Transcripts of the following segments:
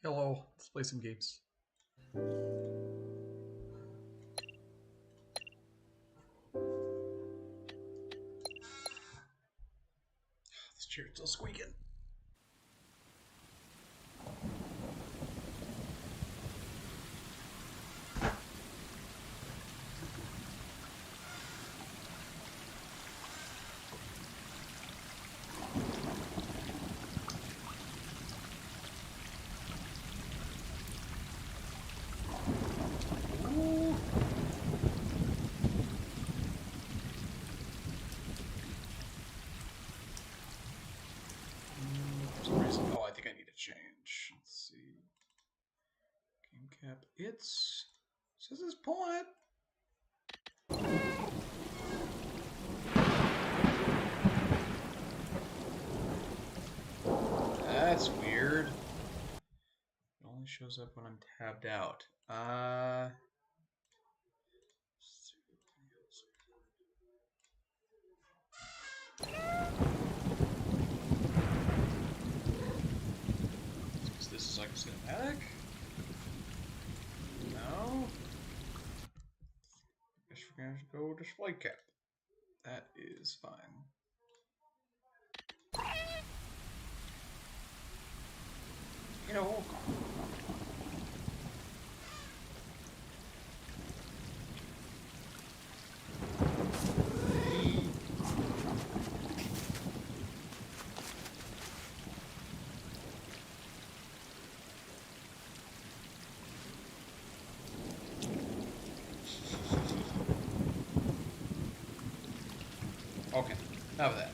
Hello, let's play some games. This chair's still squeaking. Ooh. For some reason, I think I need to change. Let's see. Game cap. Says it's pulling it. That's weird. It only shows up when I'm tabbed out. This is like a cinematic? No? Guess we're gonna have to go display cap. That is fine. You know. Okay, enough of that.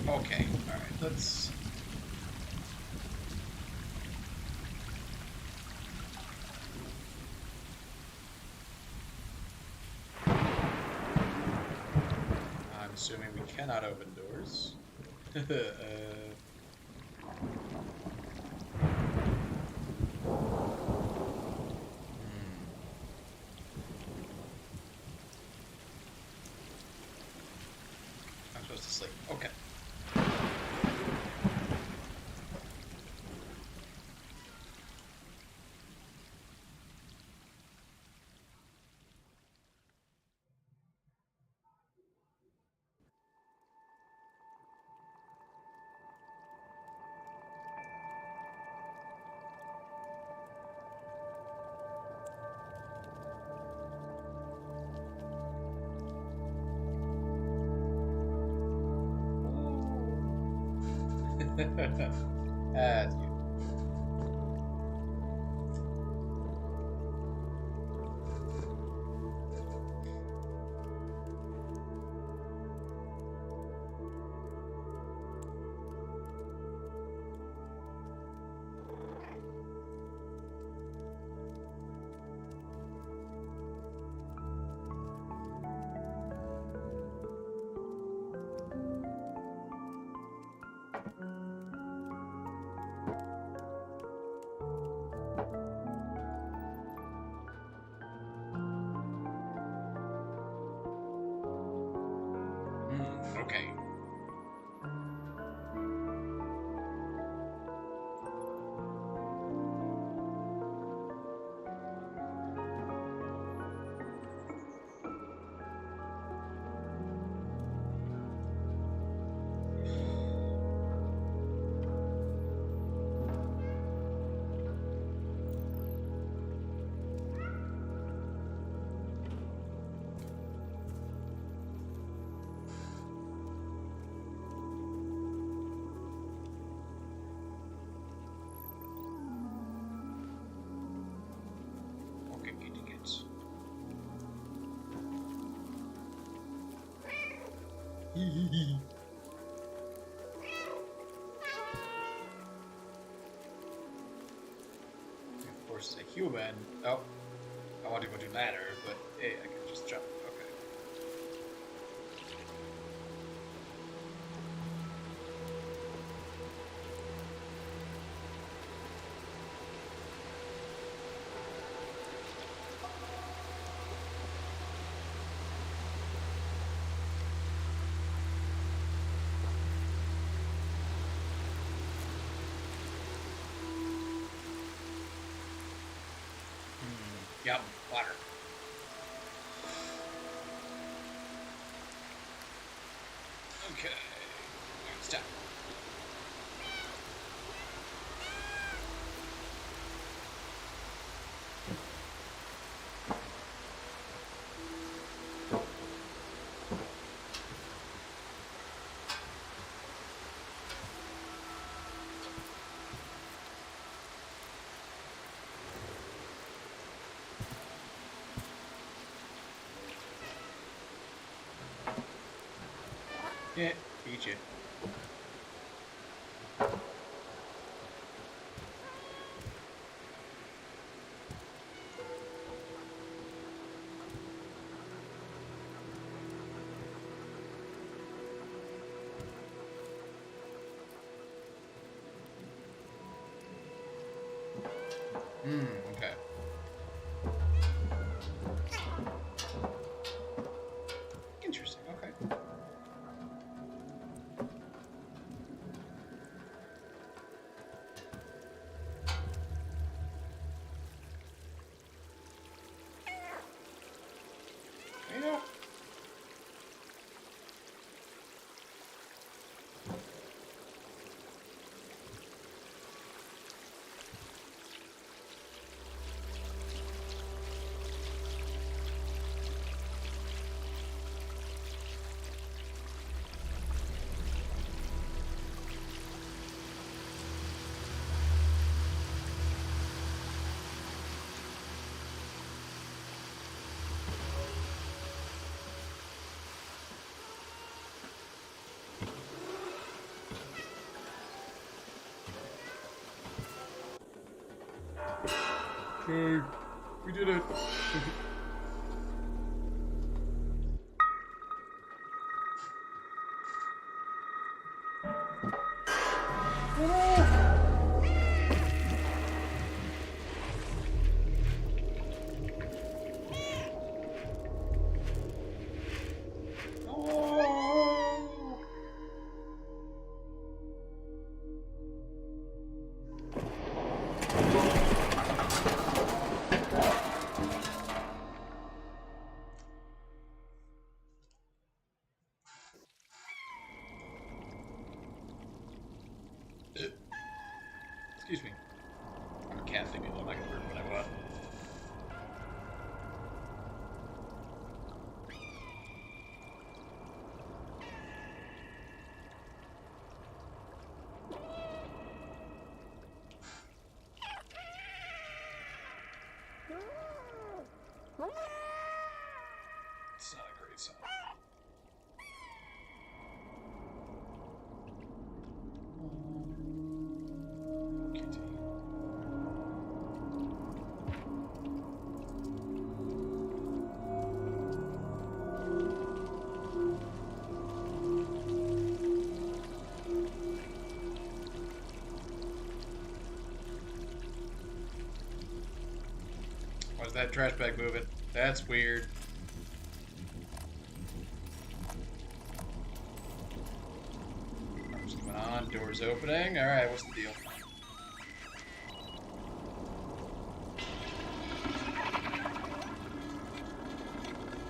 Okay, alright, let's... I'm assuming we cannot open doors. I'm supposed to sleep. Okay. That's you. Okay. Okay, get tickets. Of course, it's a human. Oh, I want to go to ladder, but hey, I can just jump. Okay. Yum, water. Okay. Stop. Yeah, eat you. Okay. Interesting, okay. Yeah. Okay, we did it. Oh. Excuse me. I'm a cat thing. I'm not gonna burp what I want. It's not a great sound. Kitty. Why's that trash bag moving? That's weird. Arms coming on, doors opening. Alright, what's the deal?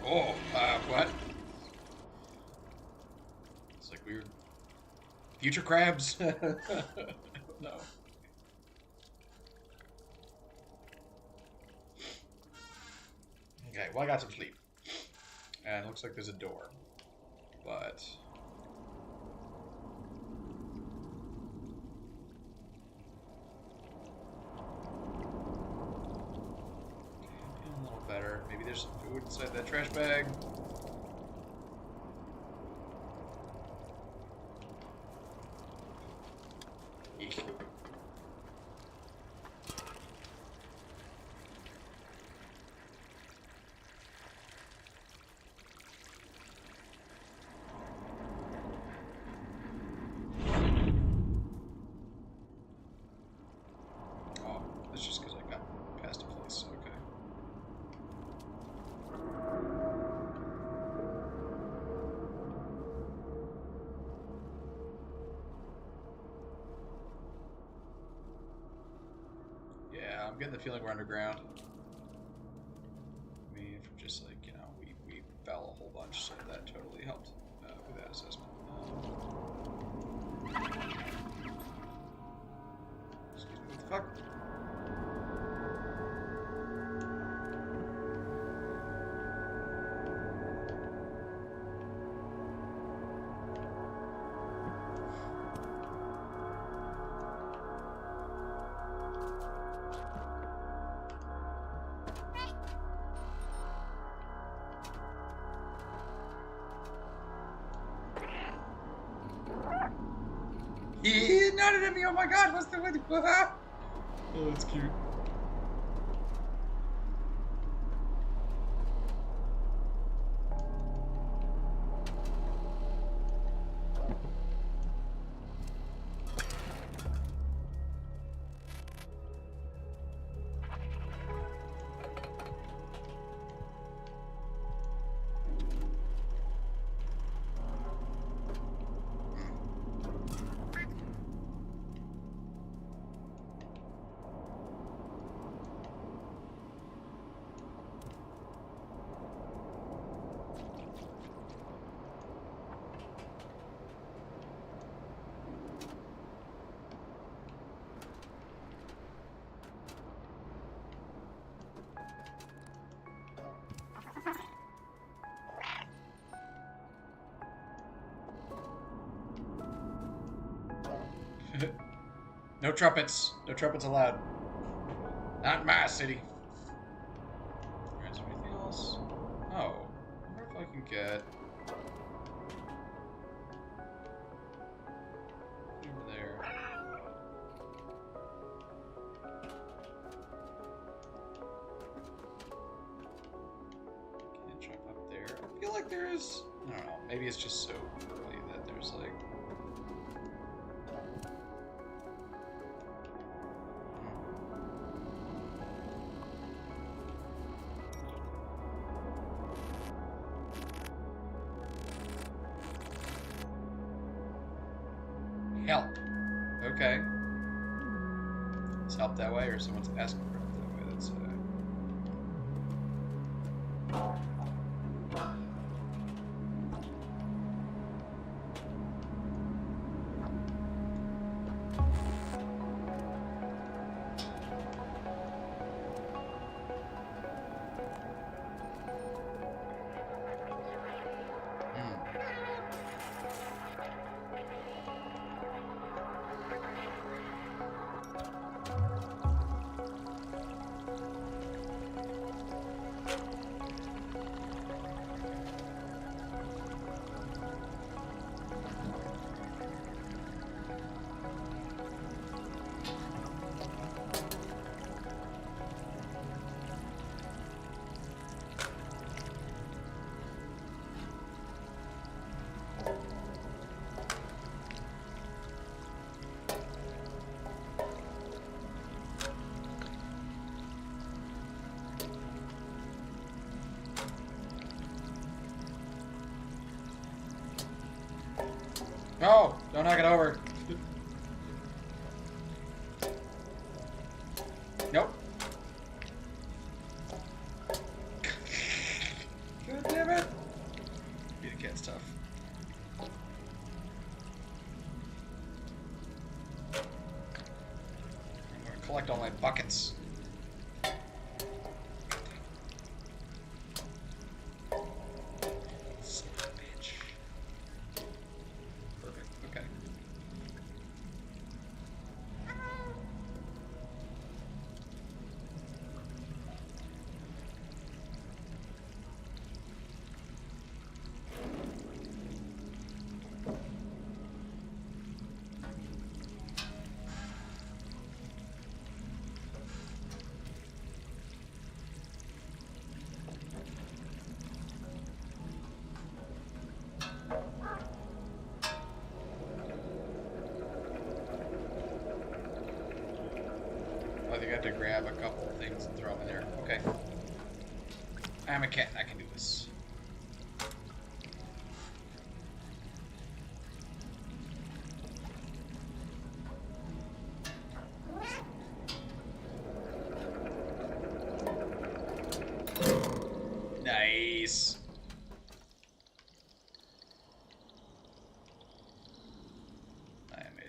Oh, what? It's like weird. Future crabs? I don't know. Okay, well, I got some sleep. And it looks like there's a door. But. Okay, a little better. Maybe there's some food inside that trash bag. Eek. Oh, that's just because I got past a place. Okay. Yeah, I'm getting the feeling we're underground. much, so that totally helped with that assessment. Excuse me, what the fuck? He nodded at me. Oh my god, what's the with you? Oh, that's cute. No trumpets. No trumpets allowed. Not in my city. Alright, is there anything else? Oh. I wonder if I can get... over there. Can't jump up there. I feel like there is... I don't know. Maybe it's just so early that there's like... Help. Okay. Is help that way, or someone's asking for help that way? That's No! Don't knock it over. Nope. God damn it! Beat a cat's tough. I'm gonna collect all my buckets. I think I have to grab a couple of things and throw them in there. Okay. I'm a cat. I can do this. Nice.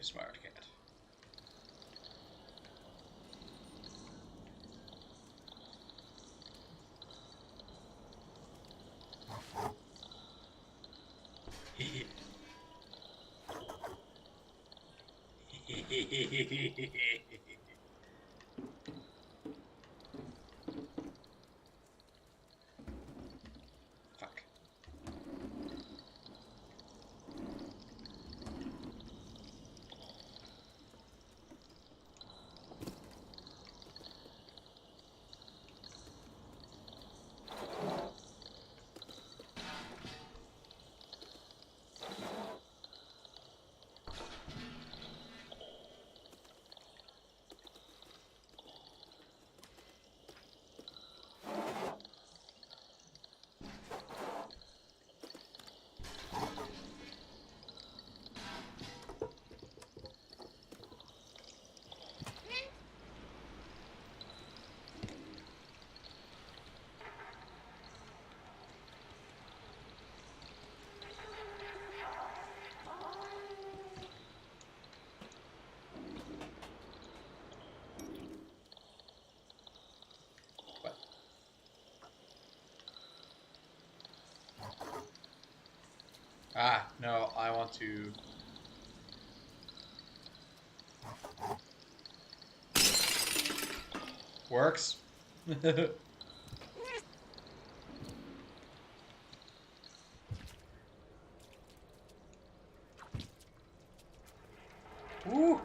smart cat. Fuck. Ah, no, I want to... Works? Woo!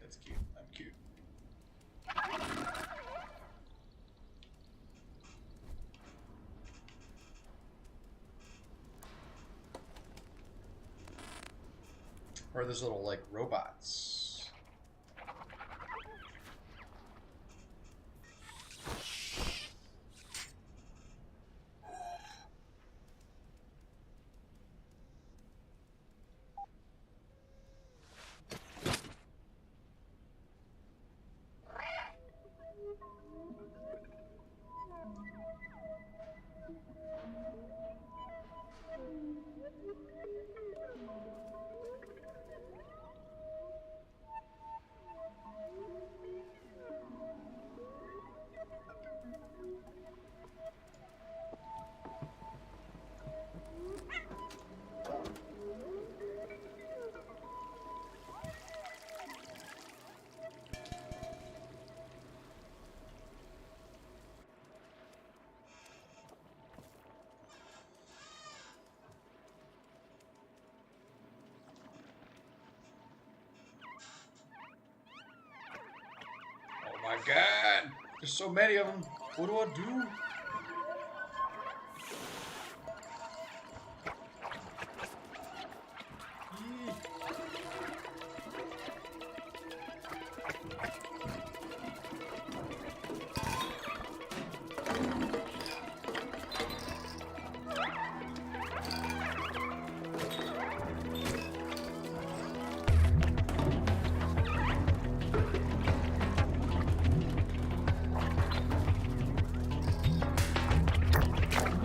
That's cute. I'm cute. Or those little, like, robots. Oh my god! There's so many of them. What do I do?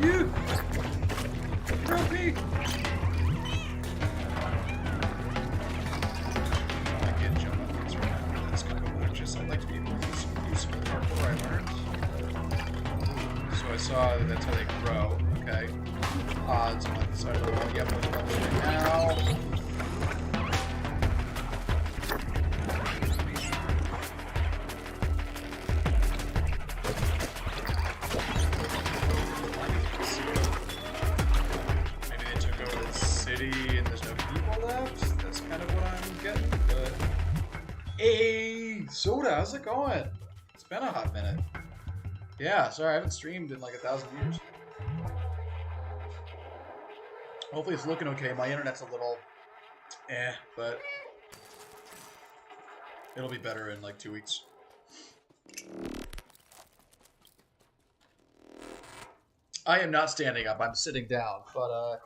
You! Trophy! I can't jump up. That's how they grow. Okay. Odds on like the side of the wall. Yep, no trouble right now. Maybe they took over the city and there's no people left. That's kind of what I'm getting. But hey, Soda, how's it going? It's been a hot minute. Yeah, sorry, I haven't streamed in like 1,000 years. Hopefully it's looking okay. My internet's a little but it'll be better in like 2 weeks. I am not standing up, I'm sitting down, but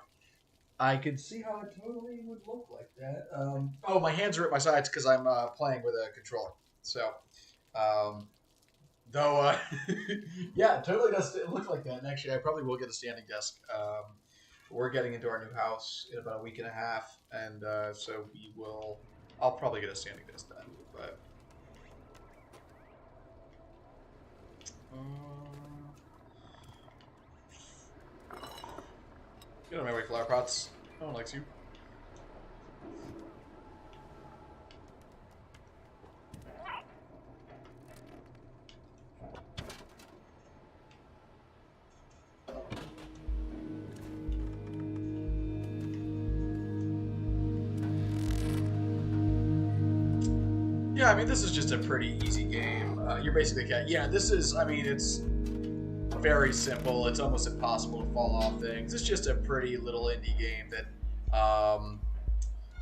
I can see how it totally would look like that. Oh, my hands are at my sides because I'm playing with a controller. So, though, yeah, it totally does look like that. And actually, I probably will get a standing desk. We're getting into our new house in about a week and a half, and so we will. I'll probably get a standing desk then, but. Get out of my way, flower pots. No one likes you. Yeah, I mean, this is just a pretty easy game. You're basically a cat. Yeah, this is, I mean, it's very simple. It's almost impossible to fall off things. It's just a pretty little indie game that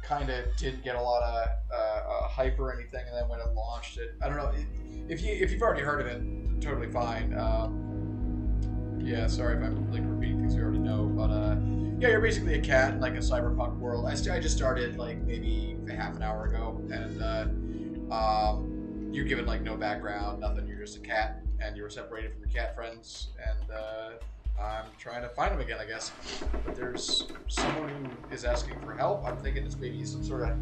kind of didn't get a lot of hype or anything, and then when it launched, I don't know, if you've already heard of it, totally fine. Yeah, sorry if I'm like repeating things you already know, but yeah, you're basically a cat in like a cyberpunk world. I just started like maybe a half an hour ago, and you're given like no background, nothing. You're just a cat, and you were separated from your cat friends, and I'm trying to find them again, I guess. But there's someone who is asking for help. I'm thinking it's maybe some sort of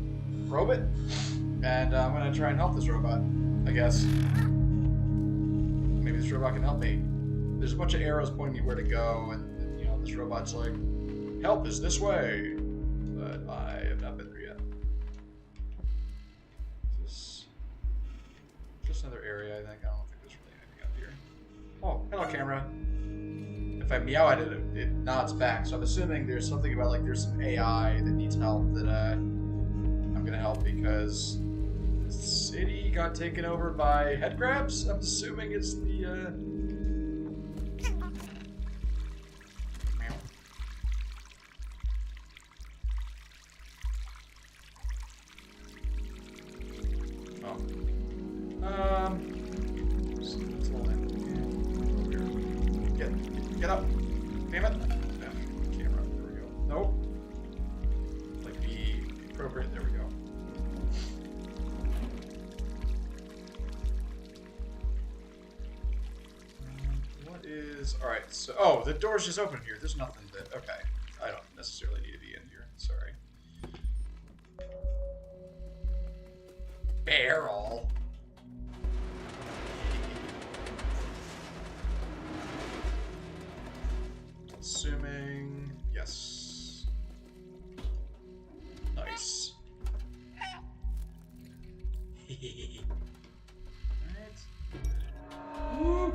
robot, and I'm gonna try and help this robot, I guess. Maybe this robot can help me. There's a bunch of arrows pointing me where to go, and you know, this robot's like, help is this way, but I have not been there yet. Is this just another area, I think. I don't think there's really anything up here. Oh, hello, camera. If I meow at it, it nods back, so I'm assuming there's something about like there's some AI that needs help that I'm gonna help because the city got taken over by head crabs. I'm assuming it's the Get up. Damn it. Camera. There we go. Nope. Like be appropriate. There we go. What is... Alright, so... Oh, the door's just open here. There's nothing that... Okay. I don't necessarily need to be in here. Sorry. Barrel. Assuming... Yes. Nice. Alright. Woo!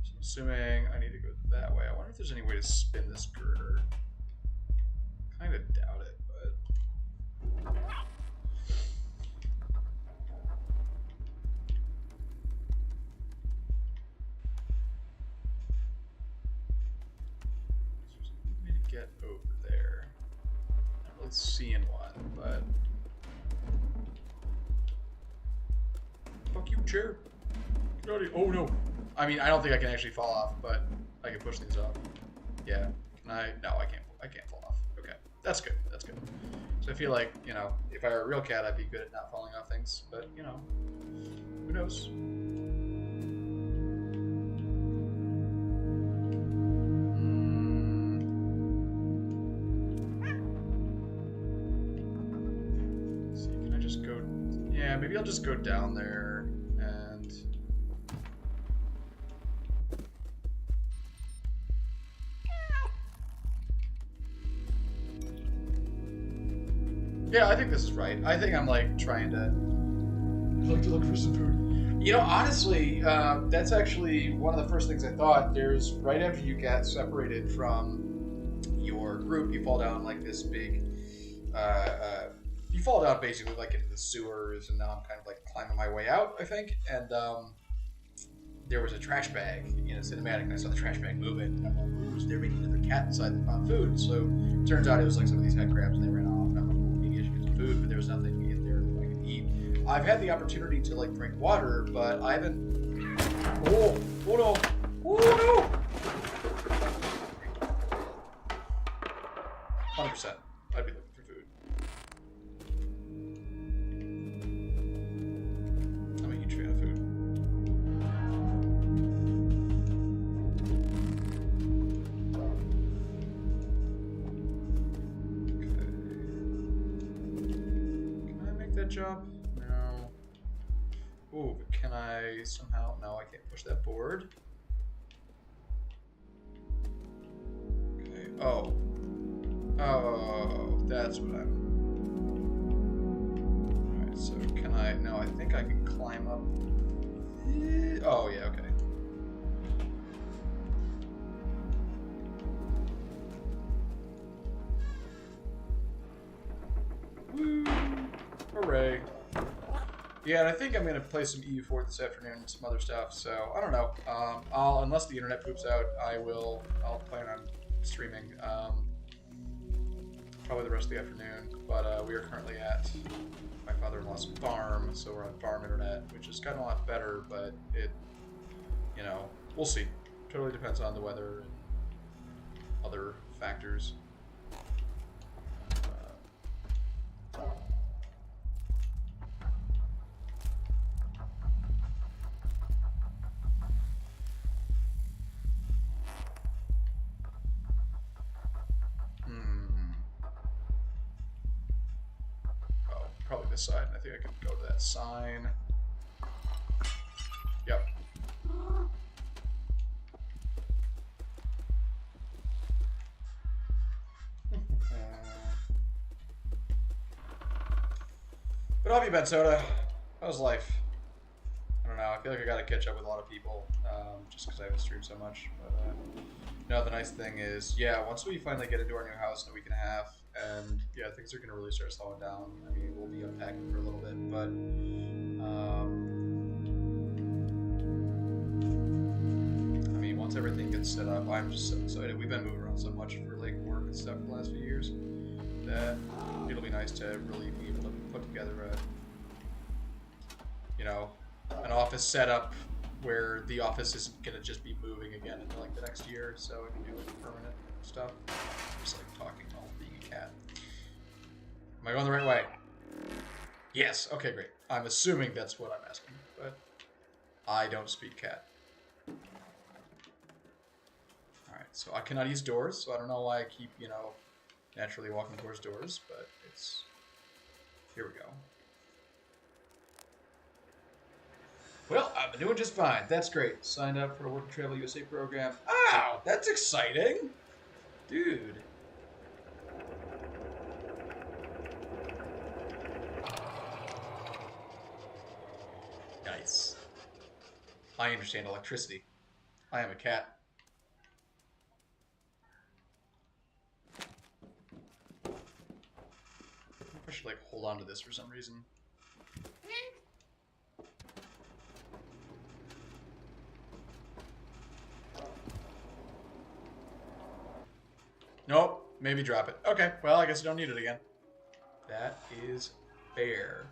So I'm assuming I need to go that way. I wonder if there's any way to spin this girder. Kind of doubt it, but... Get over there. Not really seeing one, but fuck you, chair. Get out of here. Oh no. I mean, I don't think I can actually fall off, but I can push things off. Yeah. Can I? No, I can't. I can't fall off. Okay, that's good. That's good. So I feel like, you know, if I were a real cat, I'd be good at not falling off things. But you know, who knows? Maybe I'll just go down there and Yeah, I think this is right. I think I'm like trying to. I'd like to look for some food. You know, honestly, that's actually one of the first things I thought. There's right after you get separated from your group, you fall down like this big. Uh, uh, you fall down basically like into the sewers, and now I'm kind of like climbing my way out. I think, and there was a trash bag in a cinematic, and I saw the trash bag moving. And I'm like, "Ooh, there maybe another cat inside that found food?" So it turns out it was like some of these head crabs, and they ran off. And I'm like, "Well, maybe I should get some food," but there was nothing in there that I could eat. I've had the opportunity to like drink water, but I haven't. Oh, oh no! Oh no! 100%. I'd be looking for food. I'm a huge fan of food. That jump? No. Ooh, but can I somehow... No, I can't push that board. Okay. Oh. Oh, that's what I'm... Alright, so can I... No, I think I can climb up... Oh, yeah, okay. Woo! Hooray. Yeah, and I think I'm going to play some EU4 this afternoon and some other stuff, so I don't know. Unless the internet poops out, I'll plan on streaming probably the rest of the afternoon. But we are currently at my father-in-law's farm, so we're on farm internet, which has gotten a lot better, but it, you know, we'll see. Totally depends on the weather and other factors. Probably this side, and I think I can go to that sign. Yep. But how have you been, Soda? How's life? I don't know. I feel like I gotta catch up with a lot of people, just because I haven't streamed so much. But no, the nice thing is, yeah, once we finally get into our new house in a week and a half, and yeah, things are gonna really start slowing down. I mean, we'll be unpacking for a little bit, but I mean, once everything gets set up, I'm just so excited. We've been moving around so much for like work and stuff for the last few years that it'll be nice to really be able to put together a, you know, an office setup where the office isn't gonna just be moving again in like the next year, so I can do like permanent stuff. Just like talking while being a cat. Am I going the right way? Yes. Okay, great. I'm assuming that's what I'm asking, but I don't speak cat. Alright, so I cannot use doors, so I don't know why I keep, you know, naturally walking towards doors, but it's... Here we go. Well, I've been doing just fine. That's great. Signed up for a Work and Travel USA program. Ow! That's exciting! Dude. Nice. I understand electricity. I am a cat. I should like hold on to this for some reason. Nope. Maybe drop it. Okay. Well, I guess I don't need it again. That is fair.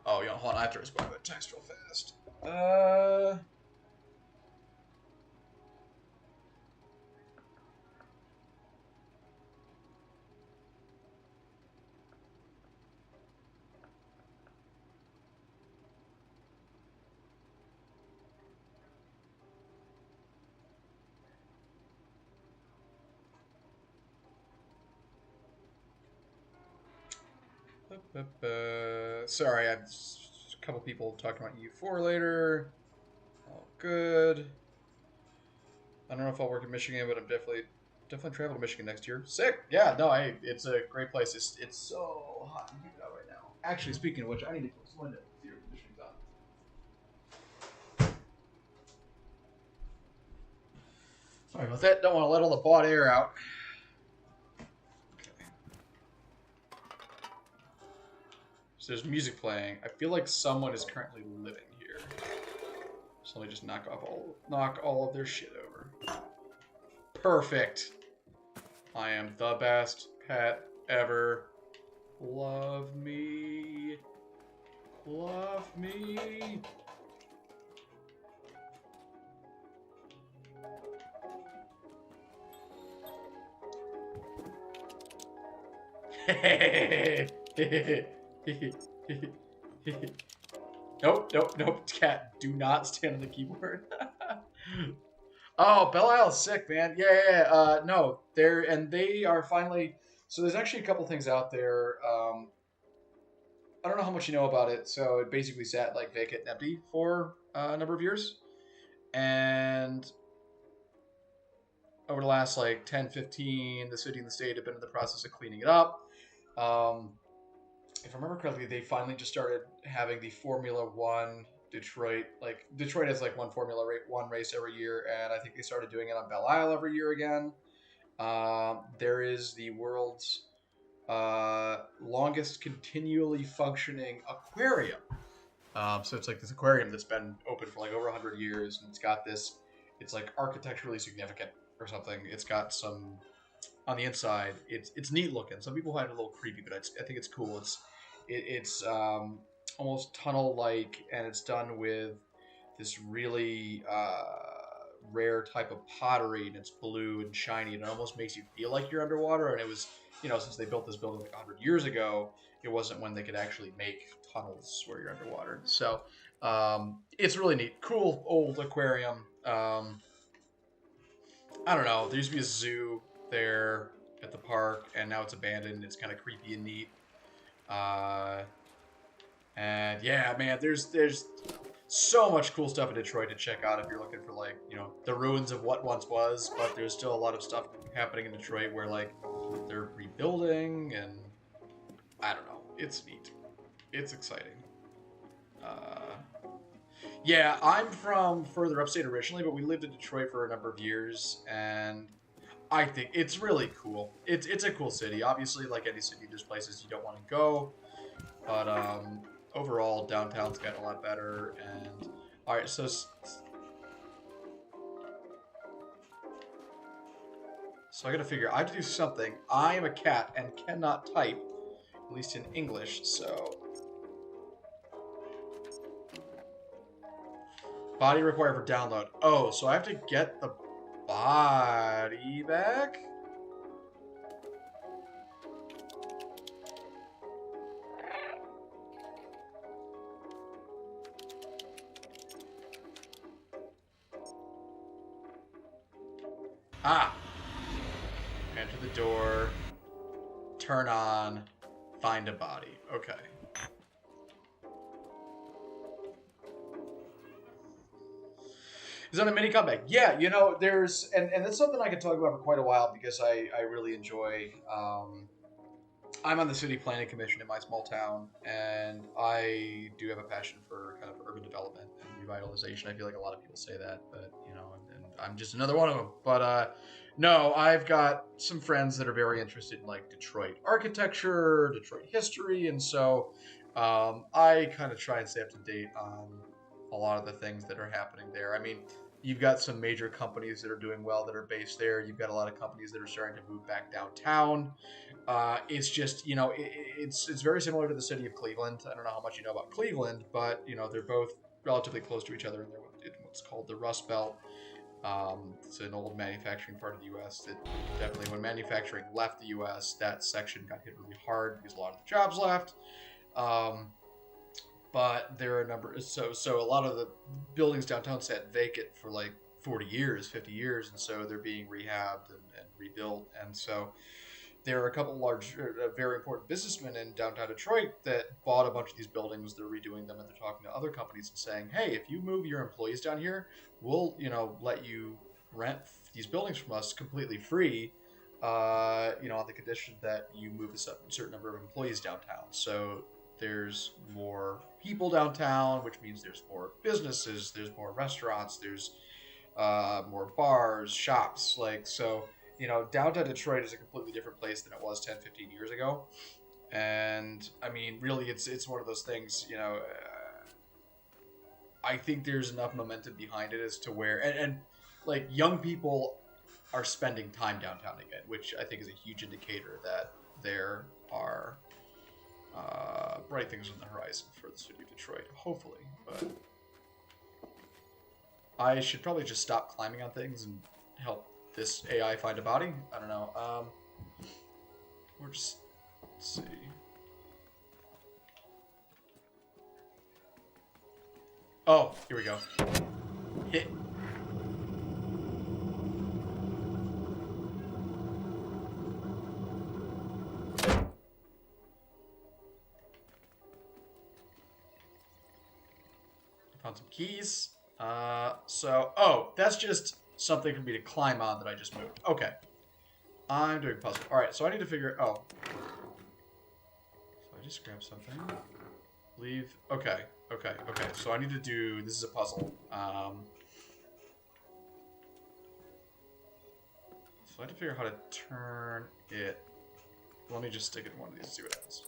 Oh, you know, hold on. I have to respond to that text real fast. Sorry, I've a couple people talking about U4 later. All good. I don't know if I'll work in Michigan, but I'm definitely Definitely travel to Michigan next year. Sick. Yeah, no, it's a great place. It's so hot and humid out right now. Actually, speaking of which, I need to close the window. The air conditioning's on. Sorry about that. Don't want to let all the bought air out. Okay. So there's music playing. I feel like someone is currently living here. So let me just knock all of their shit over. Perfect. I am the best pet ever. Love me. Love me. Nope. Cat, do not stand on the keyboard. Oh, Belle Isle's sick, man. Yeah. No, they are finally. So there's actually a couple things out there. I don't know how much you know about it. So it basically sat like vacant and empty for a number of years, and over the last like 10, 15, the city and the state have been in the process of cleaning it up. Um, if I remember correctly, they finally just started having the Formula One Detroit. Like Detroit has like one One race every year, and I think they started doing it on Belle Isle every year again. There is the world's longest continually functioning aquarium. So it's like this aquarium that's been open for like over 100 years, and it's got this. It's like architecturally significant or something. It's got some on the inside. It's neat looking. Some people find it a little creepy, but I think it's cool. It's almost tunnel like, and it's done with this really rare type of pottery, and it's blue and shiny, and it almost makes you feel like you're underwater. And it was, since they built this building like 100 years ago, it wasn't when they could actually make tunnels where you're underwater. So it's really neat, cool old aquarium. I don't know. There used to be a zoo there at the park, and now it's abandoned. It's kind of creepy and neat. Uh, and yeah, man, there's so much cool stuff in Detroit to check out if you're looking for like the ruins of what once was. But there's still a lot of stuff happening in Detroit where like they're rebuilding, and I don't know. It's neat. It's exciting. Yeah, I'm from further upstate originally, but we lived in Detroit for a number of years, and I think it's really cool. It's a cool city. Obviously, like any city, there's places you don't want to go, but overall, downtown's gotten a lot better. And all right, so I got to figure. I have to do something. I am a cat and cannot type, at least in English. So body required for download. Oh, so I have to get the body back? Ah! Enter the door. Turn on. Find a body. Okay. Is that a mini comeback? Yeah, there's and that's something I could talk about for quite a while because I really enjoy. I'm on the city planning commission in my small town, and I do have a passion for kind of urban development and revitalization. I feel like a lot of people say that, but and I'm just another one of them. But no, I've got some friends that are very interested in like Detroit architecture, Detroit history, and so I kind of try and stay up to date on a lot of the things that are happening there. I mean, you've got some major companies that are doing well that are based there. You've got a lot of companies that are starting to move back downtown. It's just it's very similar to the city of Cleveland. I don't know how much you know about Cleveland, but they're both relatively close to each other, and they're in what's called the Rust Belt. It's an old manufacturing part of the U.S. that definitely, when manufacturing left the U.S., that section got hit really hard because a lot of the jobs left. But there are a number, so a lot of the buildings downtown sat vacant for like 40 years, 50 years, and so they're being rehabbed and rebuilt. And so there are a couple large, very important businessmen in downtown Detroit that bought a bunch of these buildings. They're redoing them, and they're talking to other companies and saying, "Hey, if you move your employees down here, we'll let you rent these buildings from us completely free, on the condition that you move a certain number of employees downtown. So there's more people downtown, which means there's more businesses, there's more restaurants, there's more bars, shops. Downtown Detroit is a completely different place than it was 10, 15 years ago. And I mean, really, it's one of those things, I think there's enough momentum behind it as to where, and like young people are spending time downtown again, which I think is a huge indicator that there are bright things on the horizon for the city of Detroit, hopefully. But I should probably just stop climbing on things and help this AI find a body. I don't know. We're just, let's see. Oh, here we go. Hit. Found some keys. That's just something for me to climb on that I just moved. Okay. I'm doing a puzzle. Alright, so I need to figure... So I just grabbed something. Leave. Okay. So I need to do... This is a puzzle. So I have to figure out how to turn it. Let me just stick it in one of these and see what happens.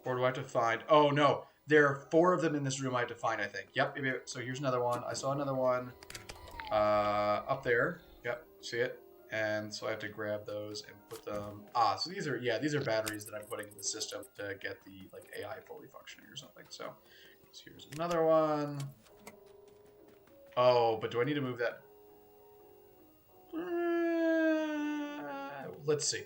Or do I have to find... Oh, no. There are 4 of them in this room I have to find, I think. Yep. So here's another one. I saw another one up there. Yep. See it? And so I have to grab those and put them... so these are batteries that I'm putting in the system to get the AI fully functioning or something. So here's another one. Oh, but do I need to move that? Let's see.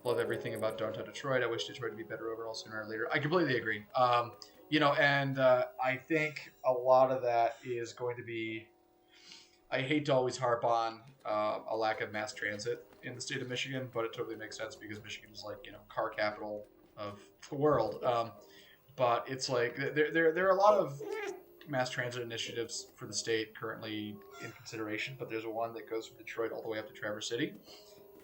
Love everything about downtown Detroit. I wish Detroit would be better overall sooner or later. I completely agree. I think a lot of that is going to be... I hate to always harp on a lack of mass transit in the state of Michigan, but it totally makes sense because Michigan is car capital of the world. But it's there are a lot of mass transit initiatives for the state currently in consideration, but there's one that goes from Detroit all the way up to Traverse City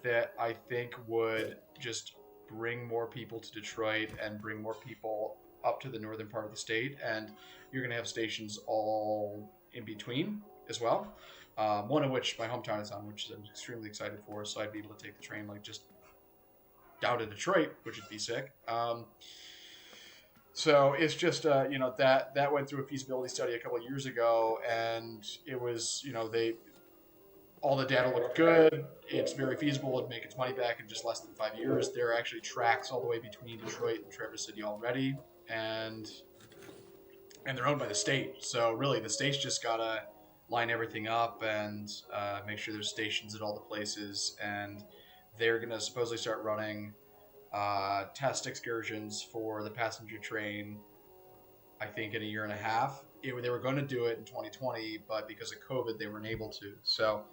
that I think would just bring more people to Detroit and bring more people up to the northern part of the state, and you're going to have stations all in between as well. One of which my hometown is on, which I'm extremely excited for, so I'd be able to take the train just down to Detroit, which would be sick. So it's just, that went through a feasibility study a couple of years ago, and it was, all the data looked good. It's very feasible. It'd make its money back in just less than 5 years. There are actually tracks all the way between Detroit and Traverse City already, and they're owned by the state. So really, the state's just gotta line everything up and make sure there's stations at all the places, and they're gonna supposedly start running test excursions for the passenger train, I think, in a year and a half. They were going to do it in 2020, but because of COVID, they weren't able to. So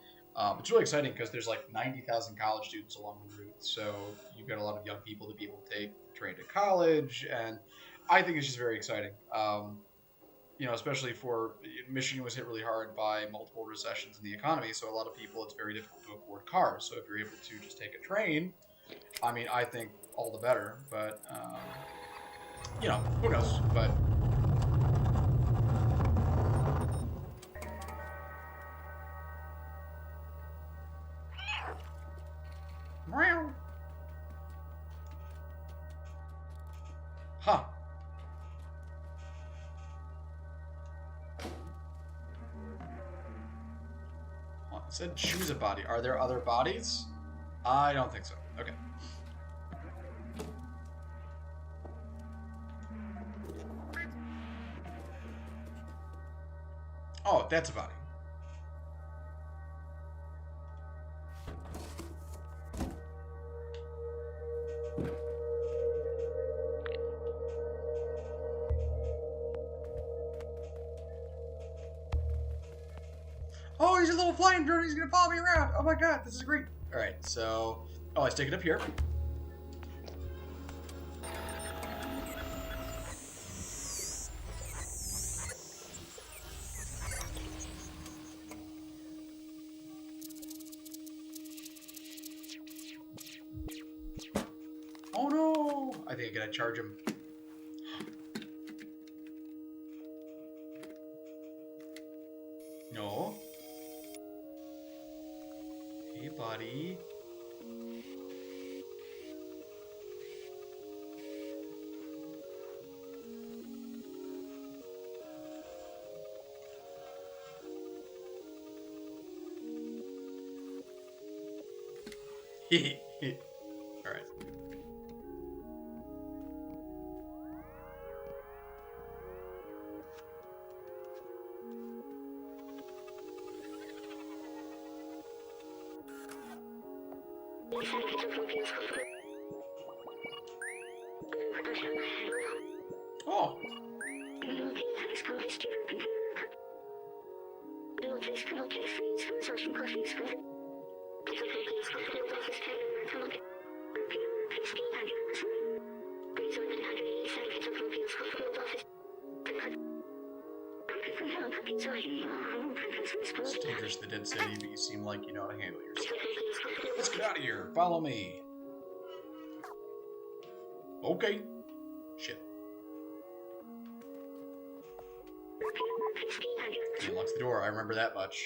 it's really exciting because there's 90,000 college students along the route. So you've got a lot of young people to be able to take the train to college, and I think it's just very exciting. Especially for Michigan was hit really hard by multiple recessions in the economy. So a lot of people, it's very difficult to afford cars. So if you're able to just take a train, I mean, I think all the better. But, who knows? But huh. It said choose a body. Are there other bodies? I don't think so. Okay. Oh, that's a body. Oh, he's a little flying drone. He's going to follow me around. Oh my god, this is great. All right, so... Oh, I stick it up here. I charge him? No. Hey, buddy. All right. Oh. It's dangerous to the dead city, but you seem like you know how to handle yourself. Let's get out of here. Follow me. Okay. Shit. He unlocks the door. I remember that much.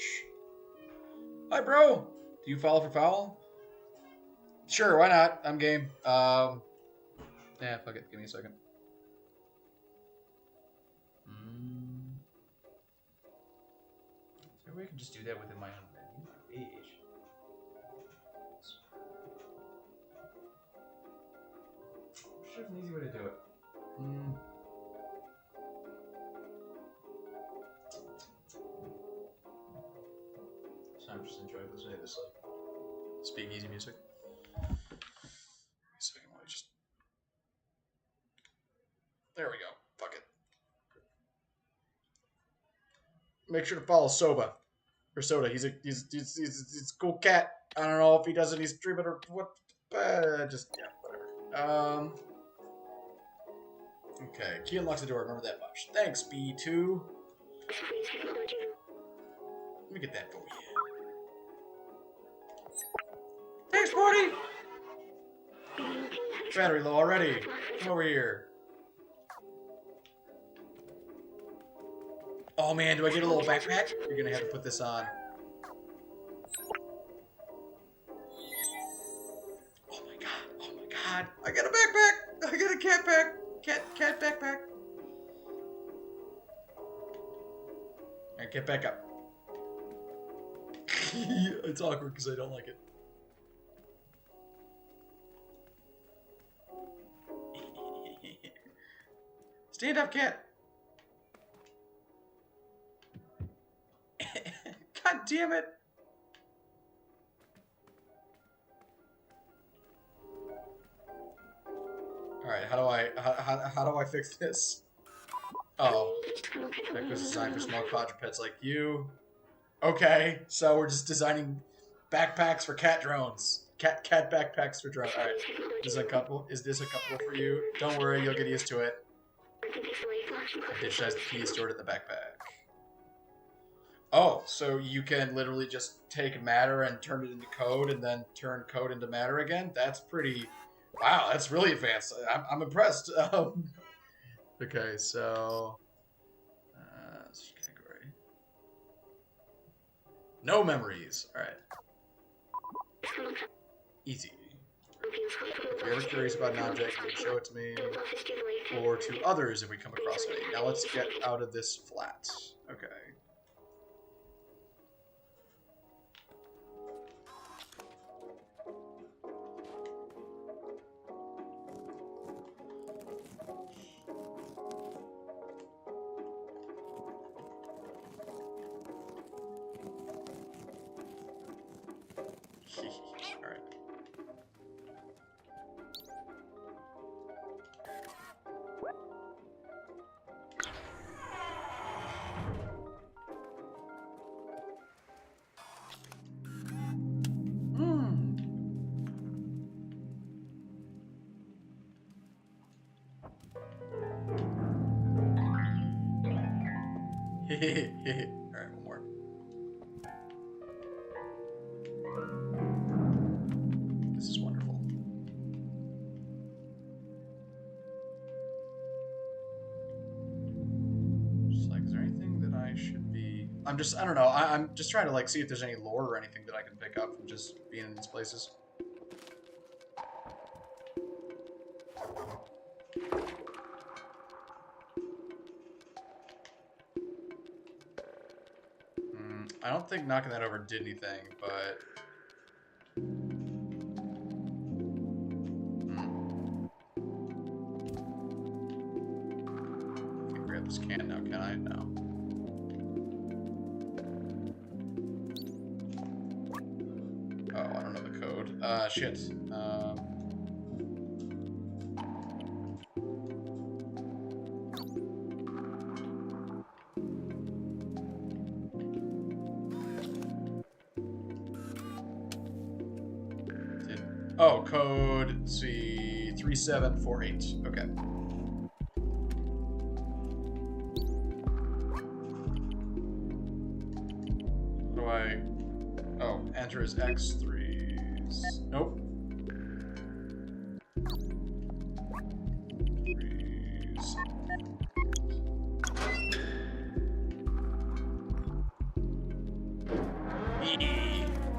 Hi, bro. Do you follow for foul? Sure, why not? I'm game. Yeah, fuck it. Give me a second. Is there a way I can just do that within my own menu? Page. I'm sure there's an easy way to do it. So I'm just enjoying listening to this like speakeasy music. So let me just. There we go. Fuck it. Make sure to follow Soba. Or Soda. He's a cool cat. I don't know if he does any streaming or what. Just yeah, whatever. Okay, key unlocks the door. Remember that much. Thanks, B2. Let me get that for you. Thanks, Morty. Battery low already. Come over here. Oh man, do I get a little backpack? You're gonna have to put this on. Oh my god, oh my god. I got a backpack! I got a cat pack! Cat backpack. Alright, get back up. It's awkward because I don't like it. Stand up, cat. God damn it. Alright, how do I fix this? Oh. That was designed for small quadrupeds like you. Okay, so we're just designing backpacks for cat drones. Cat backpacks for drones. Alright. Is this a couple for you? Don't worry, you'll get used to it. Digitize the key stored in the backpack. Oh, so you can literally just take matter and turn it into code and then turn code into matter again? That's pretty... Wow, that's really advanced. I'm impressed. Okay, so... category. No memories. Alright. Easy. If you're ever curious about an object, you can show it to me or to others if we come across it. Now let's get out of this flat. Okay. Alright. Alright, one more. This is wonderful. I don't know. I'm just trying to like see if there's any lore or anything that I can pick up from just being in these places. I don't think knocking that over did anything, but... I can grab this can now, can I? No. Oh, I don't know the code. Shit. Oh, code, let's see, 3748. Okay. What do I... Oh, enter is X3s. Nope. 3s.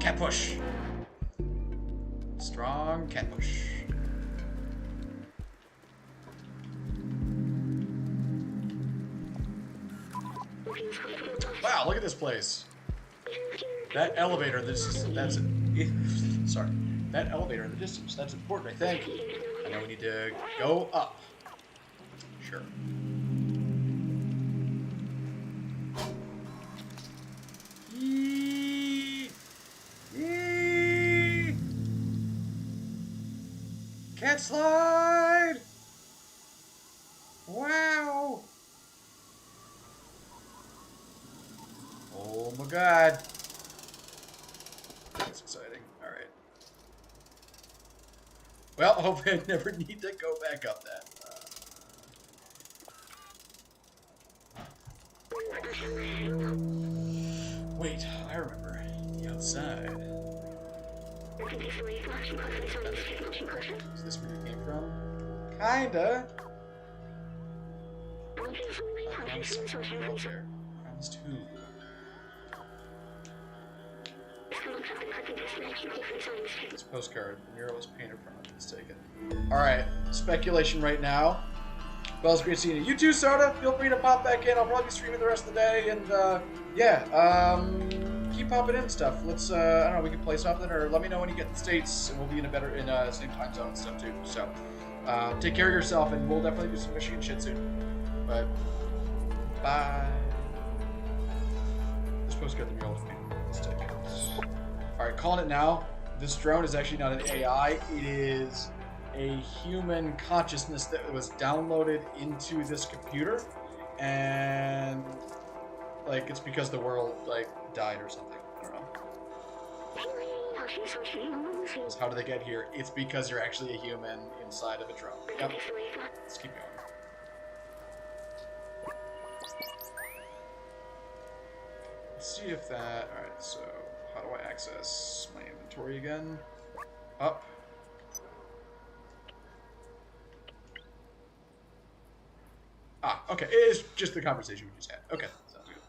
Cat push. Strong cat push. Wow, look at this place. That elevator, that's sorry. That elevator in the distance, that's important, I think. I know we need to go up. Sure. Cat slide! Wow! Oh my god. That's exciting. Alright. Well, hopefully I never need to go back up that. Wait, I remember. The outside. Is this where you came from? Kinda. Rounds 2. This postcard. The mural was painted from it. Let's take it. Alright. Speculation right now. Well, it's great seeing you. You too, Soda. Feel free to pop back in. I'll probably be streaming the rest of the day. And, yeah. Keep popping in stuff. Let's, I don't know, we can play something, or let me know when you get in the States, and we'll be in a same time zone and stuff too. So, take care of yourself, and we'll definitely do some Michigan shit soon. But, bye. This postcard the mural. Let's take it. Alright, calling it now. This drone is actually not an AI. It is a human consciousness that was downloaded into this computer, and, like, it's because the world, like, died or something. I don't know. So how did they get here? It's because you're actually a human inside of a drone. Yep. Let's keep going. Let's see if that... Alright, so how do I access my inventory again? Up. Ah, okay. It's just the conversation we just had. Okay. Sounds good.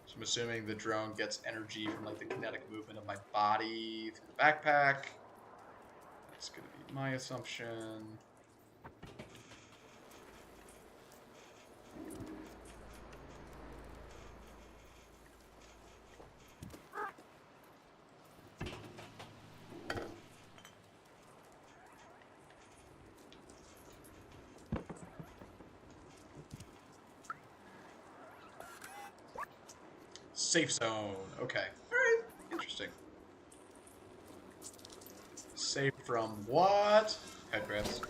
So I'm assuming the drone gets energy from like the kinetic movement of my body through the backpack. That's going to be my assumption. Safe zone. Okay. Alright. Interesting. Safe from what? Head grabs.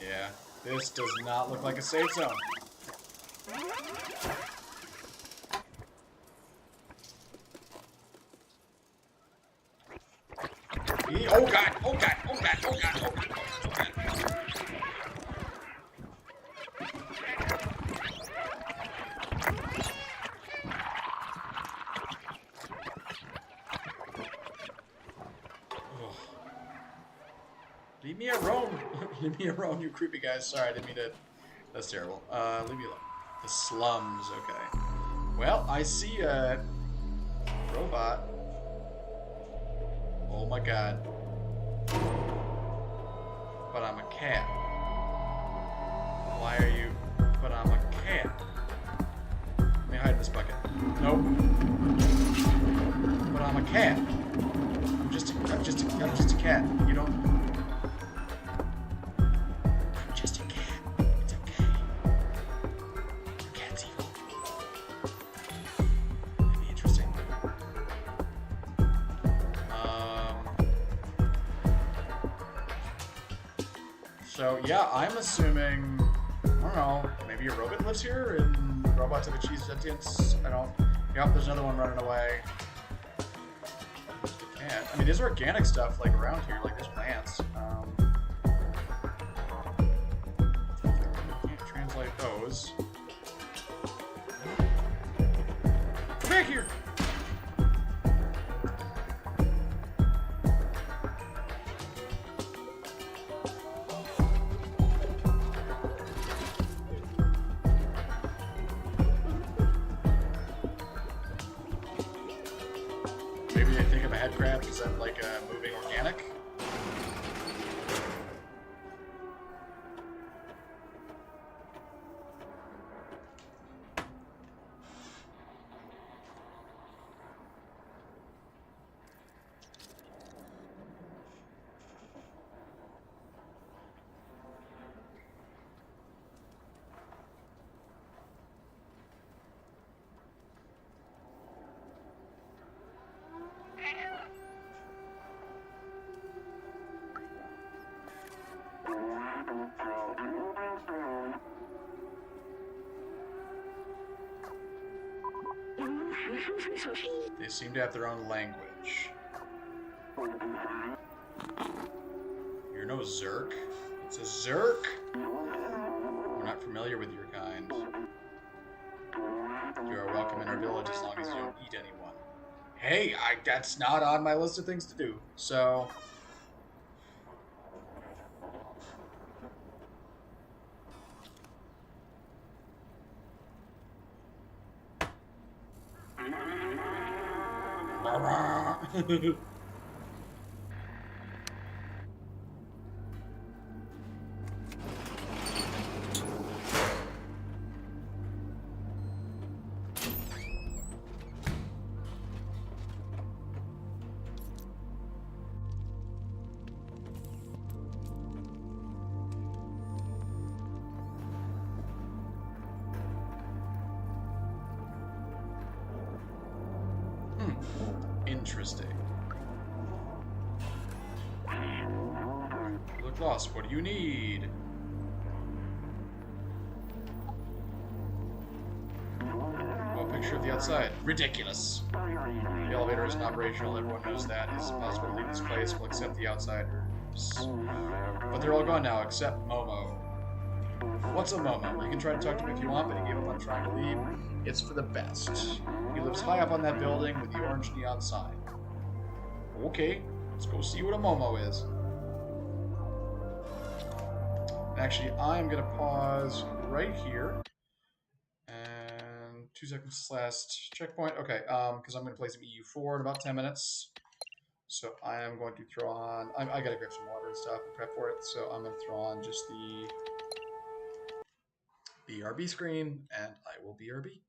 Yeah. This does not look like a safe zone. Oh god! Oh god! Oh god! Oh god! Oh god! Oh god! Leave me alone. Leave me alone, you creepy guys. Sorry, I didn't mean to. That's terrible. Leave me alone. The slums, okay. Well, I see a robot. Oh my god. But I'm a cat. Why are you? But I'm a cat. Let me hide in this bucket. Nope. But I'm a cat. I'm just a cat. You don't. I'm just a cat. It's okay. Your cat's evil. That'd be interesting. So yeah, I'm assuming. I don't know. Maybe a robot lives here, and robots have achieved sentience. I don't. Yep, there's another one running away. I mean, there's organic stuff like around here, like there's plants. Can't translate those. Come back here! Maybe they think of a headcraft as like a moving organic. They seem to have their own language. You're no Zerk. It's a Zerk. We're not familiar with your kind. You are welcome in our village as long as you don't eat anyone. Hey, that's not on my list of things to do. So. Interesting. You look lost. What do you need? Oh, picture of the outside. Ridiculous. The elevator isn't operational. Everyone knows that. It's impossible to leave this place. We'll accept the outsiders. But they're all gone now, except Momo. What's a Momo? You can try to talk to him if you want, but he gave up on trying to leave. It's for the best. He lives high up on that building with the orange neon sign. Okay, let's go see what a Momo is. Actually, I'm going to pause right here. And 2 seconds last checkpoint. Okay, because I'm going to play some EU4 in about 10 minutes. So I am going to throw on... I got to grab some water and stuff and prep for it. So I'm going to throw on just the BRB screen, and I will BRB.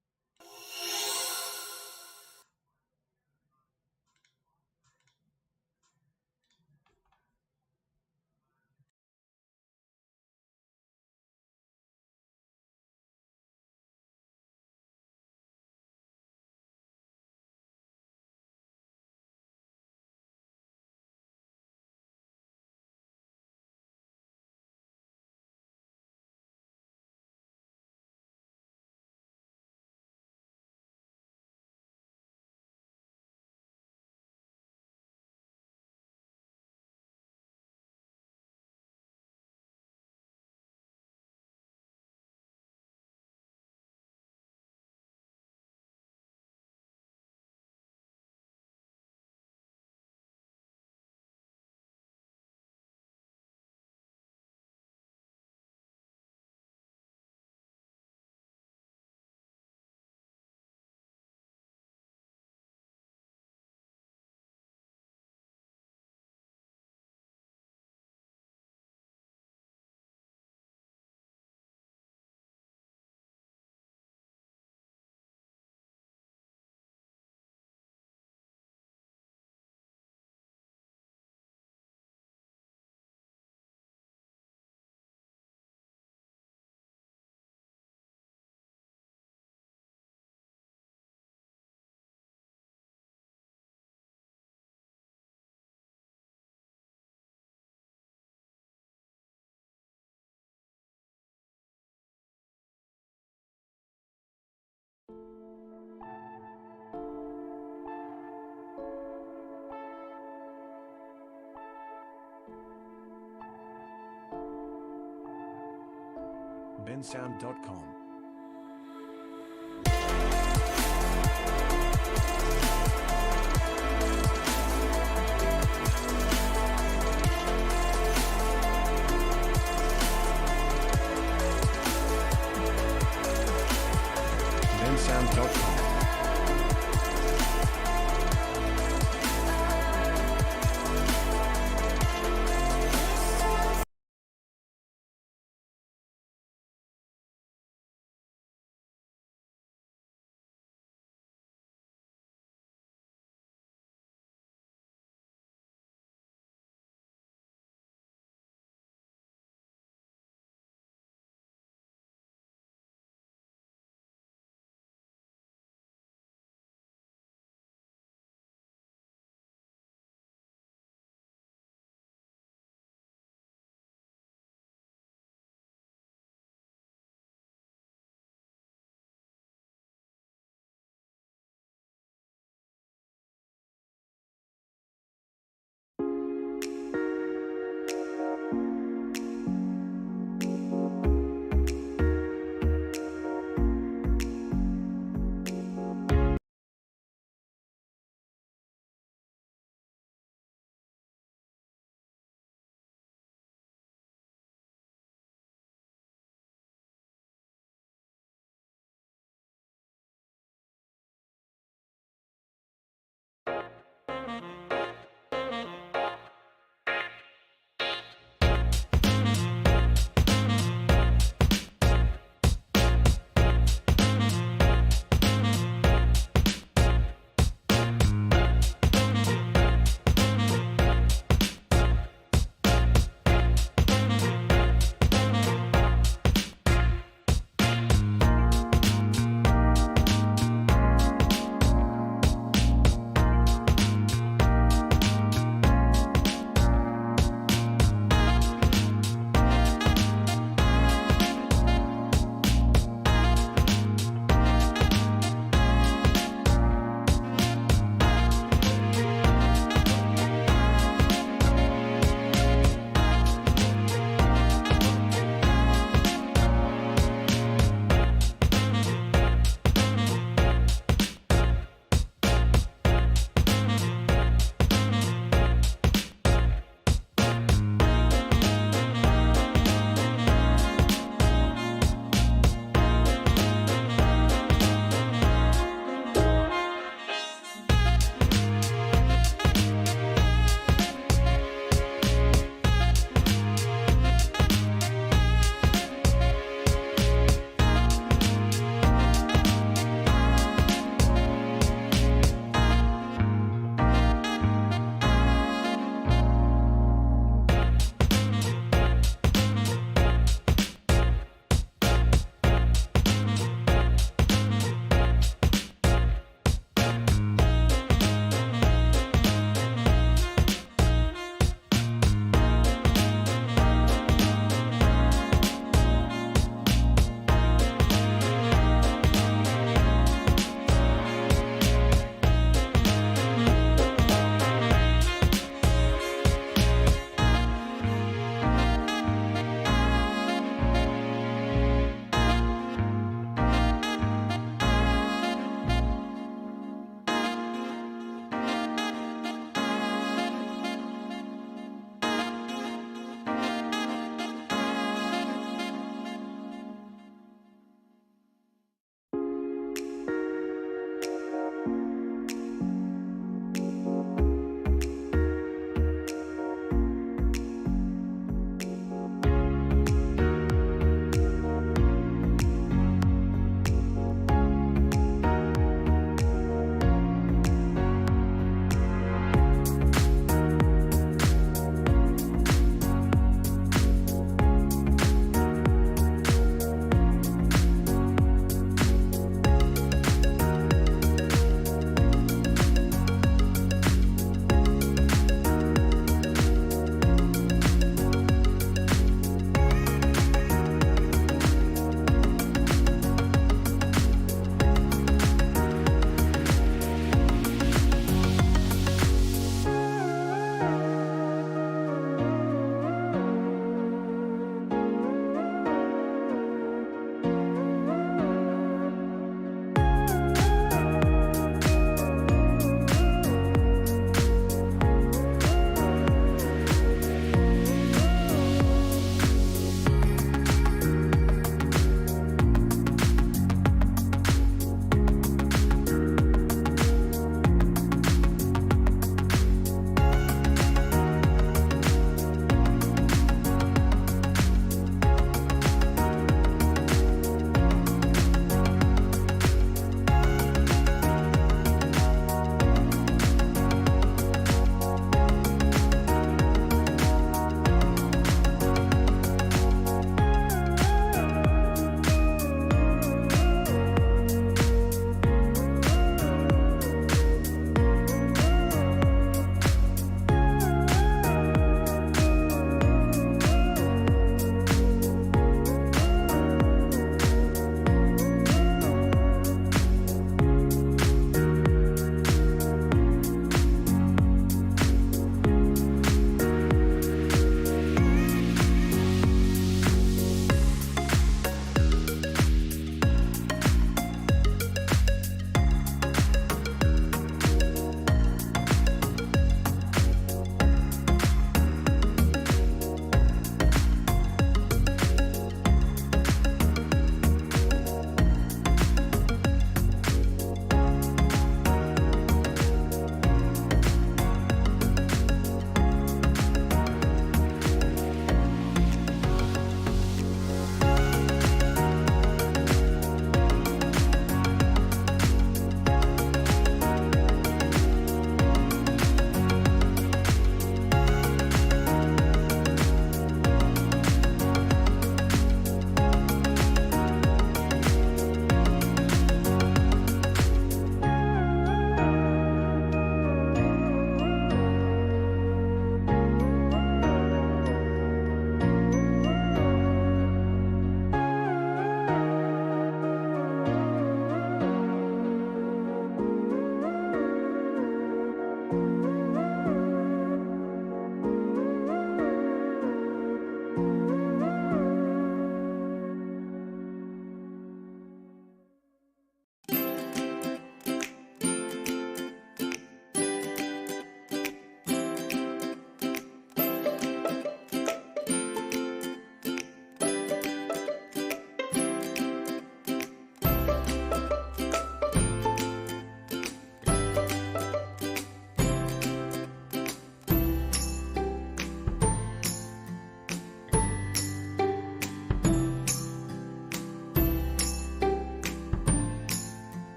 bensound.com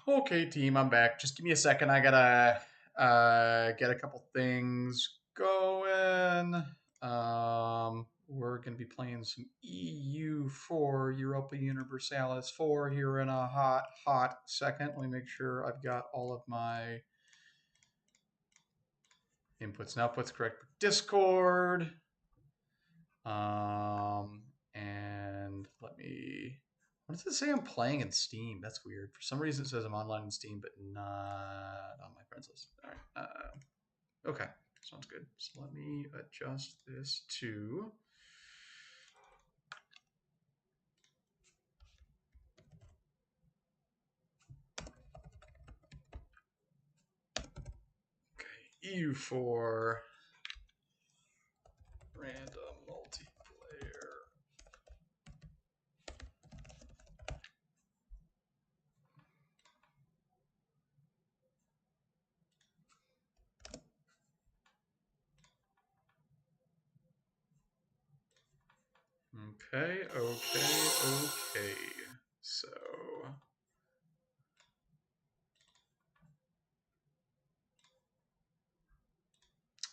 Okay, team, I'm back. Just give me a second. I gotta get a couple things going. We're gonna be playing some EU4 Europa Universalis 4 here in a hot second. Let me make sure I've got all of my inputs and outputs correct for Discord. And let me. What does it say I'm playing in Steam? That's weird. For some reason, it says I'm online in Steam, but not on my friends list. All right. Okay. Sounds good. So let me adjust this to. Okay. EU4 random multiplayer. Okay. So.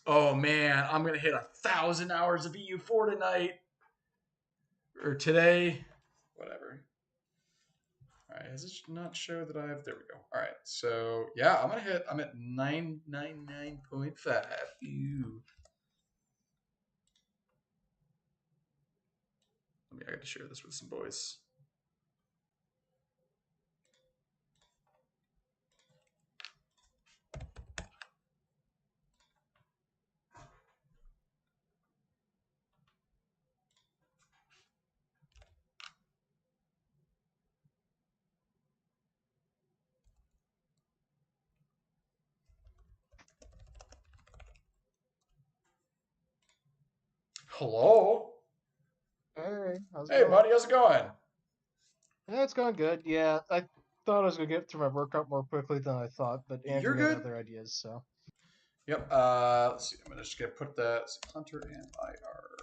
Oh man, I'm gonna hit 1,000 hours of EU4 tonight. Or today. Whatever. Alright, does it not show that I have. There we go. Alright, so yeah, I'm at 999.5. Ew. I got to share this with some boys. Hello? Hey, how's it Hey, going? buddy, how's it going? Yeah, it's going good. Yeah, I thought I was gonna get through my workout more quickly than I thought, but You're Andrew had good? other ideas, so. Yep. Let's see. I'm just gonna put that Hunter and IR.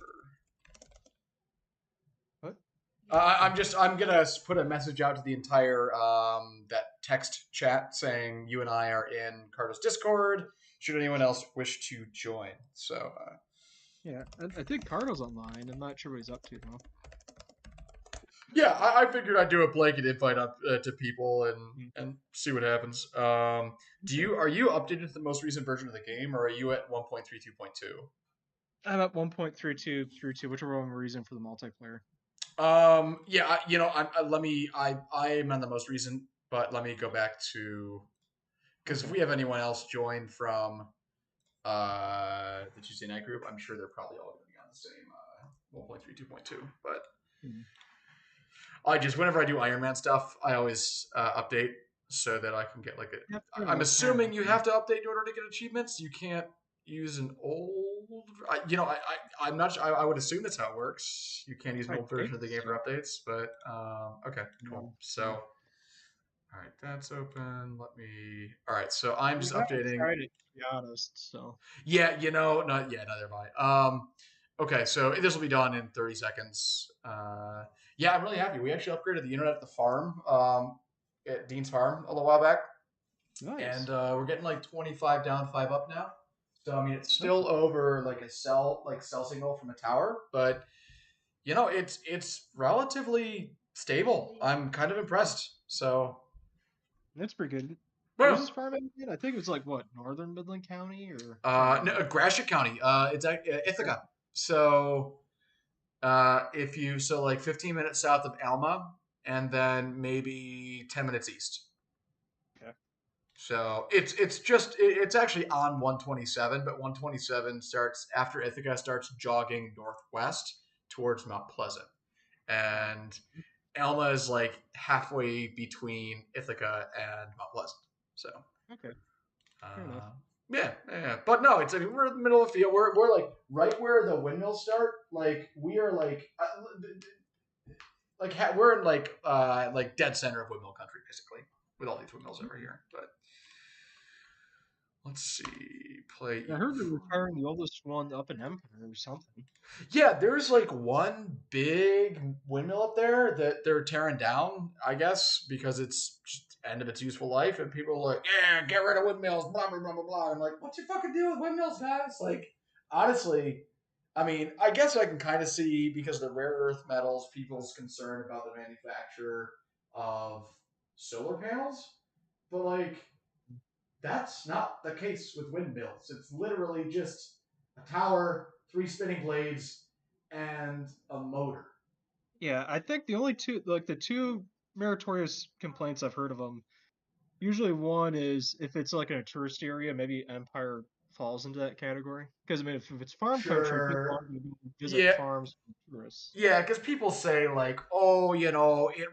What? I'm gonna put a message out to the entire that text chat saying you and I are in Cardo's Discord. Should anyone else wish to join? So Yeah, I think Cardo's online. I'm not sure what he's up to though. yeah, I figured I'd do a blanket invite up to people Mm. and see what happens. Okay. Are you updated to the most recent version of the game, or are you at 1.32.2? I'm at 1.32 through 2, whichever one we're using for the multiplayer. Yeah, I'm on the most recent, but let me go back to because if Okay. we have anyone else join from the Tuesday night group, I'm sure they're probably all going to be on the same 1.32.2. But Mhm. I just whenever I do Iron Man stuff, I always update so that I can get like Yeah, a. fair I'm enough, fair assuming enough. you have to update in order to get achievements. You can't use an old. I'm not. I would assume that's how it works. You can't use an I old version think of the game for so. updates, but okay, cool. Yeah. So all right, that's open. Let me. All right, so I'm I just mean, I haven't updating. tried it, to be honest, so. Yeah, not yet. Neither have I. Okay, so this will be done in 30 seconds. Yeah, I'm really happy. We actually upgraded the internet at the farm, at Dean's Farm a little while back, and Nice. we're getting like 25 down, 5 up now. So I mean, it's Okay. still over like a cell signal from a tower, but it's relatively stable. I'm kind of impressed. So, That's pretty good. Where's well, this farm at again? I think it was like, what, Northern Midland County, or I'm trying to no, remember. Gratiot County. It's Okay. Ithaca. So if you like 15 minutes south of Alma, and then maybe 10 minutes east. Okay. So it's actually on 127, but 127 starts after Ithaca starts jogging northwest towards Mount Pleasant, and Alma is like halfway between Ithaca and Mount Pleasant. So Okay, fair enough. uh, yeah. But no, it's, I mean, we're in the middle of the field. We're like right where the windmills start. Like we are we're in like dead center of windmill country basically with all these windmills over here. But let's see, play I heard they're retiring the oldest one up in Empire or something. Yeah, there's like one big windmill up there that they're tearing down, I guess, because it's just end of its useful life, and people are like, "Yeah, get rid of windmills." Blah blah blah blah blah. I'm like, "What you fucking do with windmills, guys?" Like, honestly, I mean, I guess I can kind of see because of the rare earth metals, people's concern about the manufacture of solar panels, but like, that's not the case with windmills. It's literally just a tower, three spinning blades, and a motor. Yeah, I think the only two, like the two meritorious complaints I've heard of them, usually one is if it's like in a tourist area, maybe Empire falls into that category. Because I mean, if it's farm country, people Sure. aren't going to visit Yeah. farms for tourists. Yeah, because people say like, oh, it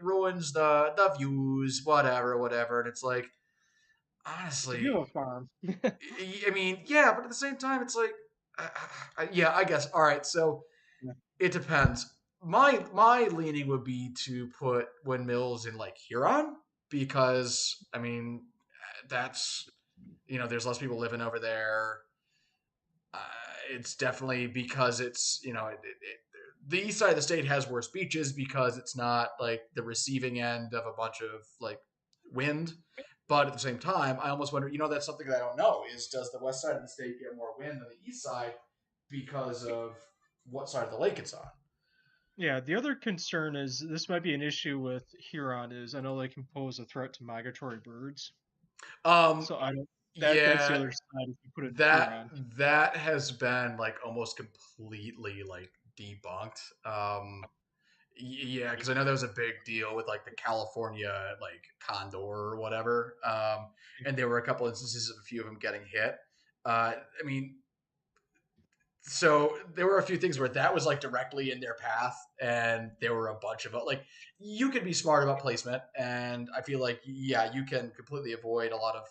ruins the views, whatever, and it's like, It's a view honestly, of farm. I mean, yeah, but at the same time, it's like, yeah, I guess. All right, so Yeah. it depends. My leaning would be to put windmills in like Huron because I mean that's there's less people living over there. Uh, it's definitely because it's the east side of the state has worse beaches because it's not like the receiving end of a bunch of like wind. But at the same time, I almost wonder, that's something that I don't know is does the west side of the state get more wind than the east side because of what side of the lake it's on? Yeah, the other concern is this might be an issue with Huron is I know they can pose a threat to migratory birds. Um, So I don't that's the yeah, other side if you put it in that Huron. that has been like almost completely like debunked. Yeah, because I know there was a big deal with like the California like condor or whatever, and there were a couple instances of a few of them getting hit. I mean, so there were a few things where that was like directly in their path, and there were a bunch of it. Like you can be smart about placement, and I feel like yeah, you can completely avoid a lot of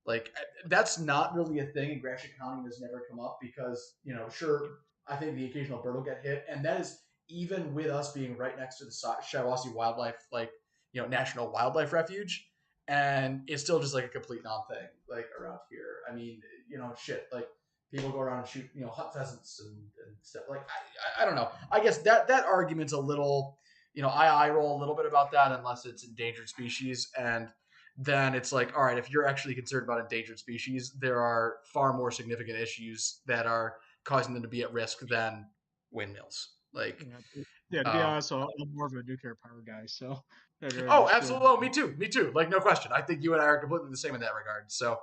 like that's not really a thing in Gratiot County. Has never come up because sure, I think the occasional bird will get hit, and that is even with us being right next to the Shiawassee Wildlife National Wildlife Refuge, and it's still just like a complete non thing like around here. I mean, shit, like people go around and shoot hunt pheasants and stuff. Like I don't know. I guess that argument's a little I roll a little bit about that unless it's endangered species and then it's like, all right, if you're actually concerned about endangered species, there are far more significant issues that are causing them to be at risk than windmills. Like, Yeah, yeah. To be um, honest, I'm more of a nuclear power guy, so I'd rather oh, shield. absolutely. Oh, me too. Like, no question. I think you and I are completely the same in that regard. So,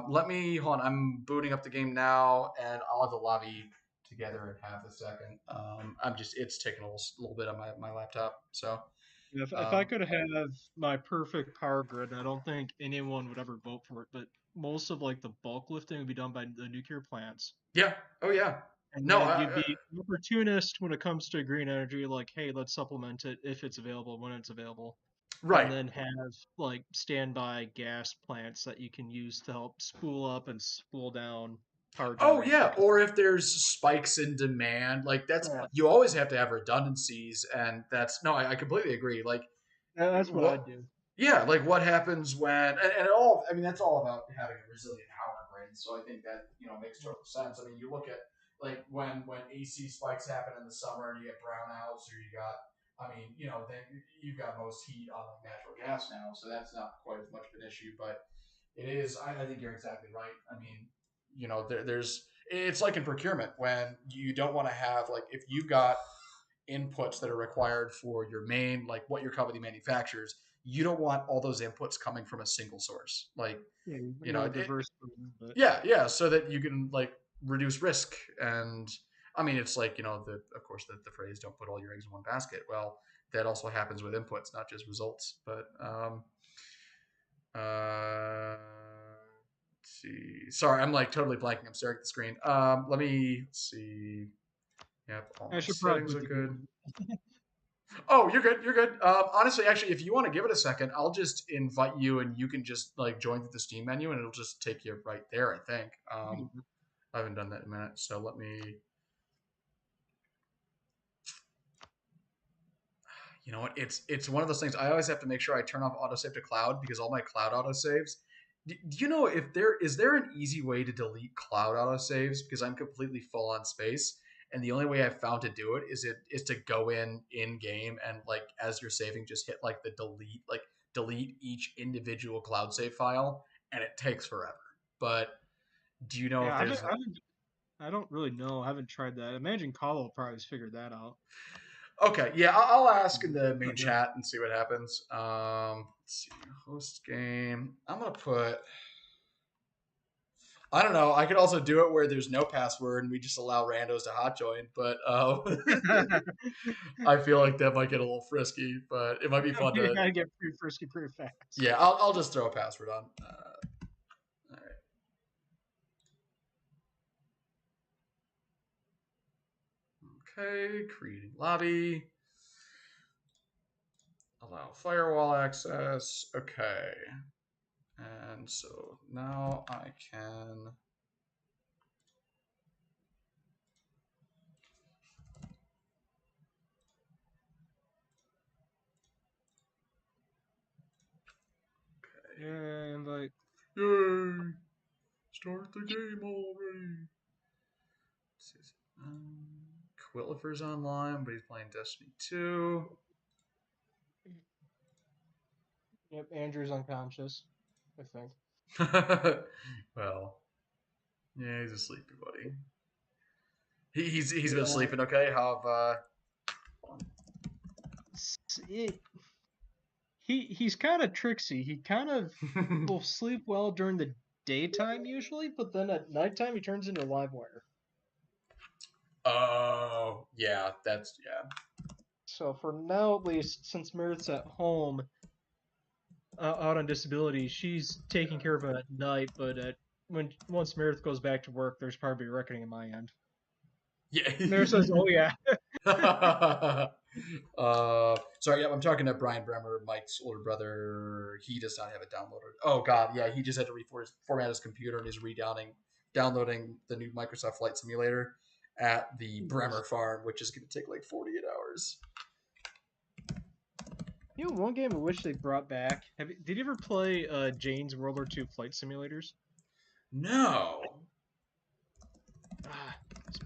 let me hold on. I'm booting up the game now, and I'll have the lobby together in half a second. It's taking a little bit on my laptop. So, If I um, could have my perfect power grid, I don't think anyone would ever vote for it. But most of like the bulk lifting would be done by the nuclear plants, yeah. Oh, yeah. and No, then you'd be an opportunist when it comes to green energy. Like, hey, let's supplement it if it's available when it's available, and right. then have like standby gas plants that you can use to help spool up and spool down power Oh generation. yeah, Because or if there's spikes in demand, like that's yeah, you always have to have redundancies, and that's no, I completely agree. Like that's what what, I'd do. yeah, like what happens when and it all. I mean, that's all about having a resilient power grid. So I think that makes total sense. I mean, you look at like when AC spikes happen in the summer and you get brownouts, or you got. I mean, then you've got most heat on like natural gas now, so that's not quite as much of an issue. But it is. I think you're exactly right. I mean, there's. It's like in procurement when you don't want to have like if you've got inputs that are required for your main like what your company manufactures, you don't want all those inputs coming from a single source. Like Yeah, you you know, want it, to diverse, but yeah, so that you can like reduce risk and. I mean, it's like of course, the phrase "don't put all your eggs in one basket." Well, that also happens with inputs, not just results. But Let's see. Sorry, I'm like totally blanking. I'm staring at the screen. Let's see. Yep, all I my should probably settings put are the good. game. Oh, you're good. You're good. Honestly, actually, if you want to give it a second, I'll just invite you, and you can just like join through the Steam menu, and it'll just take you right there. I think. I haven't done that in a minute, so let me. You know what? It's one of those things. I always have to make sure I turn off autosave to cloud because all my cloud autosaves. Do you know if there is there an easy way to delete cloud autosaves because I'm completely full on space, and the only way I've found to do it is to go in game and like as you're saving, just hit like the delete each individual cloud save file, and it takes forever. But do you know Yeah, if there's I don't really know. I haven't tried that. I imagine Call will probably figured that out. Okay, yeah, I'll ask in the main But yeah. chat and see what happens. Let's see, host game. I'm gonna put. I don't know. I could also do it where there's no password and we just allow randos to hot join, but I feel like that might get a little frisky. But it might be fun You to. gotta get pretty frisky pretty fast. Yeah, I'll just throw a password on. All right. Okay, creating lobby. Allow firewall access. Okay. And so now I can. And like Yay! Start the game already. Quillifer's online, but he's playing Destiny 2. yep, Andrew's unconscious, I think. Well, yeah, he's a sleepy buddy. He's been Yeah. sleeping okay. How have It, he's kind of tricksy. He kind of will sleep well during the daytime usually, but then at nighttime he turns into a live wire. Oh, yeah, yeah. So for now, at least, since Meredith's at home, out on disability, she's taking care of him at night. But once Meredith goes back to work, there's probably a reckoning in my end. Yeah. Meredith says, "Oh yeah, Sorry, yeah, I'm talking to Brian Bremer, Mike's older brother. He does not have it downloaded. Oh God, yeah, he just had to format his computer and is downloading the new Microsoft Flight Simulator at the Bremer farm, which is going to take like 48 hours. you know one game I wish they brought back. Did you ever play Jane's World War II flight simulators? No.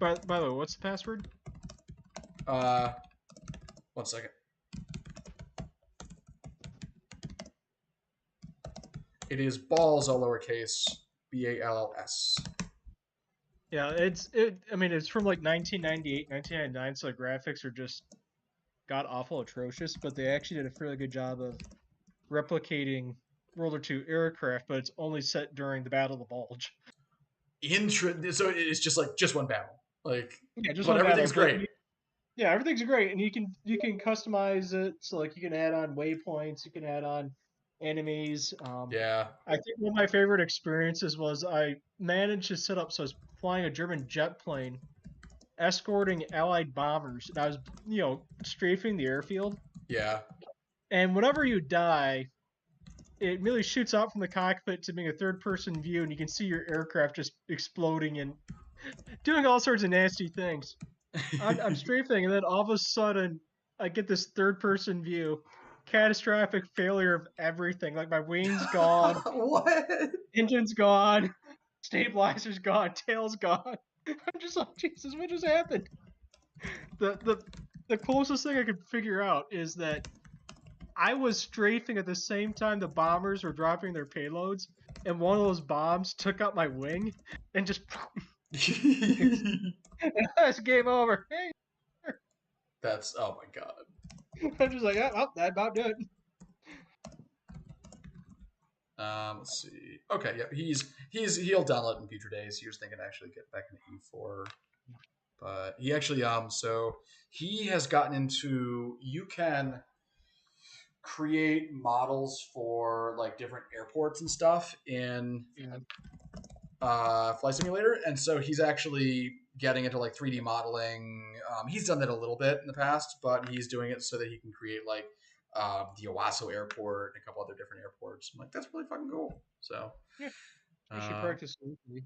By the way, what's the password? 1 second. It is balls all lowercase, BALLS. Yeah, I mean, it's from like 1998, 1999, so the graphics are just god awful atrocious. But they actually did a fairly good job of replicating World War II aircraft, but it's only set during the Battle of the Bulge. So it's just one battle, like, Yeah, just but one battle. everything's great. Yeah, everything's great, and you can customize it. So like you can add on waypoints, you can add on enemies. Yeah. I think one of my favorite experiences was I managed to set up so I was flying a German jet plane, escorting Allied bombers, and I was strafing the airfield. Yeah. And whenever you die, it immediately shoots out from the cockpit to being a third-person view, and you can see your aircraft just exploding and doing all sorts of nasty things. I'm strafing, and then all of a sudden, I get this third-person view. Catastrophic failure of everything. Like my wings gone, What? engine's gone, stabilizer's gone, tail's gone. I'm just like, Jesus, what just happened? The closest thing I could figure out is that I was strafing at the same time the bombers were dropping their payloads, and one of those bombs took out my wing and just that's game over. That's oh my god. I'm just like, oh, that about did it. Let's see. Okay, yeah, he'll download in future days. He was thinking to actually get back into E4, but he actually so he has gotten into. You can create models for like different airports and stuff in Yeah. Flight Simulator, and so he's actually getting into like 3D modeling. He's done that a little bit in the past, but he's doing it so that he can create like the Owasso Airport and a couple other different airports. I'm like, that's really fucking cool. So, Yeah. You should uh, practice locally.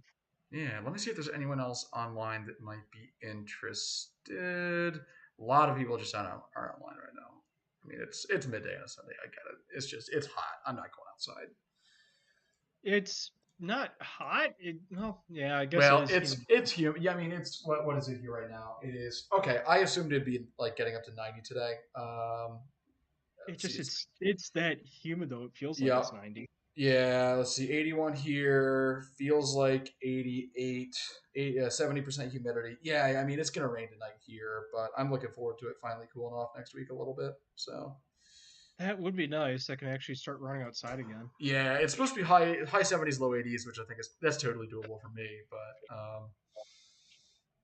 yeah, let me see if there's anyone else online that might be interested. A lot of people just are online right now. I mean, it's midday on a Sunday. I get it. It's hot. I'm not going outside. It's not hot. Well, yeah, I guess it Well, is it's humid. Yeah, I mean, it's what is it here right now? It is okay. I assumed it'd be like getting up to 90 today. It Let's see. just it's that humid though. It feels like Yeah, it's 90. yeah. Let's see. 81 here feels like 88. 70% humidity. Yeah, I mean, it's gonna rain tonight here, but I'm looking forward to it finally cooling off next week a little bit. So That would be nice. I can actually start running outside again. yeah, it's supposed to be high 70s, low 80s, which I think is that's totally doable for me. But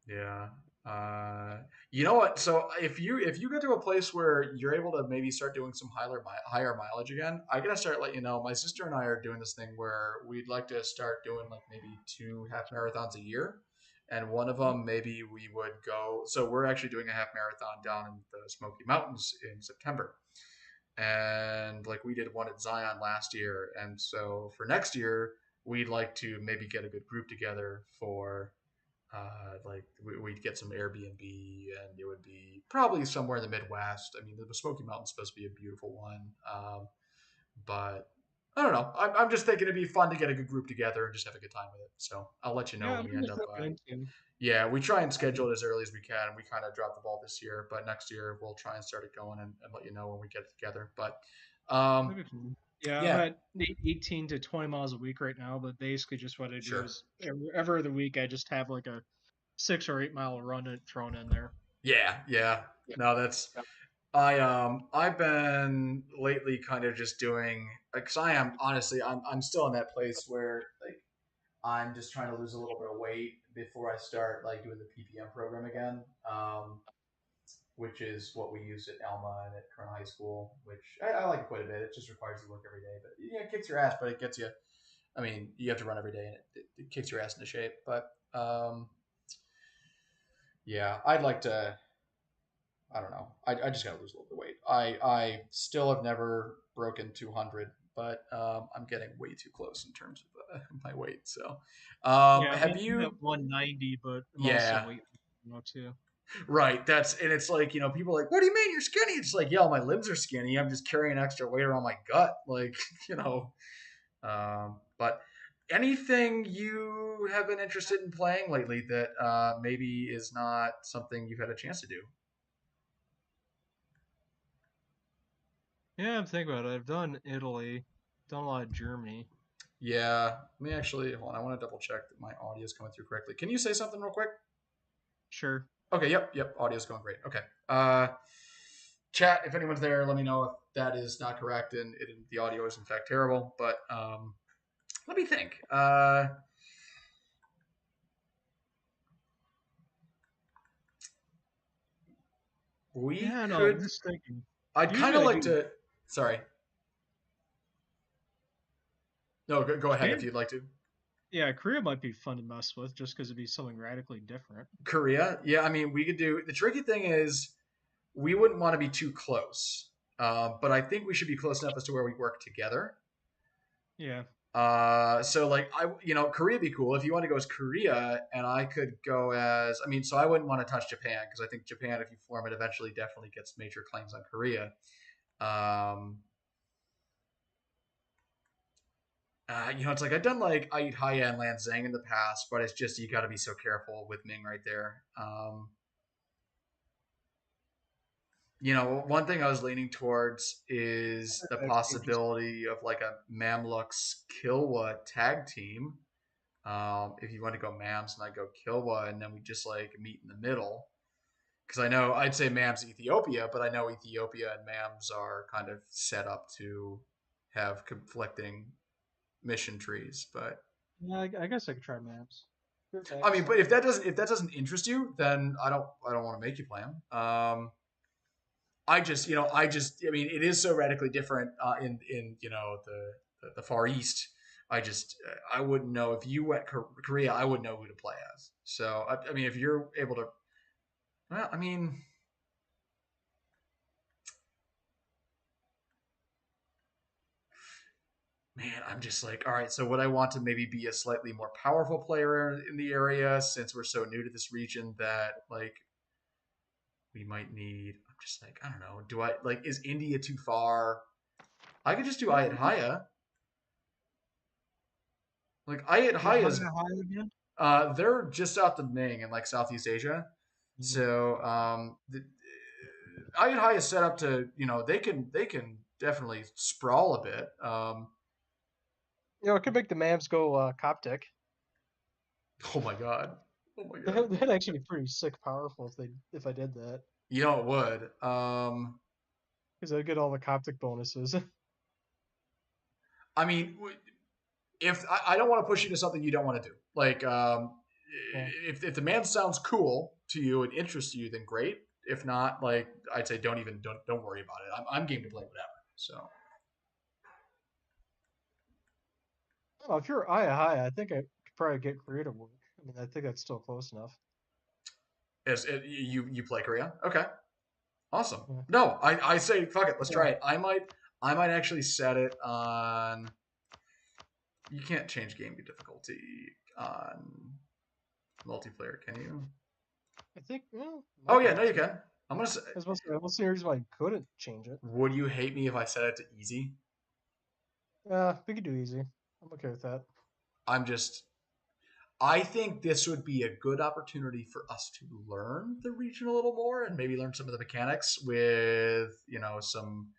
yeah. Uh, you know what? So if you get to a place where you're able to maybe start doing some higher mileage again, I gotta start letting you know. My sister and I are doing this thing where we'd like to start doing like maybe 2 half marathons a year, and one of Mm. them maybe we would go. So we're actually doing a half marathon down in the Smoky Mountains in September, and like we did one at Zion last year, and so for next year we'd like to maybe get a good group together for like we'd get some Airbnb, and it would be probably somewhere in the Midwest. I mean, the Smoky Mountain's supposed to be a beautiful one, but I don't know. I'm just thinking it'd be fun to get a good group together and just have a good time with it. So I'll let you know Yeah, when I'm we gonna end up. start that into. Yeah, we try and schedule it as early as we can. We kind of dropped the ball this year, but next year we'll try and start it going and let you know when we get it together. But um, That'd be fun. Yeah, I'm yeah, at 18 to 20 miles a week right now, but basically just what I do sure. is every other week I just have like a 6 or 8 mile run thrown in there. Yeah, yeah. Yeah. No, that's I've been lately kind of just doing because I am honestly I'm still in that place where like I'm just trying to lose a little bit of weight before I start like doing the PPM program again, which is what we use at Alma and at Corona High School, which I like quite a bit. It just requires you to work every day, but yeah, it kicks your ass, but it gets you. I mean, you have to run every day, and it kicks your ass into shape. But yeah, I'd like to. I don't know. I just got to lose a little bit of weight. I still have never broken 200, but I'm getting way too close in terms of my weight. So, Yeah, have I'm you? at 190, but I'm also Yeah, weight, too. right. That's and it's like people are like, what do you mean you're skinny? It's like, yeah, my limbs are skinny. I'm just carrying extra weight around my gut, like you know. But anything you have been interested in playing lately that maybe is not something you've had a chance to do? Yeah, I'm thinking about it. I've done Italy, done a lot of Germany. Yeah, let me actually hold on. I want to double check that my audio is coming through correctly. Can you say something real quick? Sure. Okay, yep, audio's going great. Okay. Chat, if anyone's there, let me know if that is not correct and the audio is in fact terrible. But let me think. We Yeah, no, I'm could. just thinking. I'd kind Usually of I like do. to. Sorry. No, go ahead if Man, you'd like to. yeah, Korea might be fun to mess with just because it'd be something radically different. Korea. Yeah, I mean, we could do. The tricky thing is we wouldn't want to be too close, but I think we should be close enough as to where we work together. Yeah. So like Korea would be cool if you want to go as Korea, and I could go as. I mean, so I wouldn't want to touch Japan because I think Japan, if you form it, eventually definitely gets major claims on Korea. Um, it's like I've done like I eat high end Lan Zhang in the past, but it's just you got to be so careful with Ming right there. One thing I was leaning towards is the Actually, just possibility of like a Mamluks Kilwa tag team. If you want to go Mams and I go Kilwa, and then we just like meet in the middle. Because I know I'd say Mams Ethiopia, but I know Ethiopia and Mams are kind of set up to have conflicting mission trees. But yeah, I guess I could try maps. Good I mean, maps. but if that doesn't interest you, then I don't want to make you play them. I just, I mean, it is so radically different in the Far East. I wouldn't know if you went Korea. I wouldn't know who to play as. So, I mean, if you're able to, well, I mean, man, I'm just like, all right. So, would I want to maybe be a slightly more powerful player in the area since we're so new to this region that like we might need? I'm just like, I don't know. Do I like? Is India too far? I could just do Ayat Haya. Like Ayat Where's Haya is High again? they're just out the Ming in like Southeast Asia. Mhm. So Ayat High is set up to they can definitely sprawl a bit. It could make the Mavs go Coptic. Oh my god, oh my god. That'd actually be pretty sick, powerful if I did that, You know it would. because I'd get all the Coptic bonuses. I mean, if I don't want to push you to something you don't want to do, like Yeah. if the man sounds cool to you and interests you, then great. If not, like I'd say don't worry about it. I'm game to play whatever. So. Oh, if you're high, I think I could probably get creative work. I mean, I think that's still close enough. You play Korea? Okay, awesome. Yeah. No, I say fuck it. Let's Yeah. try it. I might actually set it on. You can't change game difficulty on multiplayer, can you? I think. Well, Oh might be yeah, no, able you to. can. I'm gonna say. I was supposed to. I don't see any reason why you couldn't change it. Would you hate me if I set it to easy? We could do easy. I'm okay with that. I'm just. I think this would be a good opportunity for us to learn the region a little more and maybe learn some of the mechanics with some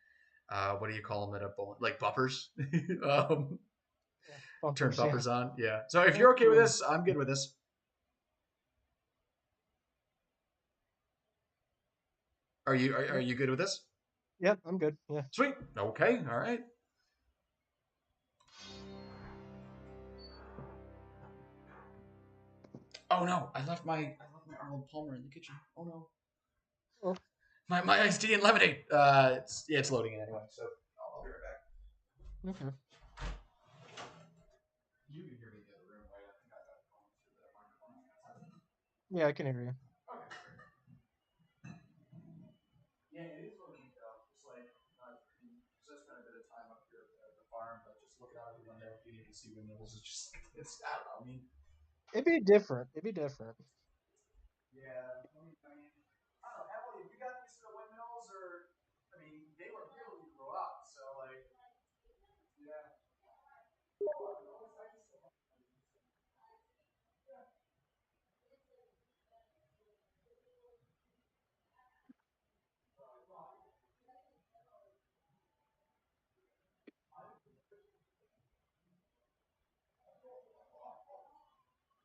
what do you call them at a bowling like bumpers. um, Yeah. Turn Bumpers, yeah. bumpers on. Yeah. So if Yeah, you're okay with yeah. this, I'm good with this. Are you good with this? Yep, I'm good. Yeah. Sweet. Okay. All right. Oh no, I left my Arnold Palmer in the kitchen. Oh no. Oh, My iced tea and lemonade. It's loading in anyway, so I'll be right back. okay. You can hear me in the other room, right? I think I got it going through the microphone. Yeah, I can hear you. Okay. Yeah, it is loading though. Just like just spent a bit of time up here at the farm, but just looking out of the window, being able to see windmills is just it's I don't know. I mean, It'd be different. It'd be different. yeah. I don't know. Emily, have you got used to the windmills, or I mean, they were here when we grew up, so like, yeah.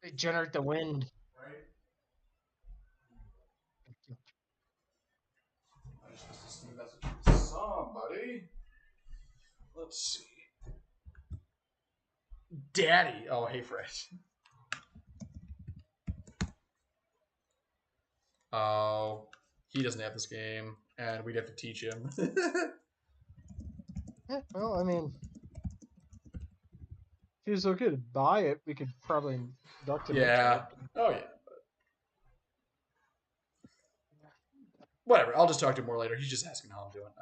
They generate the wind. Right? I just missed a Steam message from somebody. Let's see. Daddy. Oh, hey, Fred. Oh, he doesn't have this game, and we'd have to teach him. Yeah, well, I mean, if he was okay to buy it, we could probably induct him into Yeah. it. Oh, yeah. Whatever. I'll just talk to him more later. He's just asking how I'm doing.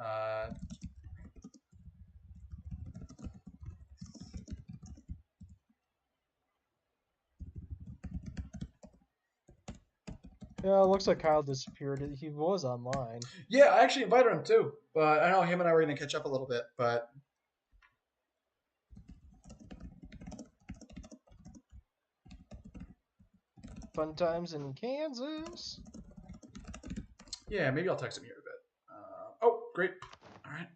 Yeah, it looks like Kyle disappeared. He was online. Yeah, I actually invited him too, but I know him and I were going to catch up a little bit. But Fun times in Kansas. yeah, maybe I'll text him here a bit. Oh, great. All right.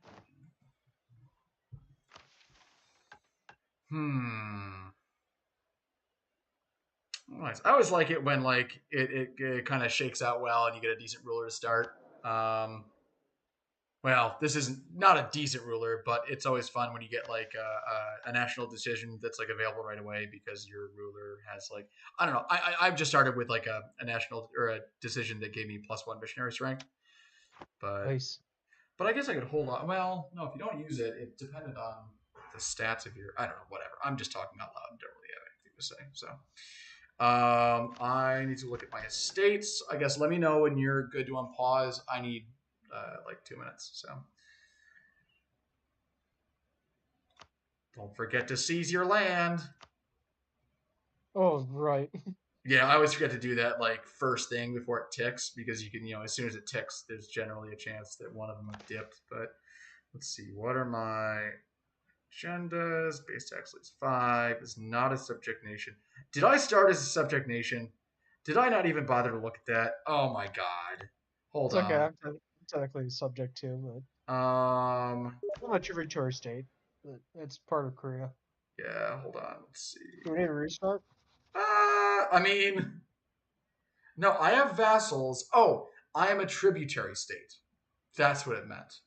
Nice. I always like it when like it kind of shakes out well and you get a decent ruler to start. Well, this isn't not a decent ruler, but it's always fun when you get like a national decision that's like available right away because your ruler has like I don't know. I've just started with like a national or a decision that gave me +1 missionary strength, but Nice. But I guess I could hold on. Well, no, if you don't use it, it depended on the stats of your. I don't know, whatever. I'm just talking out loud and don't really have anything to say. So, I need to look at my estates. I guess let me know when you're good to unpause. I need like 2 minutes. So, don't forget to seize your land. Oh, right. Yeah, I always forget to do that like first thing before it ticks because you can, as soon as it ticks, there's generally a chance that one of them have dipped. But let's see, what are my agendas? Base tax leads 5 is not a subject nation. Did I start as a subject nation? Did I not even bother to look at that? Oh my god. Hold It's okay. on. I'm technically subject to, Um, but I'm a tributary state. But it's part of Korea. yeah, hold on. Let's see. Do we need to restart? I mean, no, I have vassals. Oh, I am a tributary state. That's what it meant.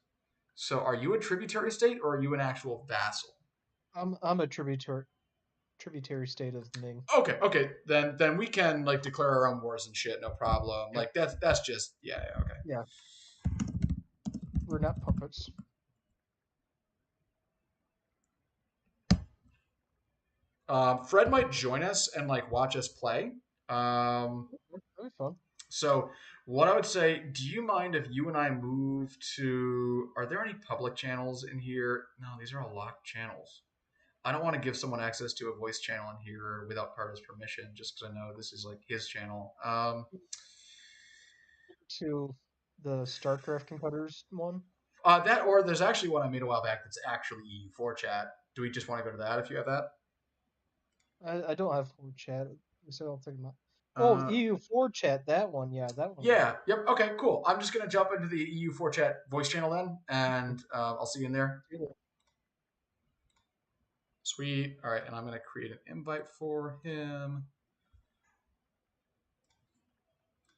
So, are you a tributary state or are you an actual vassal? I'm a tributary state of Ming. Okay. Then we can like declare our own wars and shit, no problem. Yeah. Like that's just okay. Yeah. We're not puppets. Fred might join us and like watch us play. That'd be fun. So what I would say, do you mind if you and I move to? Are there any public channels in here? No, these are all locked channels. I don't want to give someone access to a voice channel in here without Carter's permission, just because I know this is like his channel. To the StarCraft competitors one. That or there's actually one I made a while back that's actually EU4 chat. Do we just want to go to that if you have that? I don't have full chat. So I don't think about. Oh, Uh, EU4 chat. That one. Yeah, that one. yeah. Yep. Okay. Cool. I'm just gonna jump into the EU4 chat voice channel then, and I'll see you in there. Sweet. All right, and I'm gonna create an invite for him.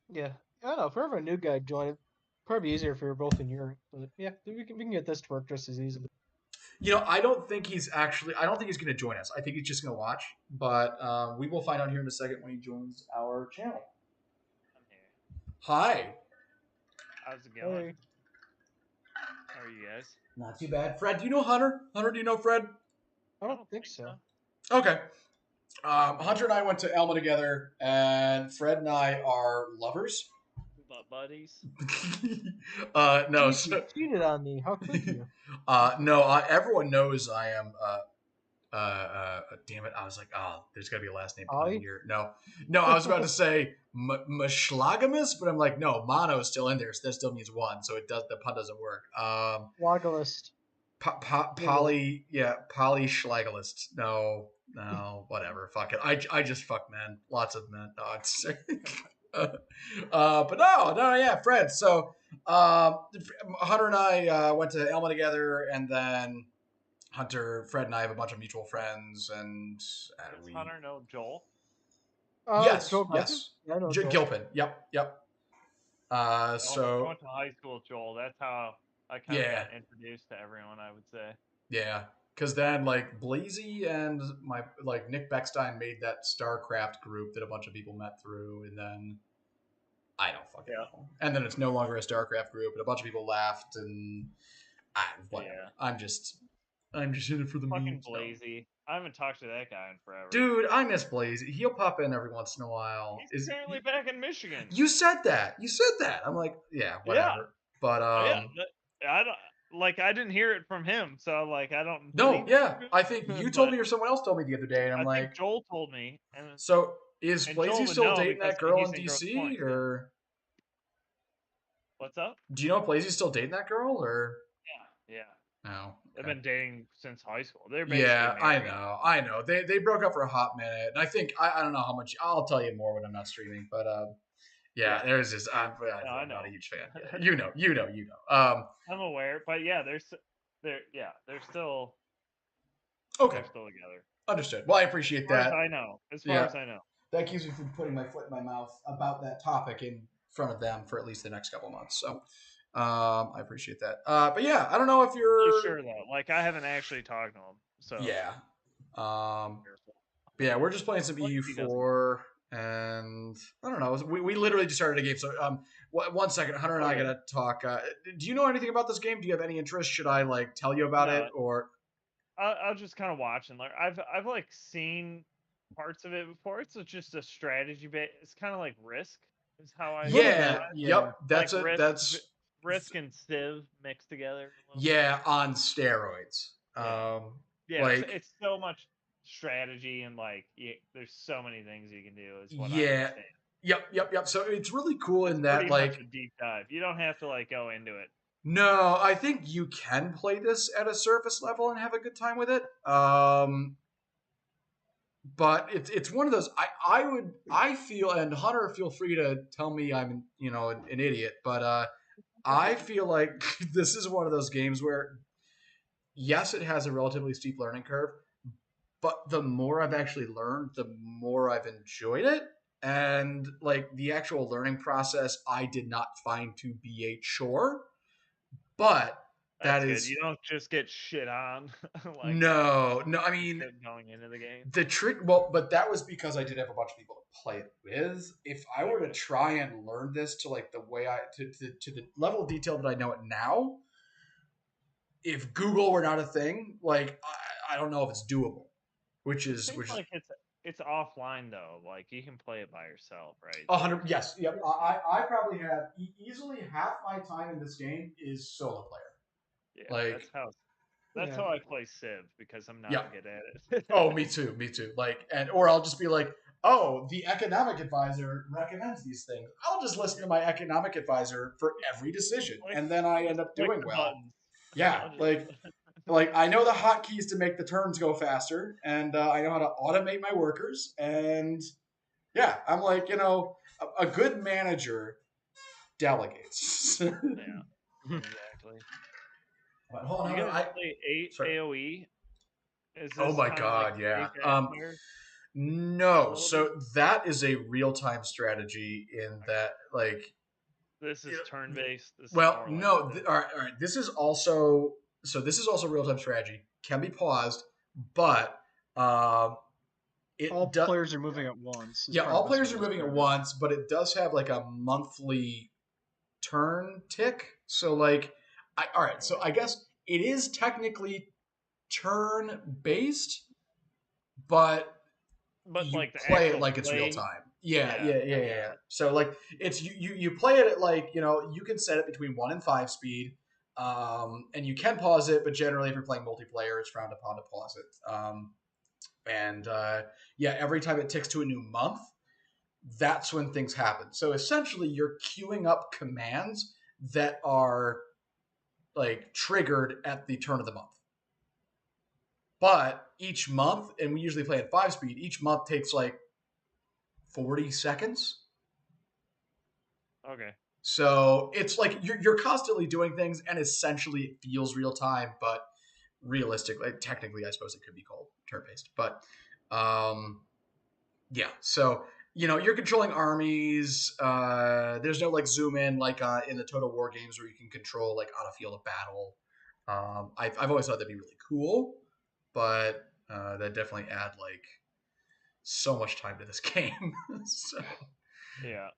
Yeah. I don't know. If ever a new guy joined, it'd probably be easier if we were both in Europe. But yeah, we can get this to work just as easily. I don't think he's actually. I don't think he's gonna join us. I think he's just gonna watch. But we will find out here in a second when he joins our channel. I'm here. Hi. How's it going? Hey. How are you guys? Not too bad. Fred, do you know Hunter? Hunter, do you know Fred? I don't think so. Okay. Hunter and I went to Elma together, and Fred and I are lovers. But buddies. No, You so, cheated on me. How could you? no. Everyone knows I am. Damn it! I was like, oh, there's got to be a last name pun in here. No. I was about to say Mashlagamus, but I'm like, no, mono is still in there, so that still means one, so the pun doesn't work. Logalist. Polyschlagelist. No, whatever. Fuck it. I just fuck men. Lots of men. No, it's but no, yeah, Fred. So Hunter and I went to Elma together, and then Fred and I have a bunch of mutual friends, and Does we. Hunter know Joel? Yes, Joel yes. I know Joel. Gilpin. Yep. I So went to high school with Joel. That's how I kind of got introduced to everyone, I would say. yeah. Because then, like, Blazy and Nick Beckstein made that StarCraft group that a bunch of people met through, and then I don't fucking know. And then it's no longer a StarCraft group, and a bunch of people left, and whatever. Yeah. I'm just in it for the Fucking memes. Blazy. I haven't talked to that guy in forever. Dude, I miss Blazy. He'll pop in every once in a while. He's currently back in Michigan. You said that. I'm like, yeah, whatever. Yeah. But I don't. Like, I didn't hear it from him, so like I don't. No, yeah, I think you told me or someone else told me the other day, and I'm I like, think Joel told me. And so is and Blazy Joel would still know dating that because girl he's in in Grosse DC, Pointe, or what's up? do you know if Blazy's still dating that girl, or Yeah. no? They've Okay. been dating since high school. They're basically Yeah, married. I know. They broke up for a hot minute, and I think I don't know how much. I'll tell you more when I'm not streaming, but yeah. There's just I'm not a huge fan. You know. I'm aware, but yeah, they're still Okay. They're still together. Understood. Well, I appreciate that. As far as I know. That keeps me from putting my foot in my mouth about that topic in front of them for at least the next couple months. So I appreciate that. But yeah, I don't know if you're Pretty sure though. Like I haven't actually talked to him. So yeah. But yeah, we're just playing some EU4, And I don't know. We literally just started a game. So 1 second, Hunter and I gotta talk. Do you know anything about this game? Do you have any interest? Should I like tell you about it or? I'll just kind of watch and learn. I've like seen parts of it before. It's just a strategy base. It's kind of like Risk is how I Yeah. describe it. Yep. That's Like it. That's Risk and Civ mixed together a little yeah on steroids. Yeah. Yeah, Like it's so much strategy and like there's so many things you can do. Is what I yeah. understand. Yep. So it's really cool It's in that pretty much like a deep dive. You don't have to like go into it. no, I think you can play this at a surface level and have a good time with it. But it's one of those I feel, and Hunter, feel free to tell me I'm an idiot, but I feel like this is one of those games where yes, it has a relatively steep learning curve, but the more I've actually learned, the more I've enjoyed it. And like the actual learning process, I did not find to be a chore, but that That's good. is You don't just get shit on like no. I mean, going into the game. the trick, well, but that was because I did have a bunch of people to play it with. If I were to Okay. try and learn this to like the way to the level of detail that I know it now, if Google were not a thing, like I don't know if it's doable. Which It is seems like it's offline though. Like you can play it by yourself, right? 100. Yes, yep. I probably have easily half my time in this game is solo player. Yeah, Like that's Yeah. how I play Civ because I'm yeah. not good at it. Oh, me too. Like, or I'll just be like, oh, the economic advisor recommends these things. I'll just listen to my economic advisor for every decision, and then I end up Click doing the well. buttons. Yeah, I'll just- like I know the hotkeys to make the turns go faster, and I know how to automate my workers, and yeah, I'm like a good manager delegates. yeah, exactly. But hold You on, guys play sorry. AOE? Is Oh this my kind of like god, yeah. Age of Empires? A No, little bit. so that is a real time strategy in that like This is turn based. This is well, more like no, Civ. all right. This is also real time strategy. Can be paused, but um, All it does. players are moving at once. Is Yeah, probably all the best way players to are moving at describe it. once, but it does have like a monthly turn tick. So like, all right. So I guess it is technically turn based, but But you like the play it actual like it's real play. time. Yeah. Yeah, I got it. So like it's you play it at like you can set it between 1 and 5 speed, and you can pause it, but generally if you're playing multiplayer, it's frowned upon to pause it. And yeah, every time it ticks to a new month, that's when things happen. So essentially, you're queuing up commands that are like triggered at the turn of the month. But each month, and we usually play at 5 speed, each month takes like 40 seconds. Okay. So it's like you're constantly doing things, and essentially it feels real time, but realistically, technically, I suppose it could be called turn based. But yeah, so you're controlling armies. There's no like zoom in like in the Total War games where you can control like on a field of battle. I've always thought that'd be really cool, but that definitely add like so much time to this game. So. Yeah.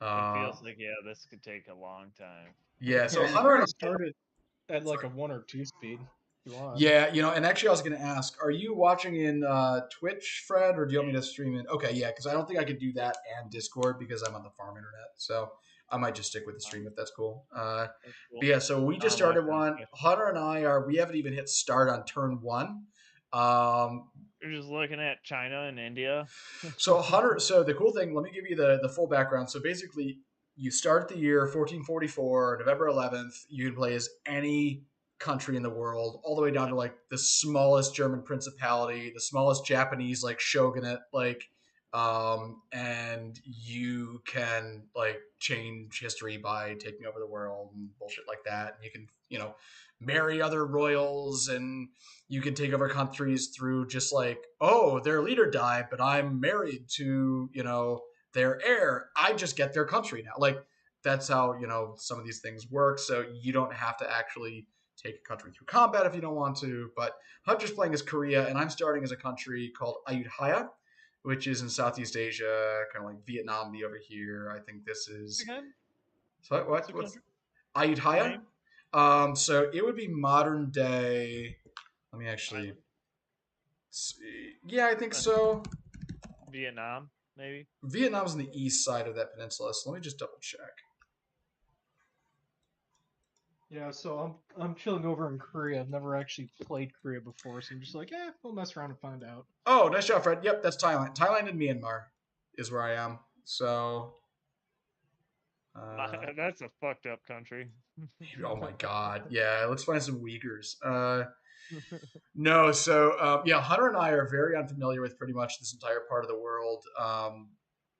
It Uh, feels like this could take a long time. yeah, so Yeah, you can Hunter and already start it at like sorry. a 1 or 2 speed if you want. Yeah, and actually, I was going to ask, are you watching in Twitch, Fred, or do you want me to stream it? Okay, yeah, because I don't think I could do that and Discord because I'm on the farm internet. So I might just stick with the stream if that's cool. That's cool. But yeah, so we just I'll watch started on one. Twitch. Hunter and I we haven't even hit start on turn one. You're just looking at China and India. So the cool thing, let me give you the full background. So basically, you start the year 1444, November 11th. You can play as any country in the world, all the way down to like the smallest German principality, the smallest Japanese like shogunate, like, and you can like change history by taking over the world and bullshit like that. And you can marry other royals, and you can take over countries through just like, oh, their leader died, but I'm married to their heir. I just get their country now. Like that's how some of these things work. So you don't have to actually take a country through combat if you don't want to. But Hunter's playing as Korea, and I'm starting as a country called Ayutthaya. which is in Southeast Asia, kind of like Vietnam be over here. I think this is Again? so What's the what's country? Ayutthaya? Name? So it would be modern day. Let me actually Island? see. Yeah, I think Uh, so. Vietnam, maybe. Vietnam's on the east side of that peninsula, so let me just double check. Yeah, so I'm chilling over in Korea. I've never actually played Korea before, so I'm just like, we'll mess around and find out. Oh, nice job, Fred. Yep, that's Thailand. Thailand and Myanmar is where I am. So, That's a fucked up country. oh my God, yeah. Let's find some Uyghurs. No, so yeah, Hunter and I are very unfamiliar with pretty much this entire part of the world.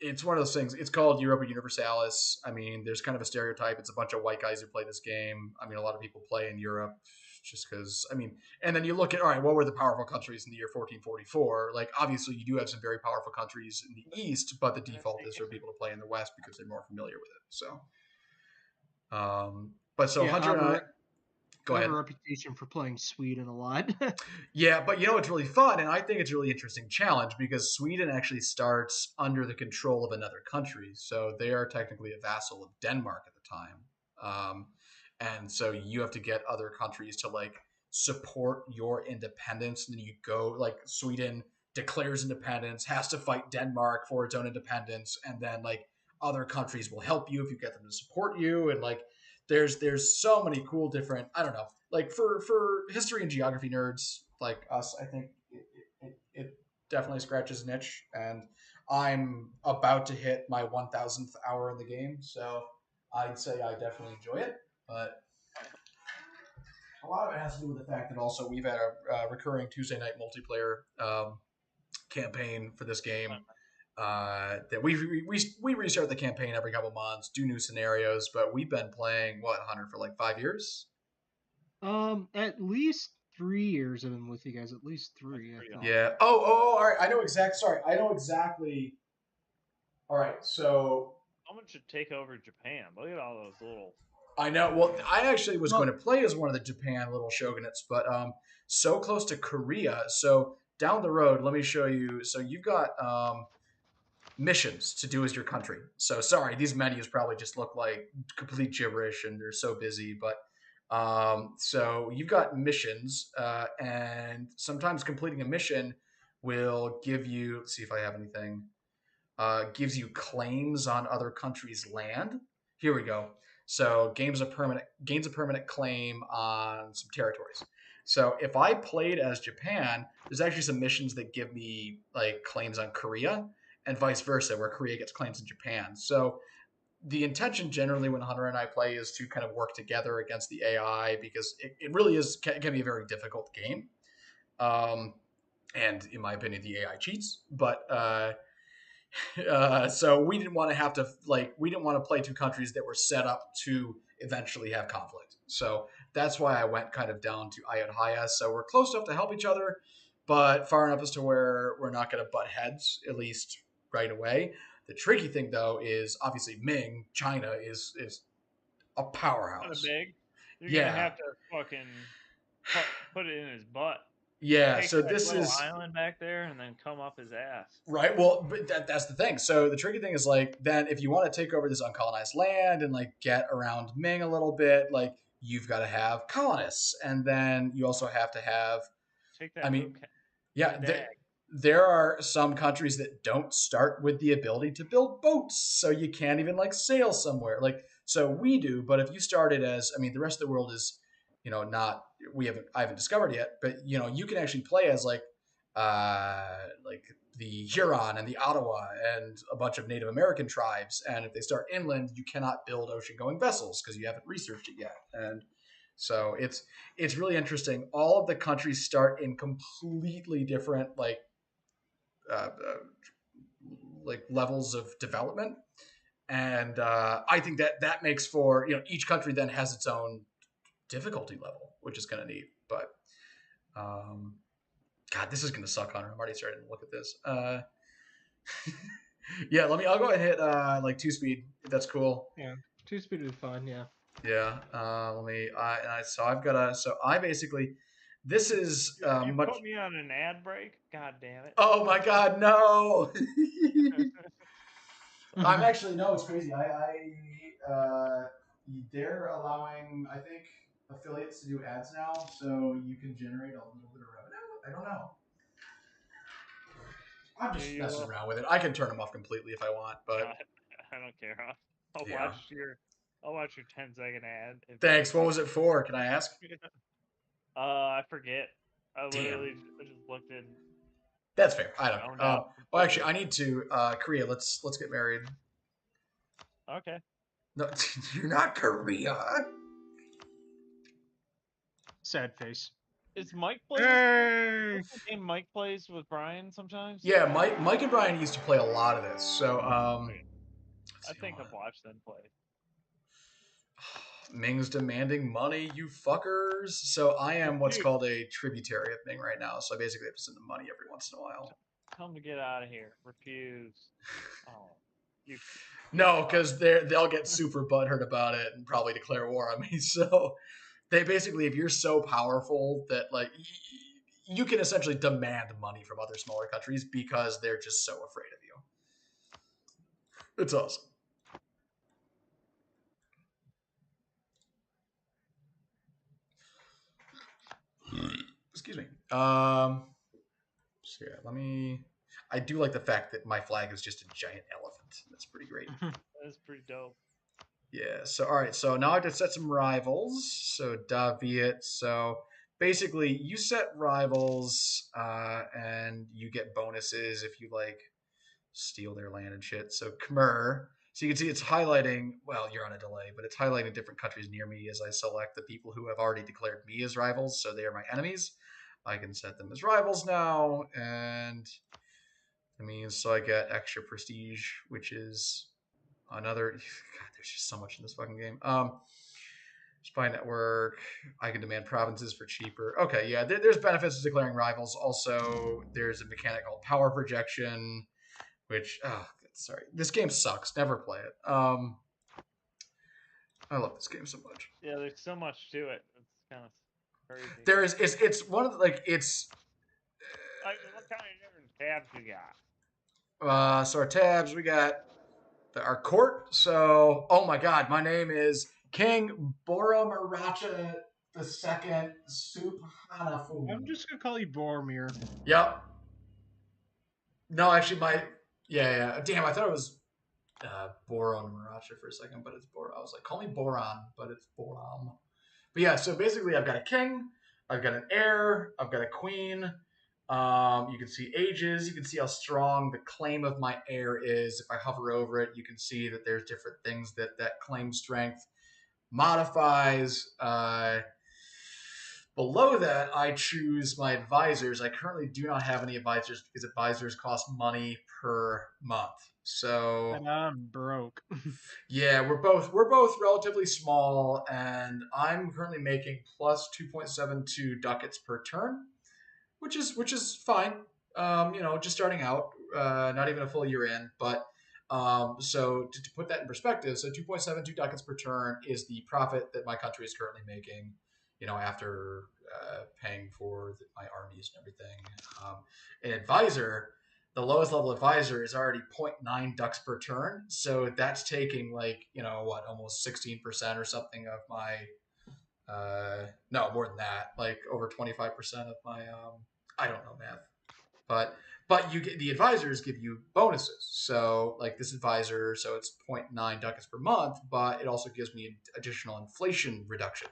It's one of those things. It's called Europa Universalis. I mean, there's kind of a stereotype. It's a bunch of white guys who play this game. I mean, a lot of people play in Europe just because. I mean, and then you look at all right, what were the powerful countries in the year 1444? Like, obviously, you do have some very powerful countries in the east, but the default is for people to play in the west because they're more familiar with it. So, but so Yeah, Hunter and I. Go I have ahead. a reputation for playing Sweden a lot. Yeah, but you know it's really fun, and I think it's a really interesting challenge because Sweden actually starts under the control of another country, so they are technically a vassal of Denmark at the time, and so you have to get other countries to like support your independence, and then you go like Sweden declares independence, has to fight Denmark for its own independence, and then like other countries will help you if you get them to support you, and like there's so many cool different I don't know like for history and geography nerds like us I think it definitely scratches an itch and I'm about to hit my 1000th hour in the game so I'd say I definitely enjoy it but a lot of it has to do with the fact that also we've had a recurring Tuesday night multiplayer campaign for this game that we restart the campaign every couple months, do new scenarios, but we've been playing what Hunter for like 5 years. At least 3 years I've been with you guys. At least three, I Pretty think. awesome. Yeah. Oh, all right. I know exactly. Sorry, I know exactly. All right. So Someone should take over Japan. Look at all those little. I know. Well, I actually was Well, going to play as one of the Japan little shogunates, but so close to Korea. So down the road, let me show you. So you've got missions to do as your country. So sorry, these menus probably just look like complete gibberish and they're so busy, but so you've got missions, and sometimes completing a mission will give you. Let's see if I have anything. Gives you claims on other countries' land. Here we go. So gains a permanent claim on some territories. So if I played as Japan, there's actually some missions that give me like claims on Korea, and vice versa, where Korea gets claims in Japan. So the intention generally when Hunter and I play is to kind of work together against the AI because it really is can be a very difficult game. Um, and in my opinion, the AI cheats, but so we didn't want to have to we didn't want to play two countries that were set up to eventually have conflict. So that's why I went kind of down to Ayutthaya. So we're close enough to help each other, but far enough as to where we're not going to butt heads at least right away. The tricky thing though is obviously Ming China is a Kind of powerhouse. big. You're gonna Yeah, have to fucking put it in his butt. yeah. Take So that this little is island back there and then come up his ass. right. Well, but that's the thing. So the tricky thing is like then if you want to take over this uncolonized land and like get around Ming a little bit, like you've got to have colonists, and then you also have to have. Take I that mean, blue yeah, dag. there are some countries that don't start with the ability to build boats, so you can't even like sail somewhere. Like so we do, but if you started as, I mean, the rest of the world is, not I haven't discovered yet, but you can actually play as like the Huron and the Ottawa and a bunch of Native American tribes, and if they start inland, you cannot build ocean-going vessels because you haven't researched it yet, and so it's really interesting. All of the countries start in completely different uh, uh, like levels of development, and I think that makes for each country then has its own difficulty level, which is kind of neat. But um, God, this is gonna suck on her. I'm already starting to look at this. Yeah, I'll go ahead and hit like 2 speed if that's cool. yeah, 2 speed would be fine. Yeah. Yeah. Let me. So I've got a. So I basically This is You much. put me on an ad break. God damn it. Oh my God, no! I'm actually no. It's crazy. They're allowing, I think, affiliates to do ads now, so you can generate a little bit of revenue. I don't know. I'm just messing around with it. I can turn them off completely if I want, but I don't care. I'll yeah. watch your 10-second ad. Thanks. What was it for? Can I ask? I forget. I Damn. literally just looked in. That's fair. I don't Found know. out Well, actually, I need to Korea. Let's get married. Okay. No, you're not Korea. Sad face. Is Mike plays? Hey! What's the game Mike plays with Brian sometimes? Yeah, Mike and Brian used to play a lot of this. So I think I've watched them play. Ming's demanding money, you fuckers. So I am what's Dude. called a tributary of Ming right now. So I basically have to send them money every once in a while. Tell them to get out of here. Refuse. Oh, you. No, because they'll get super butthurt about it and probably declare war on me. So they basically, if you're so powerful that like you can essentially demand money from other smaller countries because they're just so afraid of you. It's awesome. Excuse me. So yeah, I do like the fact that my flag is just a giant elephant. That's pretty great. That's pretty dope. Yeah. So all right. So now I have to set some rivals. So Daviet. So basically, you set rivals, and you get bonuses if you like steal their land and shit. So Khmer. So you can see it's highlighting. Well, you're on a delay, but it's highlighting different countries near me as I select the people who have already declared me as rivals. So they are my enemies. I can set them as rivals now, and that means so I get extra prestige, which is another. God, there's just so much in this fucking game. Spy network. I can demand provinces for cheaper. Okay, yeah, there's benefits to declaring rivals. Also, there's a mechanic called power projection, which sorry, this game sucks. Never play it. I love this game so much. Yeah, there's so much to it. It's kind of crazy. There is. It's one of the, like it's. What kind of different tabs you got? So our tabs, we got our court. So, oh my God, my name is King Boromiracha II Suphanafu. I'm just gonna call you Boromir. Yep. No, actually, yeah. Damn, I thought it was Boromiracha for a second, but it's Boron. I was like, call me Boron, but it's Boram. But yeah, so basically, I've got a king, I've got an heir, I've got a queen. You can see ages. You can see how strong the claim of my heir is. If I hover over it, you can see that there's different things that claim strength modifies. Below that, I choose my advisors. I currently do not have any advisors because advisors cost money per month. So And I'm broke. yeah, we're both relatively small, and I'm currently making plus 2.72 ducats per turn, which is fine. Just starting out, not even a full year in, but so to put that in perspective, so 2.72 ducats per turn is the profit that my country is currently making. After paying for my armies and everything. An advisor, the lowest level advisor, is already 0.9 ducats per turn, so that's taking almost 16% or something of my. No, more than that, like over 25% of my. I don't know math, but you get the advisors give you bonuses. So like this advisor, so it's 0.9 ducats per month, but it also gives me additional inflation reduction.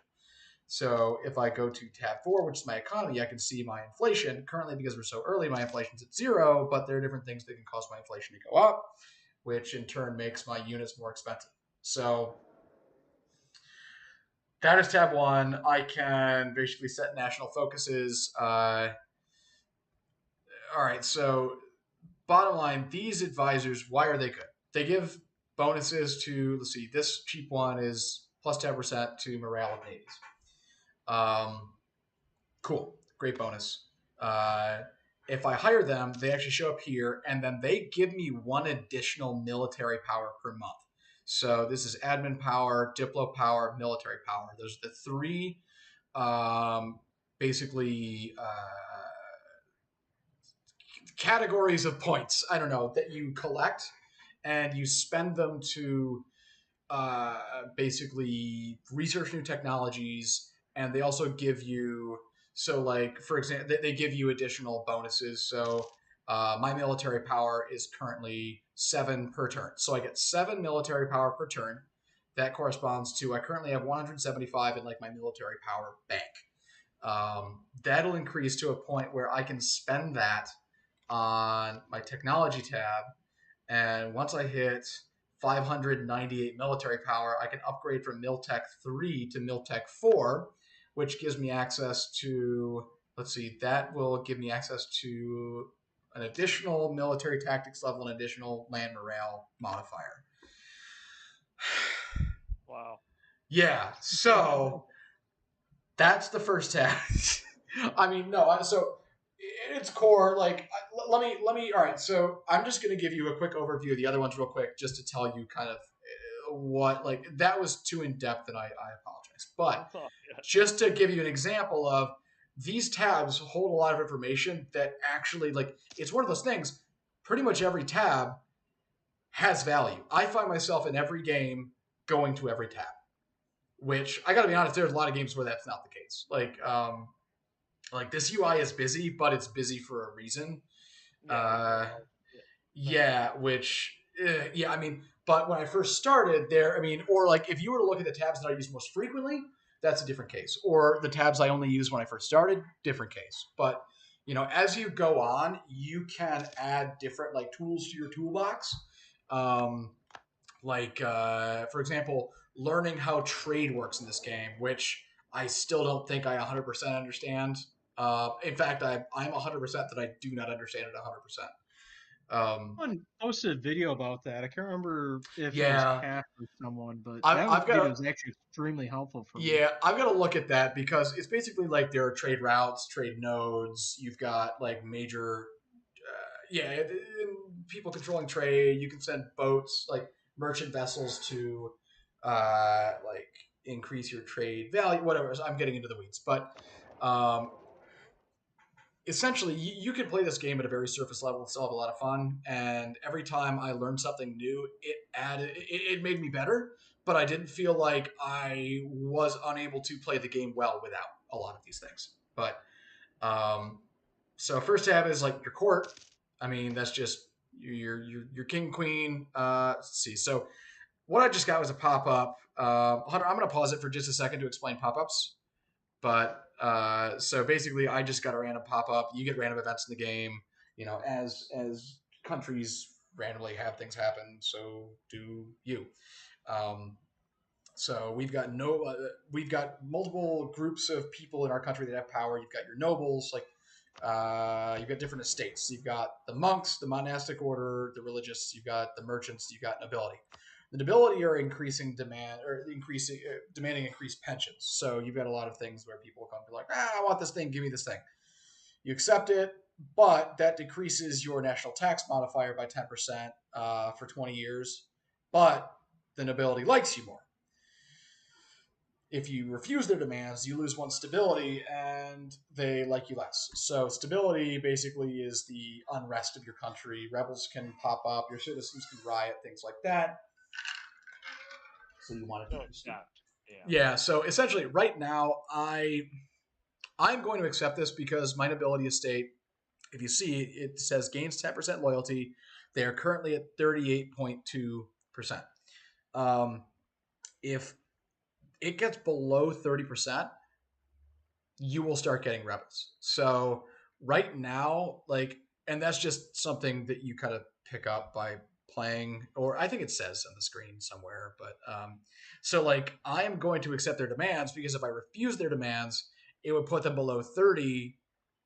So if I go to tab 4, which is my economy, I can see my inflation. Currently, because we're so early, my inflation's at 0, but there are different things that can cause my inflation to go up, which in turn makes my units more expensive. So that is tab 1. I can basically set national focuses. All right, so bottom line, these advisors, why are they good? They give bonuses to, let's see, this cheap one is plus 10% to morale of navies. Cool. Great bonus. If I hire them, they actually show up here, and then they give me 1 additional military power per month. So this is admin power, diplo power, military power. Those are the 3 basically categories of points. I don't know that you collect, and you spend them to basically research new technologies, and they also give you like for example they give you additional bonuses. So my military power is currently 7 per turn, so I get 7 military power per turn. That corresponds to, I currently have 175 in like my military power bank. That'll increase to a point where I can spend that on my technology tab, and once I hit 598 military power, I can upgrade from Miltech 3 to Miltech 4, which gives me access to, let's see, that will give me access to an additional military tactics level and additional land morale modifier. Wow. Yeah, so that's the first tab. I mean, no, so its core, like, let me, all right, so I'm just going to give you a quick overview of the other ones real quick, just to tell you kind of what, like, that was too in-depth, and I apologize. But just to give you an example of, these tabs hold a lot of information that actually, like, it's one of those things, pretty much every tab has value. I find myself in every game going to every tab, which, I got to be honest, there's a lot of games where that's not the case. Like this UI is busy, but it's busy for a reason. Yeah, which, I mean, but when I first started there, I mean, or like if you were to look at the tabs that I use most frequently, that's a different case. Or the tabs I only use when I first started, different case. But, you know, as you go on, you can add different like tools to your toolbox. For example, learning how trade works in this game, which I still don't think I 100% understand. In fact, I'm 100% that I do not understand it 100%. Someone posted a video about that. I can't remember if it was Yeah, Cat or someone, but I've got video was actually extremely helpful for me. yeah, I've got to look at that, because it's basically like there are trade routes, trade nodes. You've got like major, people controlling trade. You can send boats, like merchant vessels, to like increase your trade value. Whatever. I'm getting into the weeds, but um, essentially you can play this game at a very surface level and still have a lot of fun. And every time I learned something new, it made me better, but I didn't feel like I was unable to play the game well without a lot of these things. But so first tab is like your court. I mean, that's just your king, queen. Let's see. So what I just got was a pop-up. I'm going to pause it for just a second to explain pop-ups. But so basically, I just got a random pop up. You get random events in the game. You know, as countries randomly have things happen, so do you. Um, so we've got multiple groups of people in our country that have power. You've got your nobles, like you've got different estates. You've got the monks, the monastic order, the religious. You've got the merchants. You've got nobility. The nobility are increasing demand, or increasing demanding increased pensions. So you've got a lot of things where people come to like, I want this thing, give me this thing. You accept it, but that decreases your national tax modifier by 10% for 20 years. But the nobility likes you more. If you refuse their demands, you lose 1 stability, and they like you less. So stability basically is the unrest of your country. Rebels can pop up, your citizens can riot, things like that. So you want to keep yeah. So essentially, right now, I'm going to accept this because my nobility estate, if you see, it says gains 10% loyalty. They are currently at 38.2%. If it gets below 30%, you will start getting rebels. So right now, like, and that's just something that you kind of pick up by playing, or I think it says on the screen somewhere. But so like, I am going to accept their demands, because if I refuse their demands, it would put them below 30,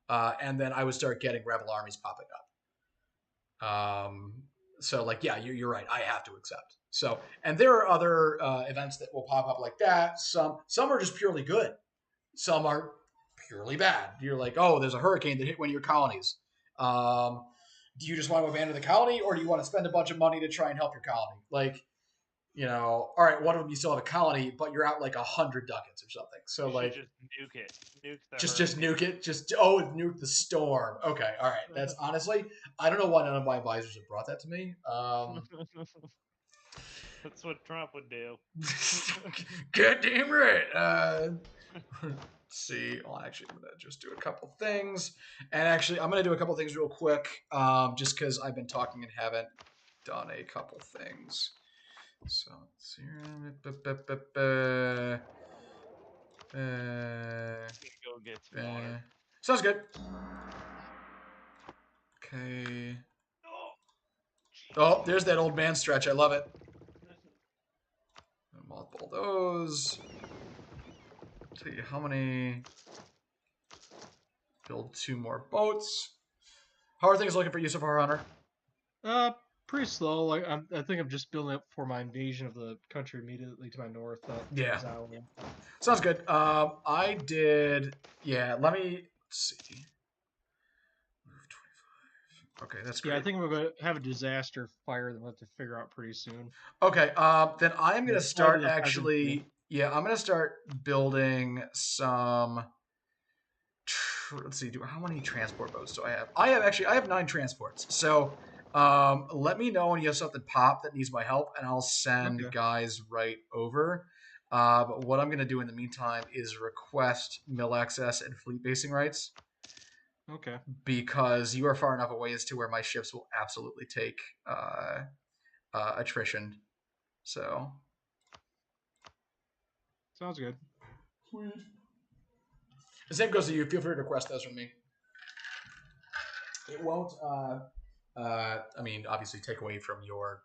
and then I would start getting rebel armies popping up. So like, yeah, you're right. I have to accept. So, and there are other events that will pop up like that. Some are just purely good. Some are purely bad. You're like, oh, there's a hurricane that hit one of your colonies. Do you just want to abandon the colony, or do you want to spend a bunch of money to try and help your colony? Like, all right, one of them you still have a colony, but you're out like 100 ducats or something. So You like, should just nuke it. Nuke the just hurricane. nuke it. Nuke the storm. Okay, all right. That's honestly, I don't know why none of my advisors have brought that to me. That's what Trump would do. Goddamn right. Let's see. Well, actually, I'm gonna just do a couple things, and actually, I'm gonna do a couple things real quick, just because I've been talking and haven't done a couple things. So let's see. Go get some water. Sounds good. Okay. Oh, there's that old man stretch. I love it. Mothball those. Tell you how many. Build 2 more boats. How are things looking for you so far, Hunter? Pretty slow. Like I think I'm just building up for my invasion of the country immediately to my north. Yeah. Zawi. Sounds good. I did. Yeah. Let me see. Move 25. Okay, that's great. Yeah, I think we're going to have a disaster fire that we'll have to figure out pretty soon. Okay. Then I am going to It's part of start the actually. peasantry. Yeah, I'm going to start building some. Let's see. How many transport boats do I have? I have 9 transports. So, let me know when you have something pop that needs my help, and I'll send Okay. guys right over. But what I'm going to do in the meantime is request mill access and fleet basing rights. Okay. Because you are far enough away as to where my ships will absolutely take attrition. So. Sounds good. Sweet. The same goes to you. Feel free to request those from me. It won't, I mean, obviously take away from your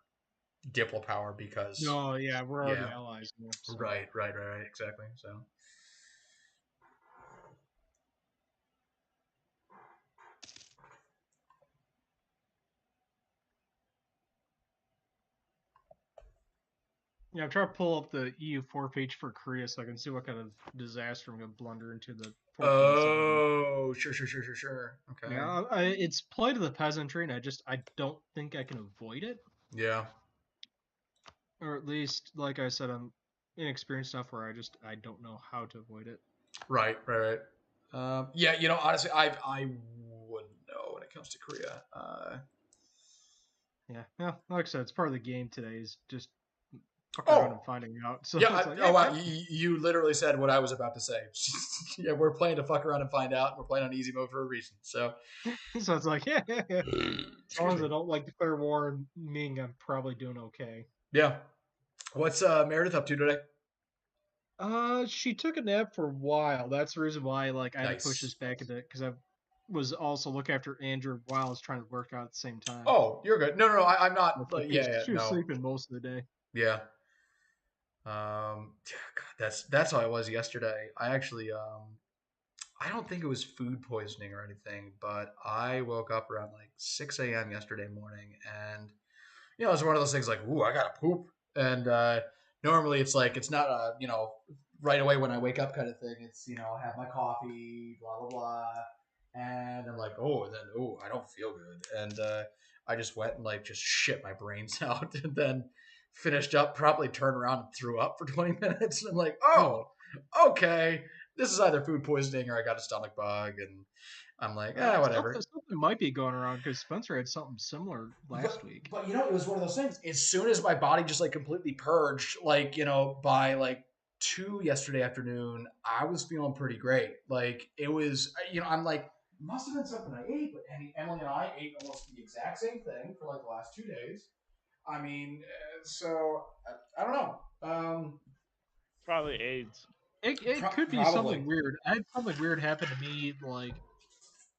diplo power because. No, yeah, we're already allies now. So. Right, exactly. So. Yeah, I'm trying to pull up the EU4 page for Korea so I can see what kind of disaster I'm going to blunder into the 14th. Oh, sure. Okay. Yeah, it's play to the peasantry, and I don't think I can avoid it. Yeah. Or at least, like I said, I'm inexperienced enough where I don't know how to avoid it. Right. Yeah, honestly, I wouldn't know when it comes to Korea. Yeah, like I said, it's part of the game today. Is just fucking around and finding out. So yeah. it's like, Wow. You literally said what I was about to say. Yeah, we're playing to fuck around and find out. We're playing on easy mode for a reason. So. So it's like, yeah. As long as I don't like declare war, meaning I'm probably doing okay. Yeah. What's Meredith up to today? She took a nap for a while. That's the reason why, like, I had Nice. to push this back a bit because I was also looking after Andrew while I was trying to work out at the same time. Oh, you're good. No, I'm not. She was sleeping most of the day. Yeah. God, that's how I was yesterday. I actually, I don't think it was food poisoning or anything, but I woke up around like 6 a.m. yesterday morning, and it's one of those things like, ooh, I gotta poop, and normally it's like it's not a right away when I wake up kind of thing. It's I have my coffee, blah blah blah, and I'm like, I don't feel good, and I just went and like just shit my brains out, and then finished up, probably turned around and threw up for 20 minutes. And I'm like, okay, this is either food poisoning or I got a stomach bug, and I'm like, whatever. Something might be going around because Spencer had something similar last week. But it was one of those things. As soon as my body just like completely purged, like by like 2 yesterday afternoon, I was feeling pretty great. Like it was, I'm like, must have been something I ate. But Emily and I ate almost the exact same thing for like the last 2 days. I mean, so I don't know. Probably AIDS. It could be something weird. I had something weird happen to me, like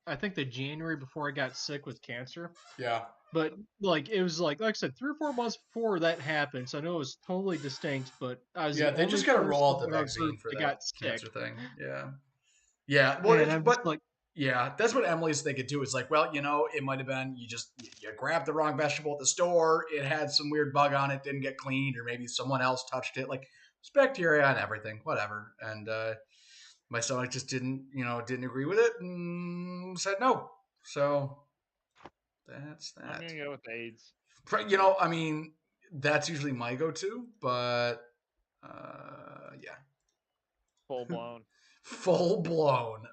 I think the January before I got sick with cancer. Yeah. But like it was like I said, 3 or 4 months before that happened, so I know it was totally distinct. But I was they just gotta roll out the vaccine for that cancer thing. Yeah. Well, but like. Yeah, that's what Emily's thinking too. It's like, well, it might have been you grabbed the wrong vegetable at the store. It had some weird bug on it, didn't get cleaned, or maybe someone else touched it. Like it's bacteria and everything, whatever. And my stomach just didn't agree with it and said no. So that's that. I'm gonna go with AIDS. I mean, that's usually my go-to, but yeah, Full blown. full blown.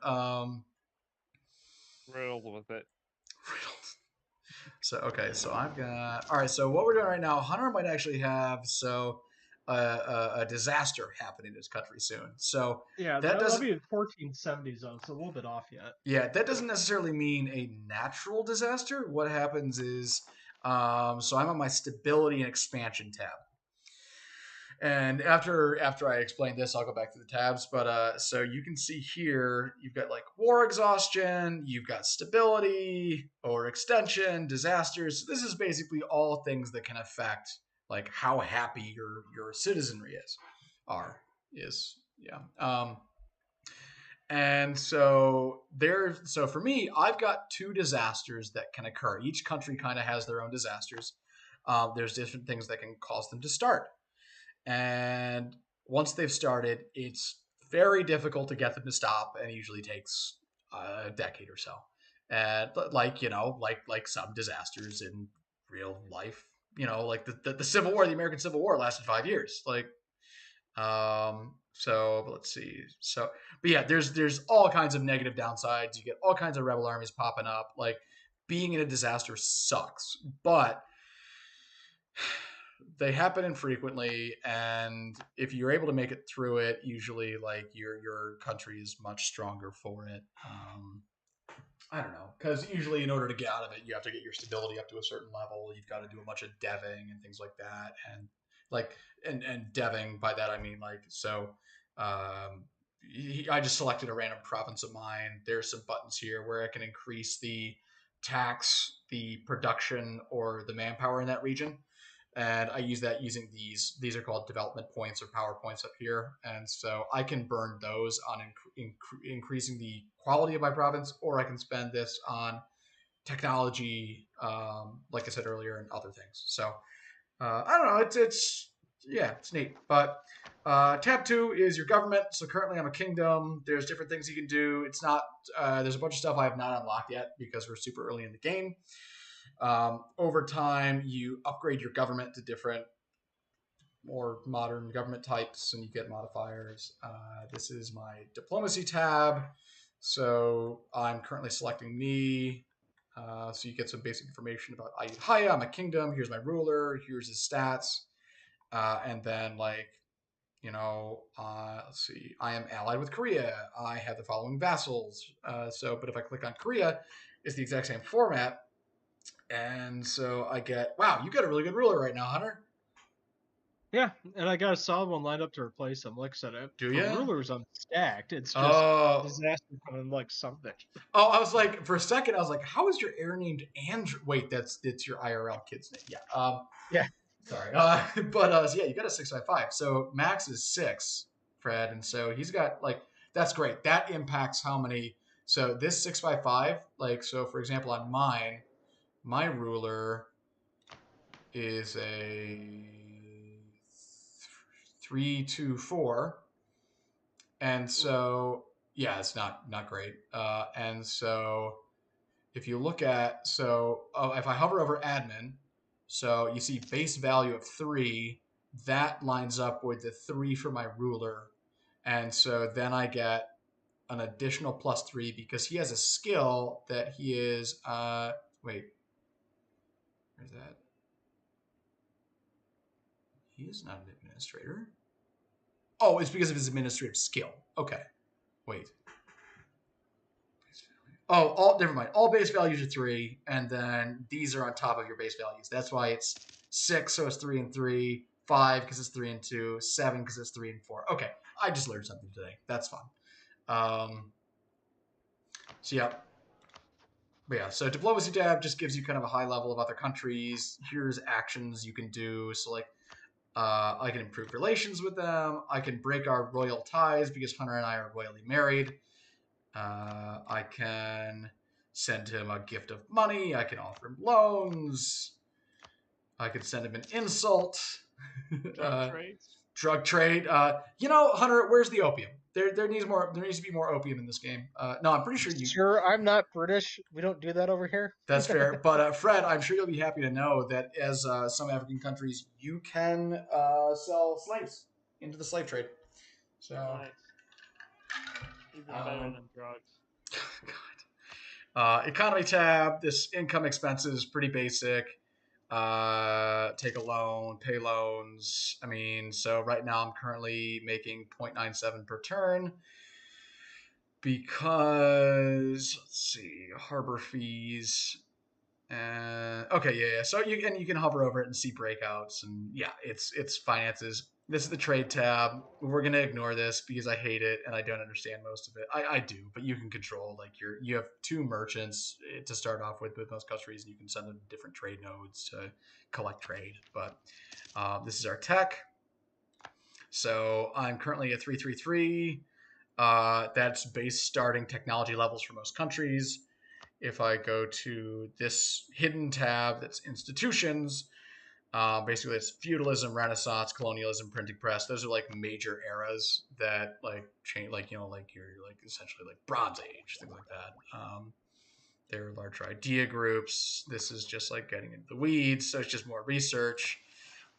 Riddled with it. So okay, so I've got all right. So what we're doing right now, Hunter might actually have a disaster happening in his country soon. So Yeah, that that'll doesn't be 1470 zone, so a little bit off yet. yeah that doesn't necessarily mean a natural disaster. What happens is so I'm on my stability and expansion tab. And after I explain this, I'll go back to the tabs. But so you can see here, you've got like war exhaustion, you've got stability or extension, disasters. This is basically all things that can affect like how happy your citizenry is. Yeah. And so for me, I've got two disasters that can occur. Each country kind of has their own disasters. There's different things that can cause them to start. And once they've started, it's very difficult to get them to stop, and it usually takes a decade or so. And like some disasters in real life, like the Civil War, the American Civil War lasted 5 years. So let's see. But yeah, there's all kinds of negative downsides. You get all kinds of rebel armies popping up. Like being in a disaster sucks, but they happen infrequently, and if you're able to make it through it, usually like your country is much stronger for it. I don't know, because usually in order to get out of it, you have to get your stability up to a certain level. You've got to do a bunch of deving and things like that, and like and deving by that I mean like so. Um, I just selected a random province of mine. There's some buttons here where I can increase the tax, the production, or the manpower in that region, and I use that using these are called development points or power points up here, and so I can burn those on increasing the quality of my province, or I can spend this on technology, like I said earlier, and other things. So I don't know, it's yeah, it's neat. But tab 2 is your government. So currently I'm a kingdom. There's different things you can do. It's not there's a bunch of stuff I have not unlocked yet because we're super early in the game. Over time, you upgrade your government to different, more modern government types, and you get modifiers. This is my diplomacy tab. So I'm currently selecting me. So you get some basic information about Ayutthaya. I'm a kingdom. Here's my ruler. Here's his stats. And then let's see. I am allied with Korea. I have the following vassals. But if I click on Korea, it's the exact same format. And so I get, wow, you got a really good ruler right now, Hunter. Yeah, and I got a solid one lined up to replace him. Like I said, Do for ya? rulers, I'm stacked. It's just Oh, disaster coming like something. I was like, for a second, I was like, how is your heir named Andrew? Wait, that's your IRL kid's name. Yeah. Yeah. Sorry. So yeah, you got a 655. So Max is 6, Fred, and so he's got like that's great. That impacts how many. So this 655, like so, for example, on mine, my ruler is a 324, and so yeah, it's not great. And so if you look at if I hover over admin, so you see base value of 3, that lines up with the 3 for my ruler, and so then I get an additional +3 because he has a skill that he is wait, where's that? He is not an administrator. Oh, it's because of his administrative skill. Okay. Wait. Oh, never mind. All base values are 3, and then these are on top of your base values. That's why it's 6, so it's 3 and 3. 5 because it's 3 and 2. 7 because it's 3 and 4. Okay, I just learned something today. That's fun. So yeah. But yeah, so diplomacy tab just gives you kind of a high level of other countries. Here's actions you can do. So like I can improve relations with them. I can break our royal ties because Hunter and I are royally married. I can send him a gift of money. I can offer him loans. I can send him an insult. Drug trades. Drug trade. Hunter, where's the opium? There needs more. There needs to be more opium in this game. No, I'm pretty sure you. Sure, I'm not British. We don't do that over here. That's fair. But Fred, I'm sure you'll be happy to know that as some African countries, you can sell slaves into the slave trade. So. Nice. Even better than drugs. Economy tab. This income expenses pretty basic. Take a loan, pay loans. I mean, so right now I'm currently making 0.97 per turn because let's see, harbor fees. Okay, yeah. So you can hover over it and see breakouts, and yeah, it's finances. This is the trade tab. We're gonna ignore this because I hate it and I don't understand most of it. I do, but you can control like you have 2 merchants to start off with most countries, and you can send them different trade nodes to collect trade. But this is our tech. So I'm currently at 333. That's base starting technology levels for most countries. If I go to this hidden tab, that's institutions. Basically, it's feudalism, Renaissance, colonialism, printing press. Those are like major eras that like change, like you're like essentially like Bronze Age, things like that. They're larger idea groups. This is just like getting into the weeds, so it's just more research.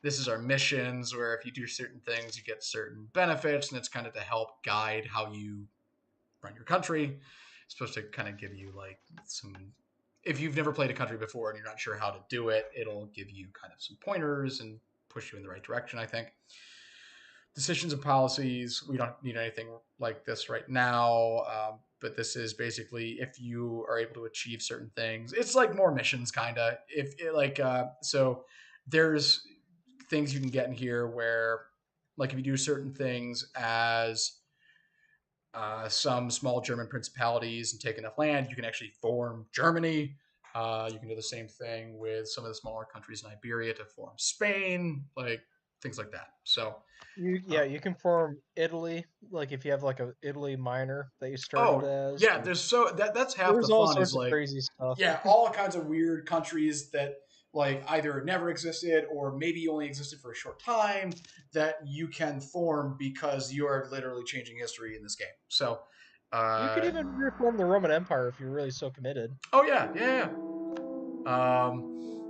This is our missions, where if you do certain things, you get certain benefits, and it's kind of to help guide how you run your country. It's supposed to kind of give you like some, if you've never played a country before and you're not sure how to do it, it'll give you kind of some pointers and push you in the right direction, I think. Decisions and policies, we don't need anything like this right now, but this is basically if you are able to achieve certain things. It's like more missions, kind of. So there's things you can get in here where, like, if you do certain things as some small German principalities and take enough land, you can actually form Germany. You can do the same thing with some of the smaller countries in Iberia to form Spain, like things like that. So you can form Italy, like if you have like a Italy minor that you started as. yeah, that's half the There's all fun is sorts of like crazy stuff. all kinds of weird countries that like either never existed or maybe only existed for a short time that you can form because you are literally changing history in this game. So You could even reform the Roman Empire if you're really so committed. oh yeah.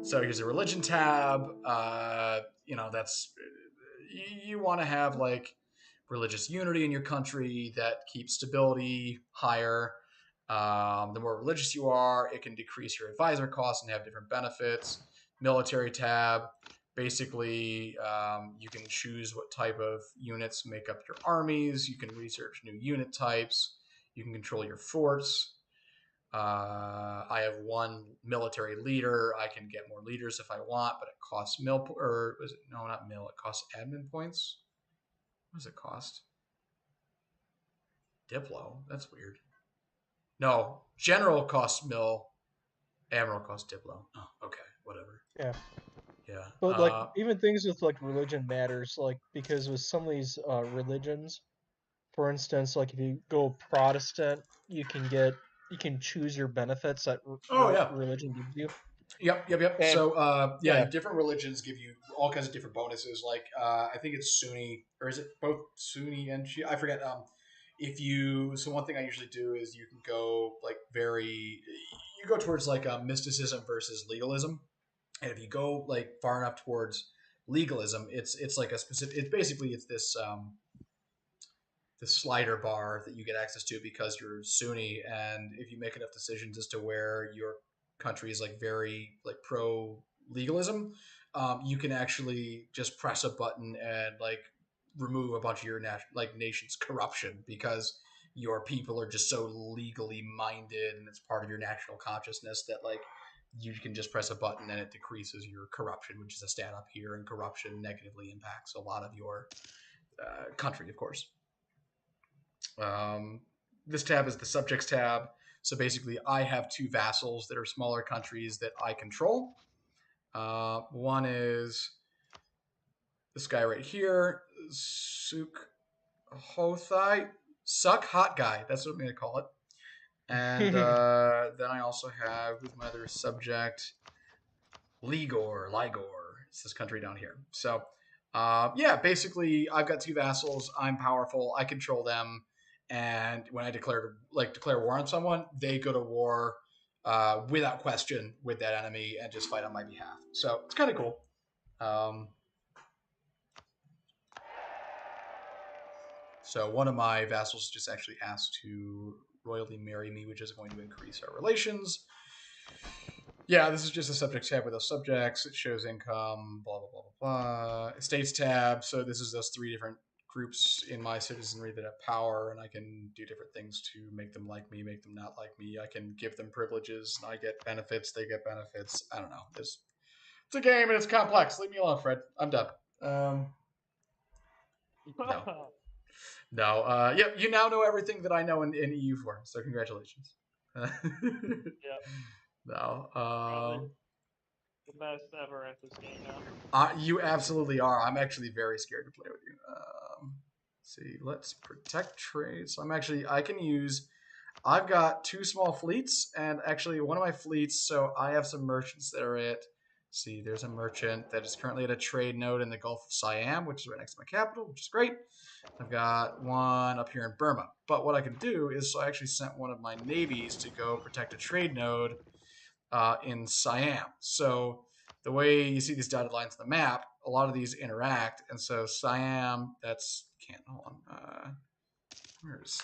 So here's a religion tab. That's you want to have like religious unity in your country that keeps stability higher. The more religious you are, it can decrease your advisor costs and have different benefits. Military tab. Basically, you can choose what type of units make up your armies. You can research new unit types. You can control your forts. I have 1 military leader. I can get more leaders if I want, but it costs it costs admin points. What does it cost? Diplo. That's weird. No, general costs mil. Admiral costs Diplo. Oh, okay, whatever. Yeah. Yeah. But like even things with like religion matters, like because with some of these religions, for instance, like if you go Protestant, you can choose your benefits that religion gives you. Yep. And, So, yeah. different religions give you all kinds of different bonuses. Like, I think it's Sunni, or is it both Sunni and Shia? I forget. So one thing I usually do is you can go like you go towards like mysticism versus legalism, and if you go like far enough towards legalism, it's like a specific. It's this slider bar that you get access to because you're Sunni, and if you make enough decisions as to where your country is like very like pro legalism, you can actually just press a button and like remove a bunch of your nation's corruption because your people are just so legally minded and it's part of your national consciousness that like you can just press a button and it decreases your corruption, which is a stat up here, and corruption negatively impacts a lot of your country, of course. This tab is the subjects tab. So basically, I have 2 vassals that are smaller countries that I control. One is this guy right here, Suck Hot Guy. That's what I'm going to call it. And then I also have, who's my other subject? Ligor. It's this country down here. So Yeah, basically, I've got 2 vassals. I'm powerful. I control them, and when I declare war on someone, they go to war without question with that enemy and just fight on my behalf. So it's kind of cool. So one of my vassals just actually asked to royally marry me, which is going to increase our relations. Yeah, this is just a subjects tab with those subjects. It shows income, blah, blah, blah, blah, blah. Estates tab. So this is those 3 different groups in my citizenry that have power, and I can do different things to make them like me, make them not like me. I can give them privileges, and I get benefits, they get benefits. I don't know. It's a game, and it's complex. Leave me alone, Fred. I'm done. No. No. Yep, you now know everything that I know in EU4, so congratulations. Yeah. No. Probably the best ever at this game now. You absolutely are. I'm actually very scared to play with you. Let's see, let's protect trade. So I've got 2 small fleets, and actually one of my fleets, so I have some merchants that are at, see, there's a merchant that is currently at a trade node in the Gulf of Siam, which is right next to my capital, which is great. I've got one up here in Burma. But what I can do is, so I actually sent one of my navies to go protect a trade node in Siam. So the way you see these dotted lines on the map, a lot of these interact. And so Siam, hold on. Where's,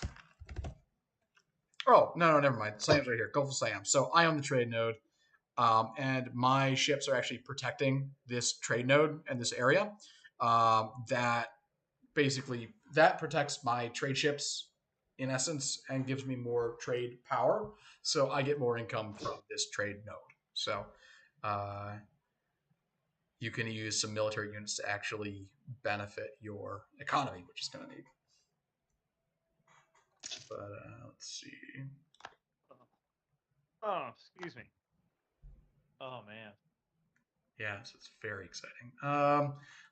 oh, no, never mind. Siam's right here, Gulf of Siam. So I own the trade node. And my ships are actually protecting this trade node and this area. That basically protects my trade ships in essence and gives me more trade power. So I get more income from this trade node. So you can use some military units to actually benefit your economy, which is kind of neat. But let's see. Oh, excuse me. Oh man. Yeah, so it's very exciting.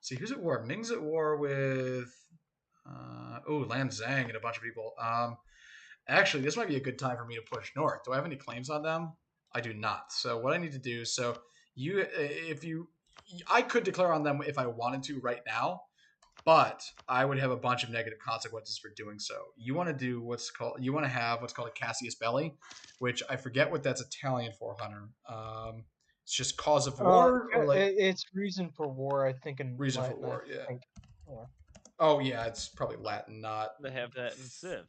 See, who's at war? Ming's at war with Lan Zhang and a bunch of people. Actually, this might be a good time for me to push north. Do I have any claims on them? I do not. So what I need to do, I could declare on them if I wanted to right now, but I would have a bunch of negative consequences for doing so. You want to have what's called a Cassius Belli, which I forget what that's Italian for, Hunter. It's just cause of war, or like it's reason for war, I think, in reason Latin, for war. I Yeah. think. Yeah. Oh yeah, it's probably Latin, not. They have that in Civ.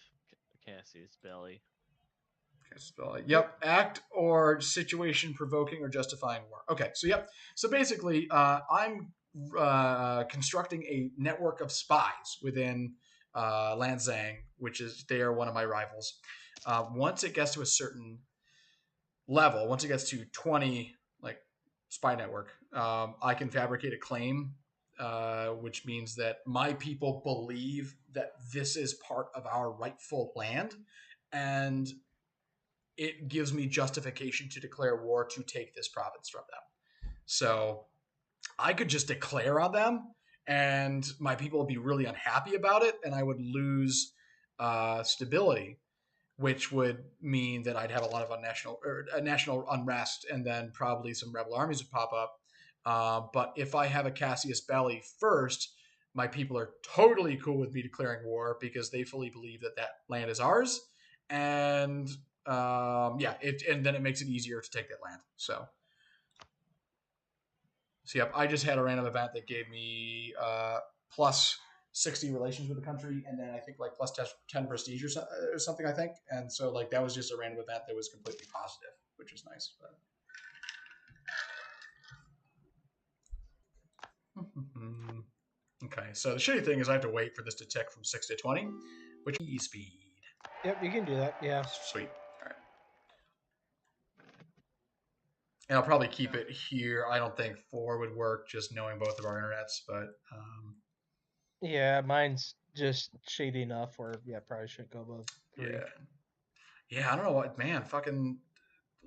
Cassius Belli. Yep, act or situation provoking or justifying war. Okay, so yep. So basically, I'm constructing a network of spies within Lan Zhang, they are one of my rivals. Once it gets to a certain level, once it gets to 20, like spy network, I can fabricate a claim, which means that my people believe that this is part of our rightful land, and it gives me justification to declare war to take this province from them. So I could just declare on them, and my people would be really unhappy about it, and I would lose stability, which would mean that I'd have a lot of national unrest, and then probably some rebel armies would pop up. But if I have a Cassius Belli first, my people are totally cool with me declaring war because they fully believe that that land is ours, and and then it makes it easier to take that land. So yep, I just had a random event that gave me plus 60 relations with the country, and then I think like plus 10 prestige or something, I think. And so like that was just a random event that was completely positive, which was nice. But... Okay, so the shitty thing is I have to wait for this to tick from 6 to 20, which is speed. Yep, you can do that. Yeah. Sweet. All right. And I'll probably keep it here. I don't think 4 would work, just knowing both of our internets, but yeah, mine's just shady enough where probably shouldn't go above 3. Yeah, I don't know what, man, fucking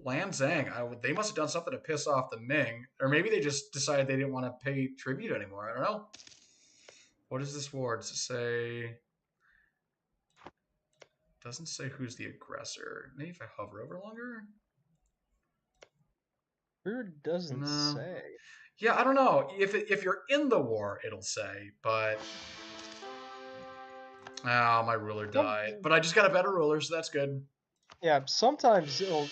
Lan Zhang, they must have done something to piss off the Ming, or maybe they just decided they didn't want to pay tribute anymore. I don't know. What is this war? Does it say? Doesn't say who's the aggressor. Maybe if I hover over longer. Sure doesn't say. Yeah, I don't know. If you're in the war, it'll say, but oh, my ruler died. But I just got a better ruler, so that's good. Yeah, sometimes it'll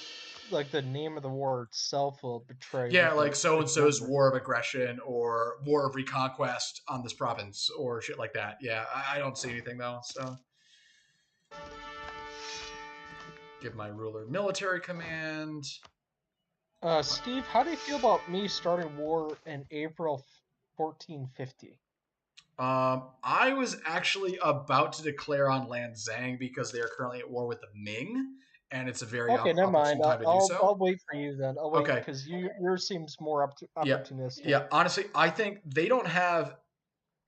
like the name of the war itself will betray Yeah, what like so the and so's ruler. war of aggression or war of reconquest on this province or shit like that. Yeah, I don't see anything though, so give my ruler military command. Steve, how do you feel about me starting war in April 1450? I was actually about to declare on Lan Zhang because they are currently at war with the Ming, and it's a very Okay, never mind. opportune time to do so. I'll wait for you then. I'll wait Okay, because yours seems more yeah, opportunistic. yeah. Honestly, I think they don't have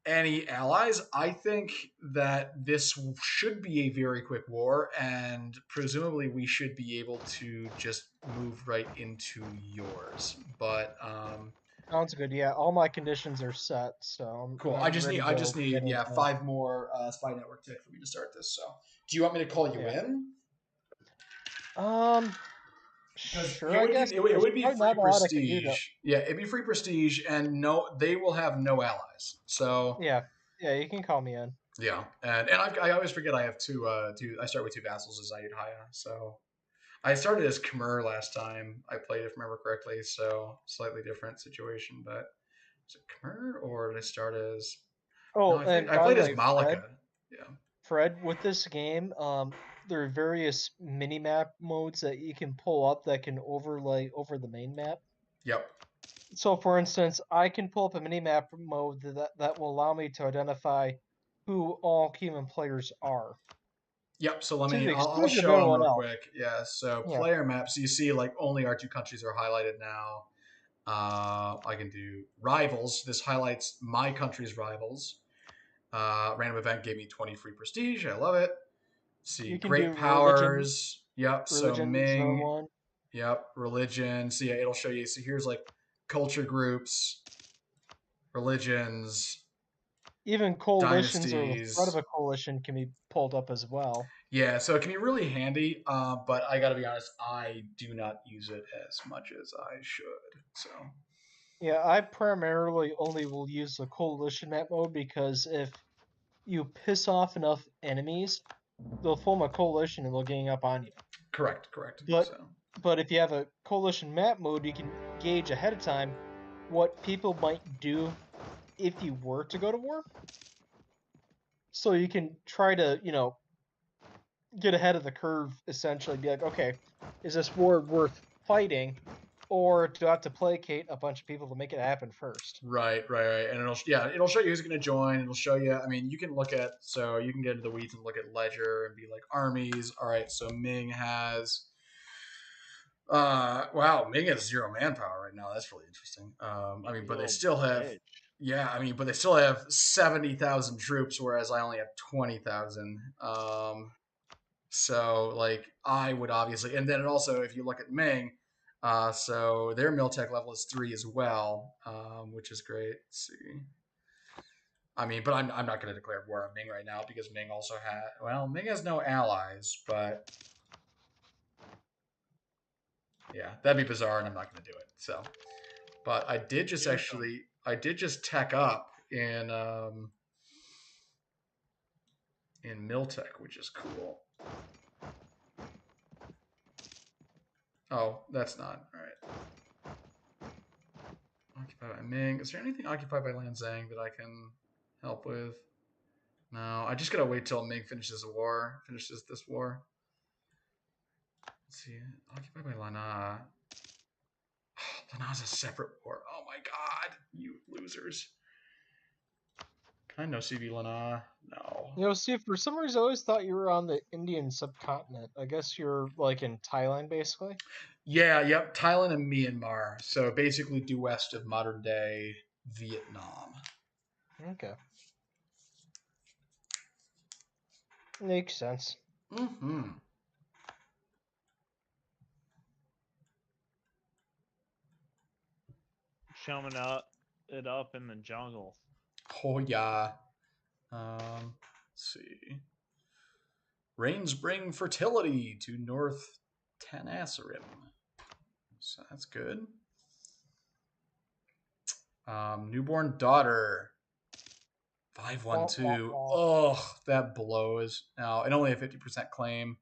any allies. I think that this should be a very quick war, and presumably we should be able to just move right into yours. But Sounds good. Yeah, all my conditions are set, so cool. I'm ready I to just get need into yeah that. 5 more spy network tick for me to start this. So, do you want me to call you Yeah. in? Because Sure. I guess it there's would be probably free not a lot I can do to. prestige. Yeah, it'd be free prestige, and no, they will have no allies. So Yeah, yeah, you can call me in. yeah, and I always forget I have two. I start with two vassals as Ayud Haya. So I started as Khmer last time I played, if I remember correctly. So slightly different situation, but is it Khmer or did I start as? No, Oh, and I by the played as way, Malika. Yeah. Fred, with this game, there are various mini map modes that you can pull up that can overlay over the main map. Yep. So, for instance, I can pull up a mini map mode that will allow me to identify who all human players are Yep. So to the I'll exclusion of show them everyone real else. quick. Yeah. So Yeah, player maps. You see, like only our two countries are highlighted now. I can do rivals. This highlights my country's rivals. Random event gave me 20 free prestige. I love it. See, you can do great religion. powers. Yep. So Religion is another Ming. one. Yep. Religion. So yeah, it'll show you. So here's like culture groups, religions, Even coalitions or the threat of dynasties. a coalition can be pulled up as well. Yeah, so it can be really handy, but I gotta be honest, I do not use it as much as I should. So Yeah, I primarily only will use the coalition map mode because if you piss off enough enemies, they'll form a coalition and they'll gang up on you. correct. But So but if you have a coalition map mode, you can gauge ahead of time what people might do if you were to go to war. So you can try to, get ahead of the curve essentially, be like, okay, is this war worth fighting? Or do I have to placate a bunch of people to make it happen first? right, and it'll show you who's gonna join. It'll show you. I mean, you can look at so you can get into the weeds and look at ledger and be like armies. All right, so Ming has. Wow, Ming has 0 manpower right now. That's really interesting. I mean, but they Little still have. bitch. Yeah, I mean, but they still have 70,000 troops, whereas I only have 20,000. So like I would obviously, and then also if you look at Ming, so their Miltech level is 3 as well, which is great. Let's see. I mean, but I'm not going to declare war on Ming right now because Ming also Ming has no allies, but yeah, that'd be bizarre, and I'm not going to do it. So, but I did just tech up in Miltech, which is cool. Oh, that's not all right. Occupied by Ming. Is there anything occupied by Lan Zhang that I can help with? No, I just gotta wait till Ming finishes this war. Let's see. Occupied by Lana. Oh, Lana's a separate war. Oh my god, you losers. Can I no CB Lana? No. See, for some reason, I always thought you were on the Indian subcontinent. I guess you're like in Thailand, basically. Yeah, yep. Thailand and Myanmar. So basically due west of modern day Vietnam. Okay. Makes sense. Mm-hmm. Chumming it up in the jungle. Oh yeah. Let's see. Rains bring fertility to North Tenasserim. So that's good. Newborn daughter. 512. Oh, that blows. Now, and only a 50% claim.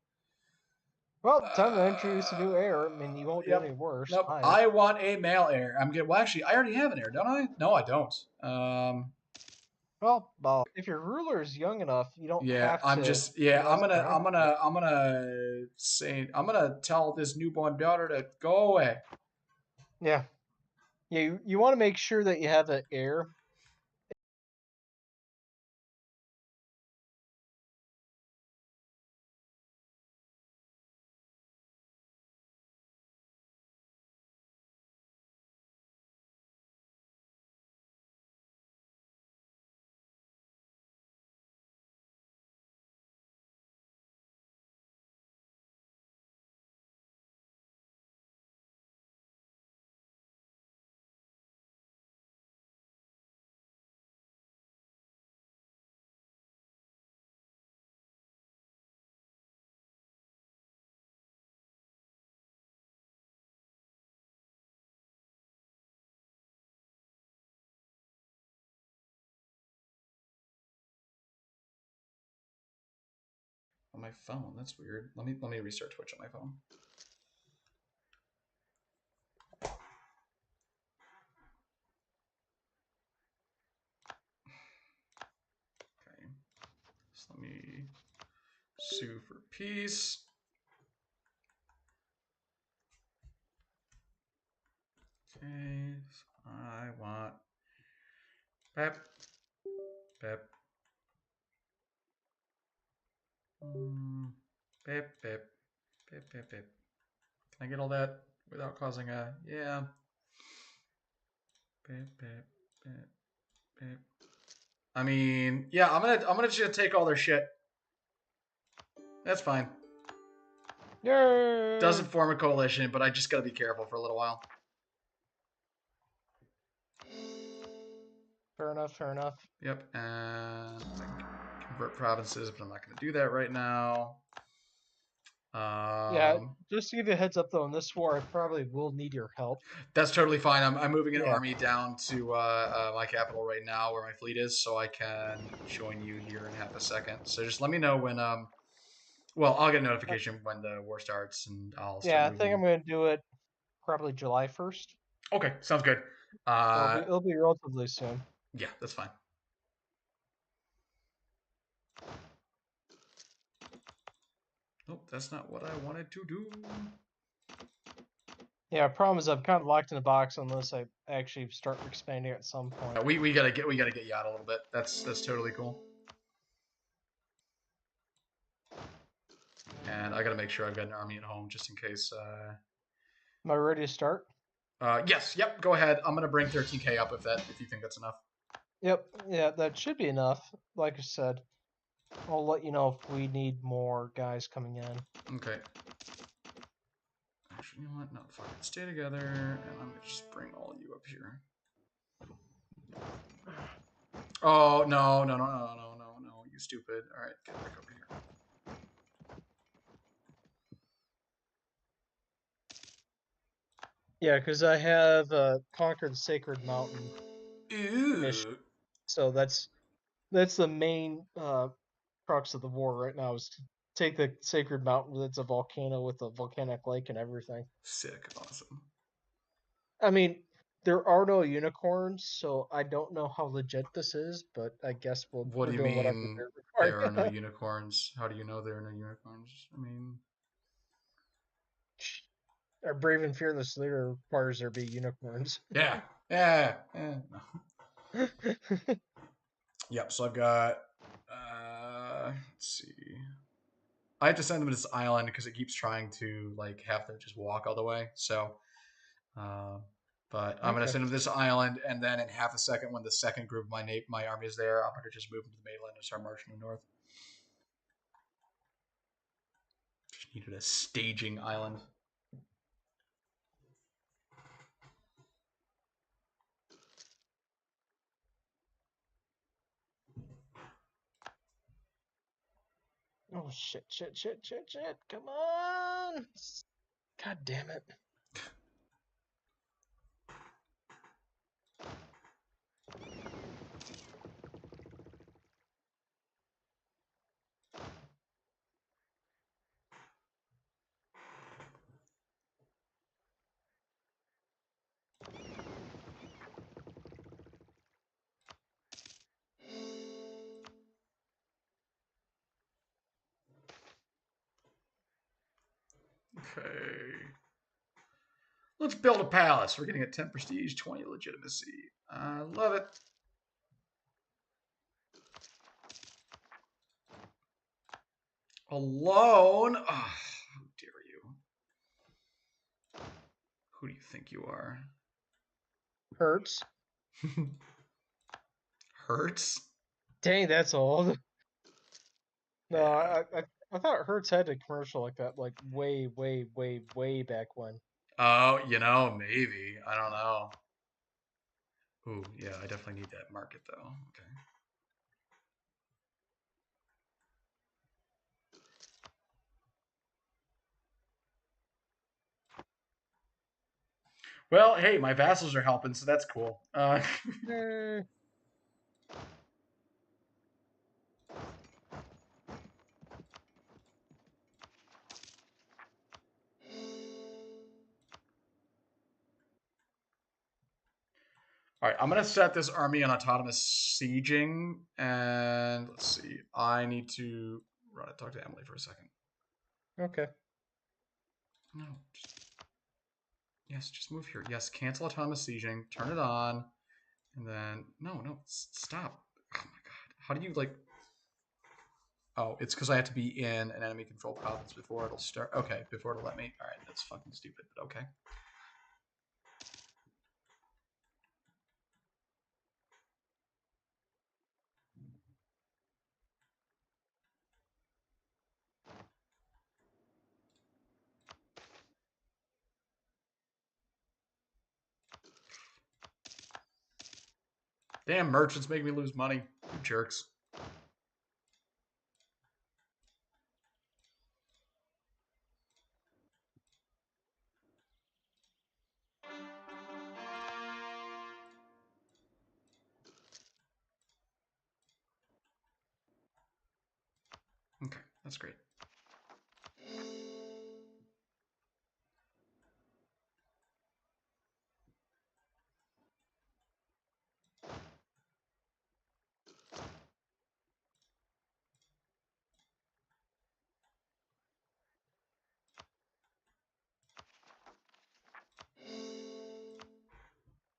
Well, time to introduce a new heir. I mean, you won't Yep. get any worse. Nope. I want a male heir. I'm getting. Well, actually, I already have an heir, don't I? No, I don't. Well, if your ruler is young enough, you don't Yeah, have I'm to. just. Yeah, I'm gonna tell this newborn daughter to go away. Yeah. Yeah, you want to make sure that you have an heir. On my phone, that's weird. Let me restart Twitch on my phone. Okay, so let me sue for peace. Okay, so I want Pep. Pep. Pep, Pep. Pep, Pep, Pep. Can I get all that without causing a... Yeah. Pep, Pep, Pep, Pep. I mean, yeah, I'm gonna just take all their shit. That's fine. Yay! Doesn't form a coalition, but I just gotta be careful for a little while. Fair enough, fair enough. Yep, and I can convert provinces, but I'm not gonna do that right now. Yeah, just to give you a heads up though, in this war, I probably will need your help. That's totally fine. I'm moving an Yeah. army down to my capital right now, where my fleet is, so I can join you here in half a second. So just let me know when. Well, I'll get a notification when the war starts, and I'll start Yeah, I moving. think I'm going to do it probably July 1st. Okay, sounds good. So it'll be relatively soon. Yeah, that's fine. Nope, that's not what I wanted to do. Yeah, problem is I'm kind of locked in a box unless I actually start expanding at some point. We gotta get you out a little bit. That's totally cool. And I gotta make sure I've got an army at home just in case. Am I ready to start? Yes, yep. Go ahead. I'm gonna bring 13K up if you think that's enough. Yep, yeah, that should be enough. Like I said, I'll let you know if we need more guys coming in. Okay. Actually, you know what? No, fuck it. Stay together, and I'm gonna just bring all you up here. Oh no! You stupid. All right, get back over here. Yeah, because I have conquered the Sacred Mountain mission, Ew. so that's the main crux of the war right now is to take the Sacred Mountain. That's a volcano with a volcanic lake and everything. Sick. Awesome. I mean, there are no unicorns, so I don't know how legit this is, but I guess What we're do you doing whatever mean we're there are no required. unicorns? How do you know there are no unicorns? I mean, Our brave and fearless leader requires there be unicorns. yeah. No. Yep. So I've got. Let's see. I have to send them to this island because it keeps trying to like have them just walk all the way. So, but I'm gonna send them to this island, and then in half a second, when the second group of my army is there, I'm gonna just move them to the mainland and start marching to the north. Just needed a staging island. Oh shit! Come on! God damn it! Okay. Let's build a palace. We're getting a 10 prestige, 20 legitimacy. I love it. Alone? Oh, how dare you? Who do you think you are? Hurts. Hurts? Dang, that's old. No, Yeah. I thought Hertz had a commercial like that, like way, way, way, way back when. Oh, you know, maybe. I don't know. Ooh, yeah, I definitely need that market though. Okay. Well, hey, my vassals are helping, so that's cool. Eh, All right, I'm gonna set this army on autonomous sieging, and let's see. I need to run it. Talk to Emily for a second. okay. No, yes, just move here. Yes, cancel autonomous sieging. Turn it on, and then no, stop. Oh my god, how do you like? Oh, it's because I have to be in an enemy control province before it'll start. Okay, before it'll let me. All right, that's fucking stupid, but okay. Damn, merchants make me lose money. You jerks. Okay, that's great.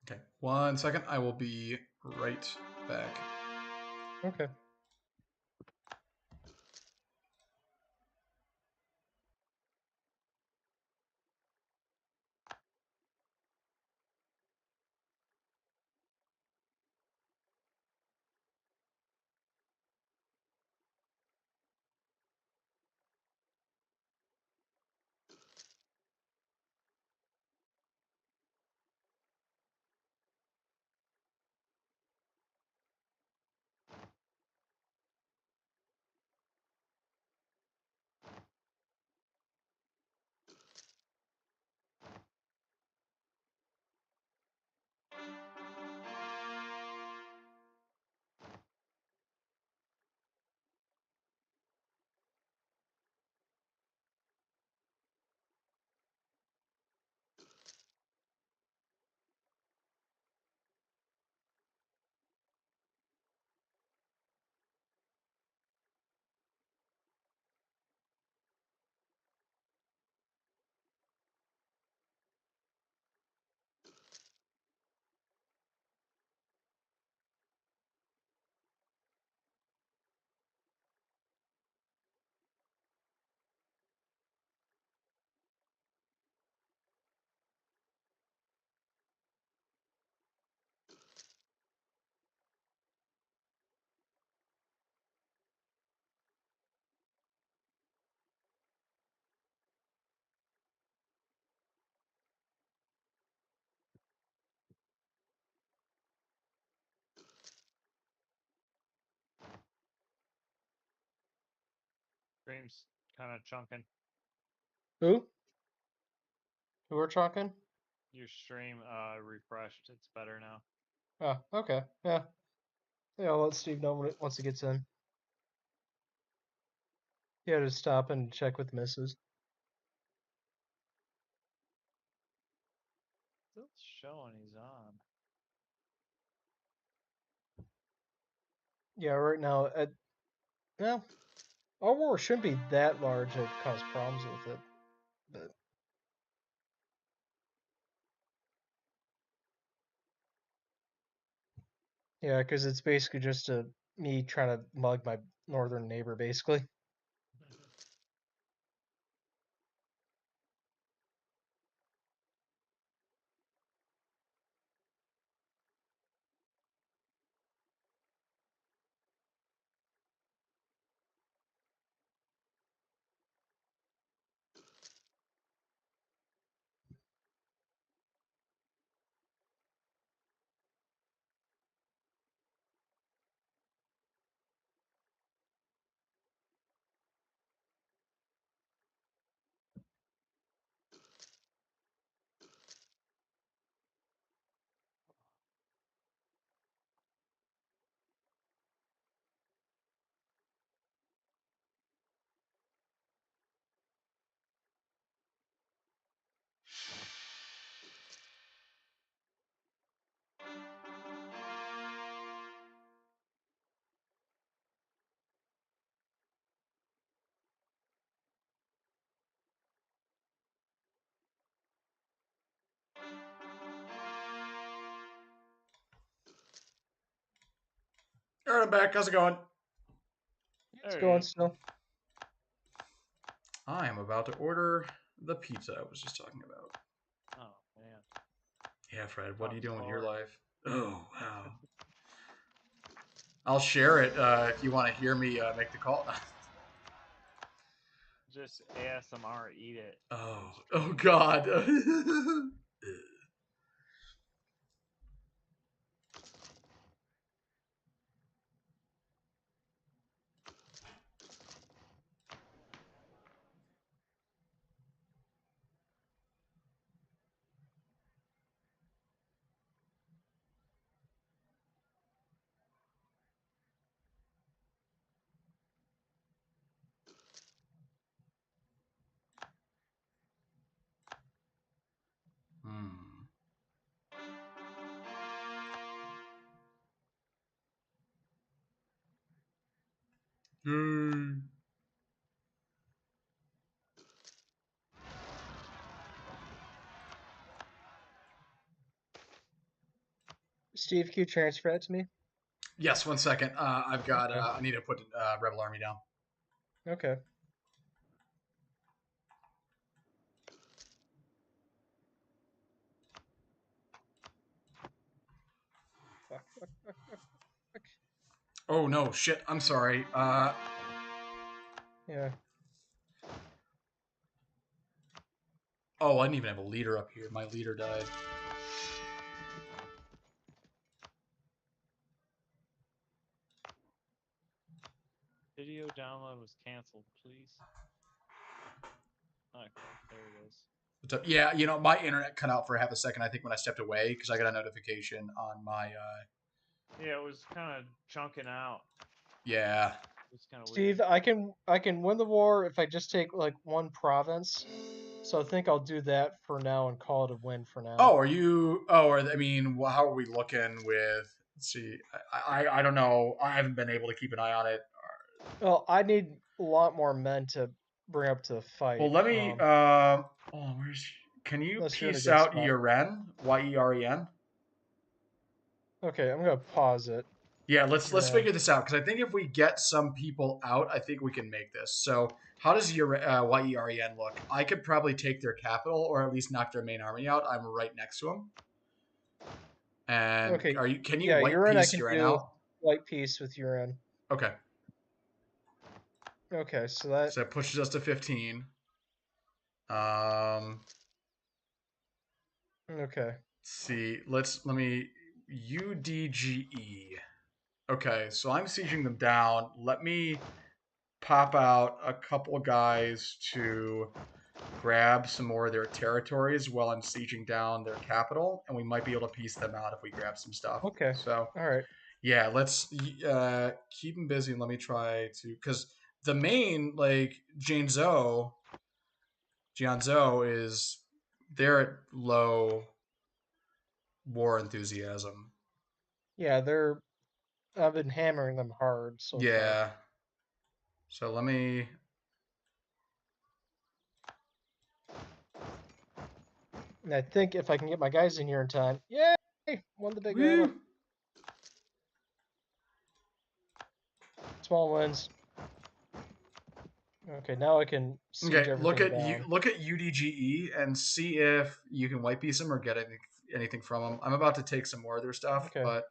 Okay, 1 second. I will be right back. Okay. Stream's kind of chunking. Who? Who we're talking? Your stream refreshed. It's better now. Oh, okay. Yeah. Yeah, I'll let Steve know once he gets in. Yeah, just stop and check with Mrs. Still showing he's on. Yeah, right now, yeah, our war shouldn't be that large that cause problems with it. But Yeah, because it's basically just me trying to mug my northern neighbor, basically. All right, I'm back. How's it going? It's There going you still. I am about to order the pizza I was just talking about. go. Oh man. Yeah, Fred, what are you Sounds doing with your hard. life? Oh, wow. I'll share it if you want to hear me make the call. Just ASMR, eat it. Oh God. Hmm. Yay. Steve, can you transfer that to me? Yes, 1 second. I've got. Okay. I need to put Rebel Army down. Okay. Fuck, fuck, fuck, fuck, fuck. Oh no, shit. I'm sorry. Yeah. Oh, I didn't even have a leader up here. My leader died. Video download was canceled, please. Okay, there it is. What's up? Yeah, you know, my internet cut out for half a second. I think when I stepped away because I got a notification on my. Yeah, it was kind of chunking out. Yeah. It was kind of weird. Steve, I can win the war if I just take like one province. So I think I'll do that for now and call it a win for now. Oh, are you? Oh, I mean, how are we looking with? Let's see. I don't know. I haven't been able to keep an eye on it. Well, I need a lot more men to bring up to the fight. Well, let me. Where's? Can you Unless you're in a piece good out spot. Yeren? Yeren? Okay, I'm gonna pause it. Yeah, let's Yeah. figure this out because I think if we get some people out, I think we can make this. So, how does your Yeren look? I could probably take their capital or at least knock their main army out. I'm right next to them. And Okay. are you? Can you Yeah, white urine I piece can Yeren do. out? White piece with urine. Okay, Okay, so that. so that pushes us to 15. Um, Okay. let's see. Let me UDGE. Okay, so I'm sieging them down. Let me pop out a couple guys to grab some more of their territories while I'm sieging down their capital, and we might be able to piece them out if we grab some stuff. Okay. So, All right. yeah, let's keep them busy. And let me try to, because the main, like, Jianzhou is, they're at low war enthusiasm. Yeah, I've been hammering them hard so far. Yeah. So let me. And I think if I can get my guys in here in time, yay! Won the big battle. Woo! Small wins. Okay, now I can siege Okay, everything down. look at UDGE and see if you can white piece them or get anything from them. I'm about to take some more of their stuff, Okay. but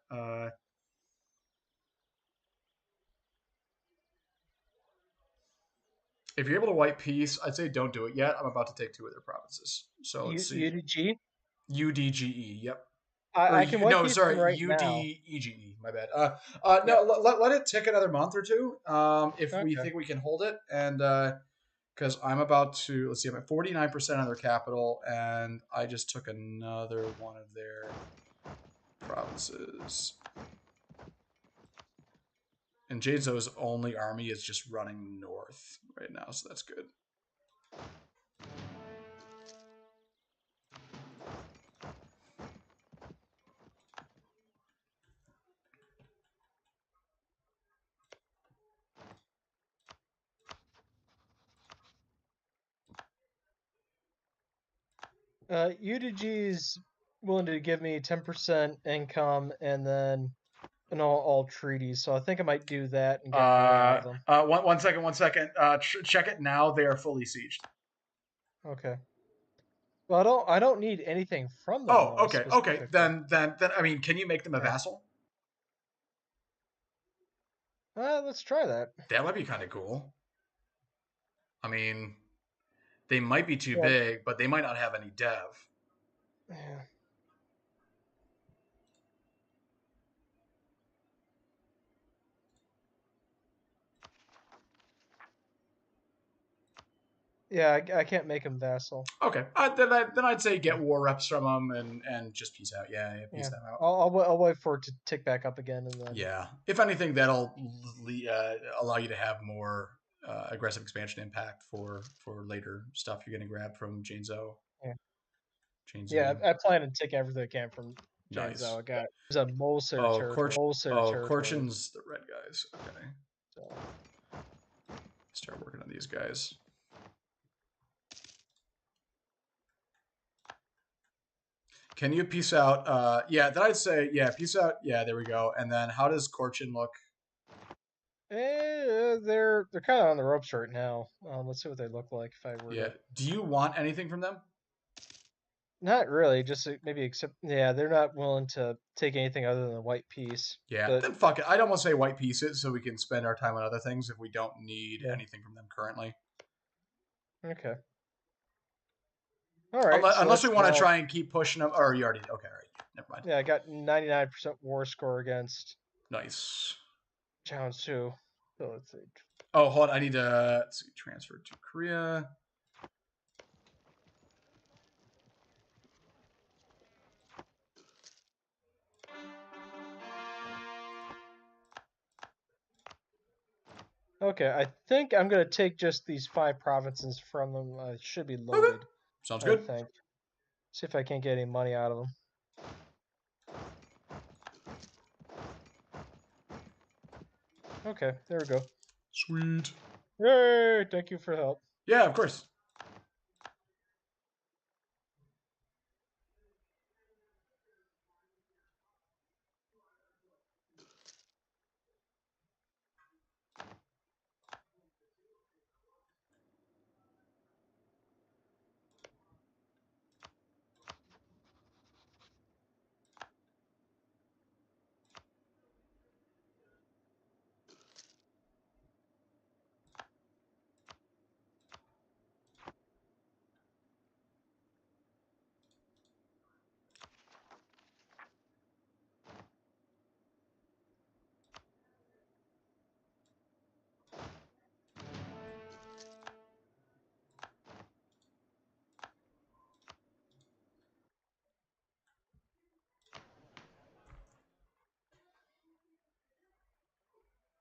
if you're able to white piece, I'd say don't do it yet. I'm about to take 2 of their provinces. So let's see. UDG? UDGE, yep. I can white no, piece sorry, them right now. UDEGE. My bad. No, let it tick another month or two. If we Okay. think we can hold it, and because I'm about to, let's see, I'm at 49% on their capital, and I just took another one of their provinces. And Jadezo's only army is just running north right now, so that's good. UDG is willing to give me 10% income and then all treaties, so I think I might do that and get money out of them. One second. Check it now. They are fully sieged. Okay. Well, I don't need anything from them. Oh, though, okay. specifically. Then I mean, can you make them a vassal? Let's try that. That might be kind of cool. I mean, they might be too Well, big, but they might not have any dev. Yeah. Yeah, I can't make him vassal. Okay, then I'd say get war reps from them and just peace out. Yeah, peace them out. I'll wait for it to tick back up again and then. Yeah, if anything, that'll allow you to have more aggressive expansion impact for later stuff you're gonna grab from Janezo. Yeah. Janezo. Yeah, I plan to take everything I can from Janezo. Nice. I got there's a Molser territory. Korchin's the red guys. Okay. So. Start working on these guys. Can you peace out? Yeah, then I'd say, yeah, peace out. Yeah, there we go. And then how does Korchin look? They're kind of on the ropes right now. Let's see what they look like if I were to. Do you want anything from them? Not really, just maybe except they're not willing to take anything other than the white piece. Yeah, but, then fuck it. I'd almost say white piece it so we can spend our time on other things if we don't need anything from them currently. Okay. All right. Unless we want to try and keep pushing them. Or you already okay? All right, never mind. Yeah, I got 99% war score against. Nice. Challenge 2. So let's see. Oh, hold on. I need to transfer to Korea. Okay, I think I'm gonna take just these 5 provinces from them. Should be loaded. Okay. Sounds good. I think. See if I can't get any money out of them. Okay, there we go. Sweet. Yay! Thank you for the help. Yeah, of course.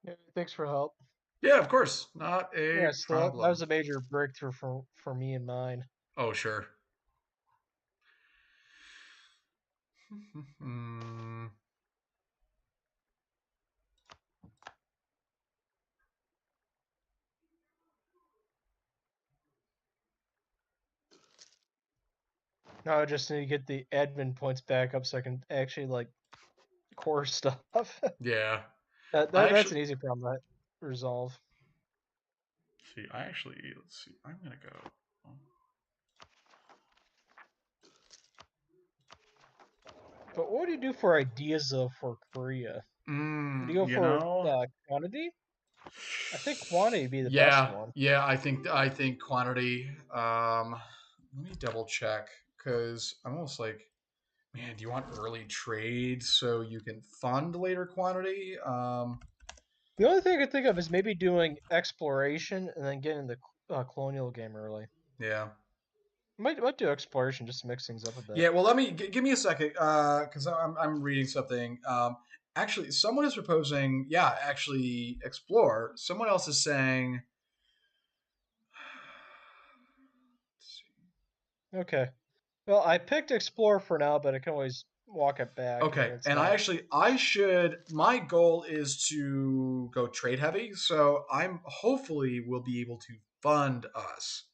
Yeah, thanks for help. Yeah, of course. Not a problem. That was a major breakthrough for me and mine. Oh, sure. Now I just need to get the admin points back up so I can actually like core stuff. Yeah. That's an easy problem. resolve. See, let's see. I'm gonna go. But what do you do for ideas though for Korea? Would you go You for know, quantity? I think quantity would be the best yeah, one. yeah. I think quantity. Let me double check because I'm almost like, man, do you want early trade so you can fund later quantity? The only thing I could think of is maybe doing exploration and then getting the colonial game early. Yeah. Might do exploration just to mix things up a bit. Yeah, well, let me give me a second, because I'm reading something. Actually, someone is proposing, yeah, actually explore. Someone else is saying, let's see. Okay. Well, I picked explore for now, but I can always walk it back if Okay, it's and not. I should. My goal is to go trade heavy, so I'm hopefully will be able to fund us.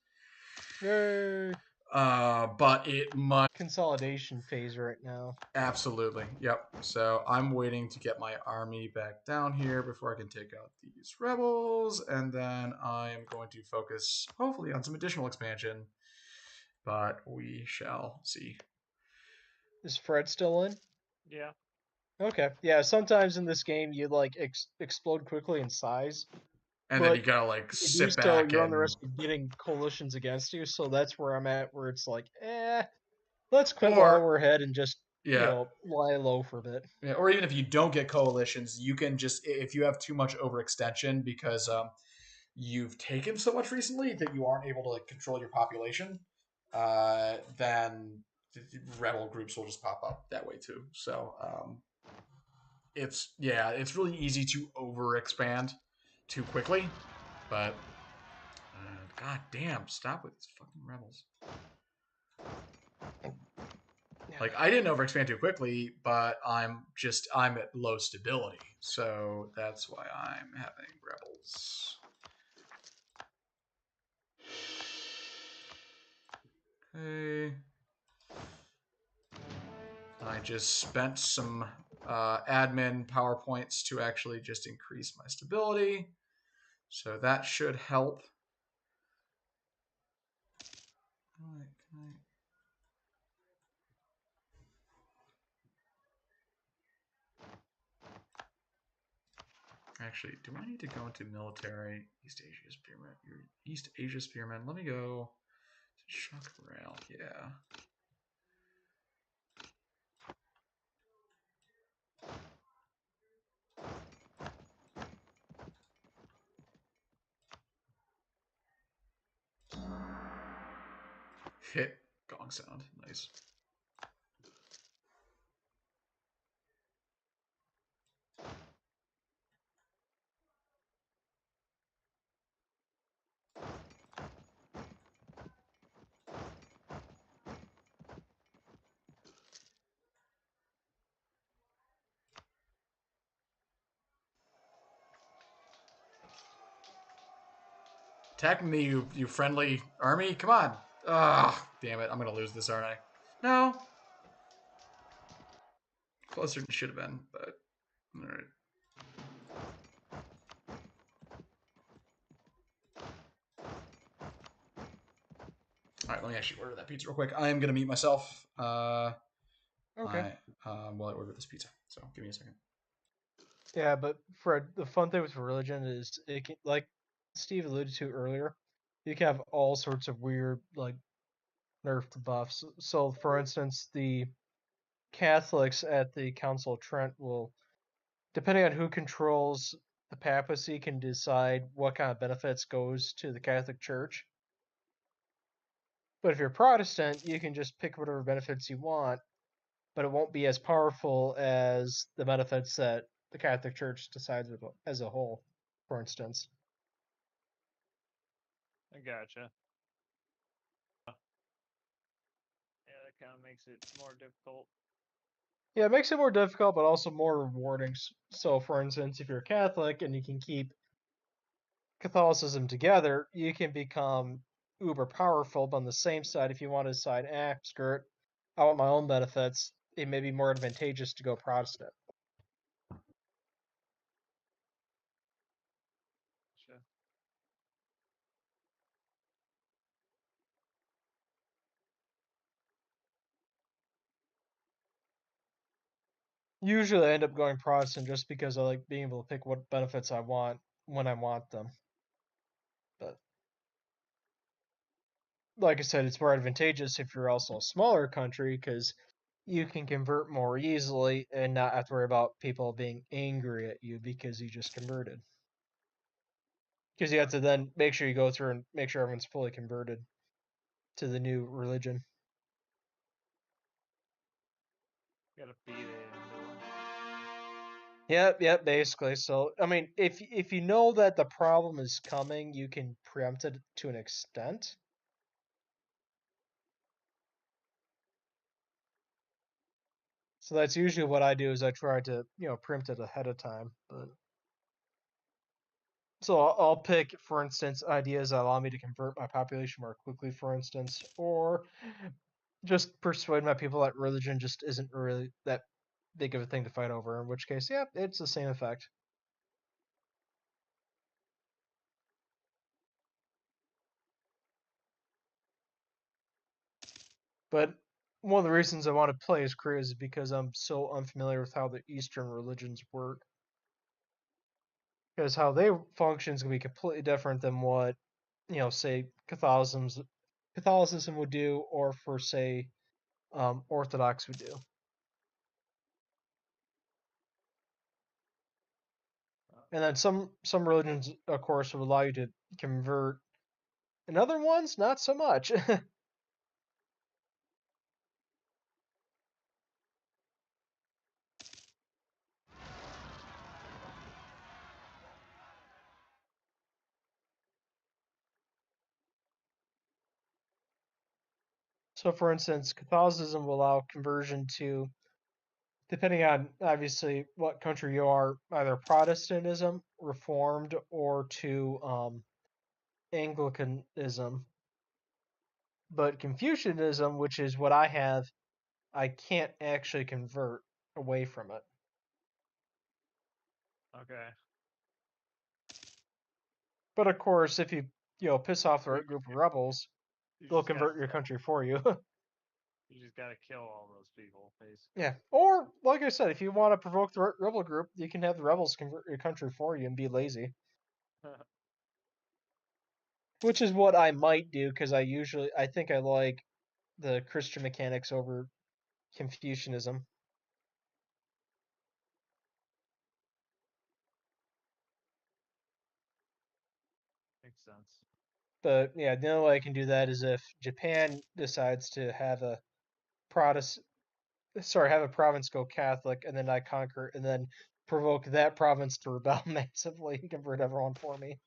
Yay! But it might. Consolidation phase right now. Absolutely. Yep. So I'm waiting to get my army back down here before I can take out these rebels, and then I am going to focus, hopefully, on some additional expansion. But we shall see. Is Fred still in? Yeah. Okay. Yeah, sometimes in this game you like explode quickly in size, And then but you gotta like if you do sit so, back you're on the and risk of getting coalitions against you. So that's where I'm at, where it's like, let's quit while or we're ahead and just yeah. lie low for a bit. Yeah, or even if you don't get coalitions, you can just, if you have too much overextension because you've taken so much recently that you aren't able to like control your population, then rebel groups will just pop up that way too. So it's really easy to overexpand too quickly, but god damn, stop with these fucking rebels. Like I didn't overexpand too quickly, but I'm at low stability, so that's why I'm having rebels. Okay. I just spent some admin PowerPoints to actually just increase my stability, so that should help. Actually, do I need to go into military? East Asia Spearman. East Asia Spearman. Let me go to Chuck Rail. Yeah. Hit gong sound. Nice. Attack me, you friendly army. Come on. Ugh, damn it. I'm going to lose this, aren't I? No. Closer than it should have been, but all right. All right, let me actually order that pizza real quick. I am going to mute myself. Okay. While I order this pizza. So give me a second. Yeah, but Fred, the fun thing with religion is it can, like Steve alluded to earlier, you can have all sorts of weird like nerfed buffs. So, for instance, the Catholics at the Council of Trent will, depending on who controls the papacy, can decide what kind of benefits goes to the Catholic Church. But if you're Protestant, you can just pick whatever benefits you want, but it won't be as powerful as the benefits that the Catholic Church decides as a whole, for instance. I gotcha. Yeah, that kind of makes it more difficult. Yeah, it makes it more difficult, but also more rewarding. So, for instance, if you're a Catholic and you can keep Catholicism together, you can become uber powerful. But on the same side, if you want to decide, skirt, I want my own benefits, it may be more advantageous to go Protestant. Usually I end up going Protestant just because I like being able to pick what benefits I want when I want them. But like I said, it's more advantageous if you're also a smaller country because you can convert more easily and not have to worry about people being angry at you because you just converted. Because you have to then make sure you go through and make sure everyone's fully converted to the new religion. Gotta feed it into them. Yep, basically. So, I mean, if you know that the problem is coming, you can preempt it to an extent. So that's usually what I do is I try to, preempt it ahead of time. But so I'll pick, for instance, ideas that allow me to convert my population more quickly, for instance, or just persuade my people that religion just isn't really that big of a thing to fight over, in which case, yeah, it's the same effect. But one of the reasons I want to play as Korea is because I'm so unfamiliar with how the Eastern religions work. Because how they function is going to be completely different than what, say Catholicism would do, or for say Orthodox would do. And then some religions, of course, will allow you to convert, and other ones not so much. So, for instance, Catholicism will allow conversion to, depending on obviously what country you are, either Protestantism, Reformed, or to Anglicanism. But Confucianism, which is what I have, I can't actually convert away from it. Okay. But of course, if you piss off the right group of rebels, You they'll just gotta- convert your country for you. You just gotta kill all those people, basically. Yeah. Or like I said, if you want to provoke the rebel group, you can have the rebels convert your country for you and be lazy. Which is what I might do because I think I like the Christian mechanics over Confucianism. Makes sense. But yeah, the only way I can do that is if Japan decides to have a have a province go Catholic, and then I conquer, and then provoke that province to rebel massively and convert everyone for me.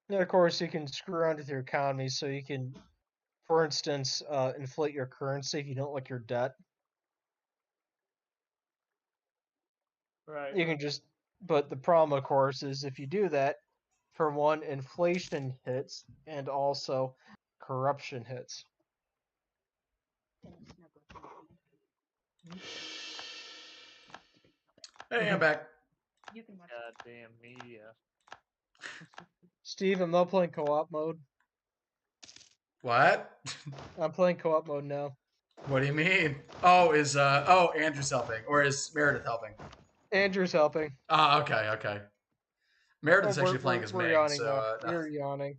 And of course, you can screw around with your economy, so you can, for instance, inflate your currency if you don't like your debt. Right. You can just, but the problem, of course, is if you do that, for one, inflation hits, and also corruption hits. Hey, I'm back. Goddamn media. Steve, I'm not playing co-op mode. What? I'm playing co-op mode now. What do you mean? Andrew's helping, or is Meredith helping? Andrew's helping. Ah, okay. Meredith's actually playing as we're Meg, yawning so now. We're yawning.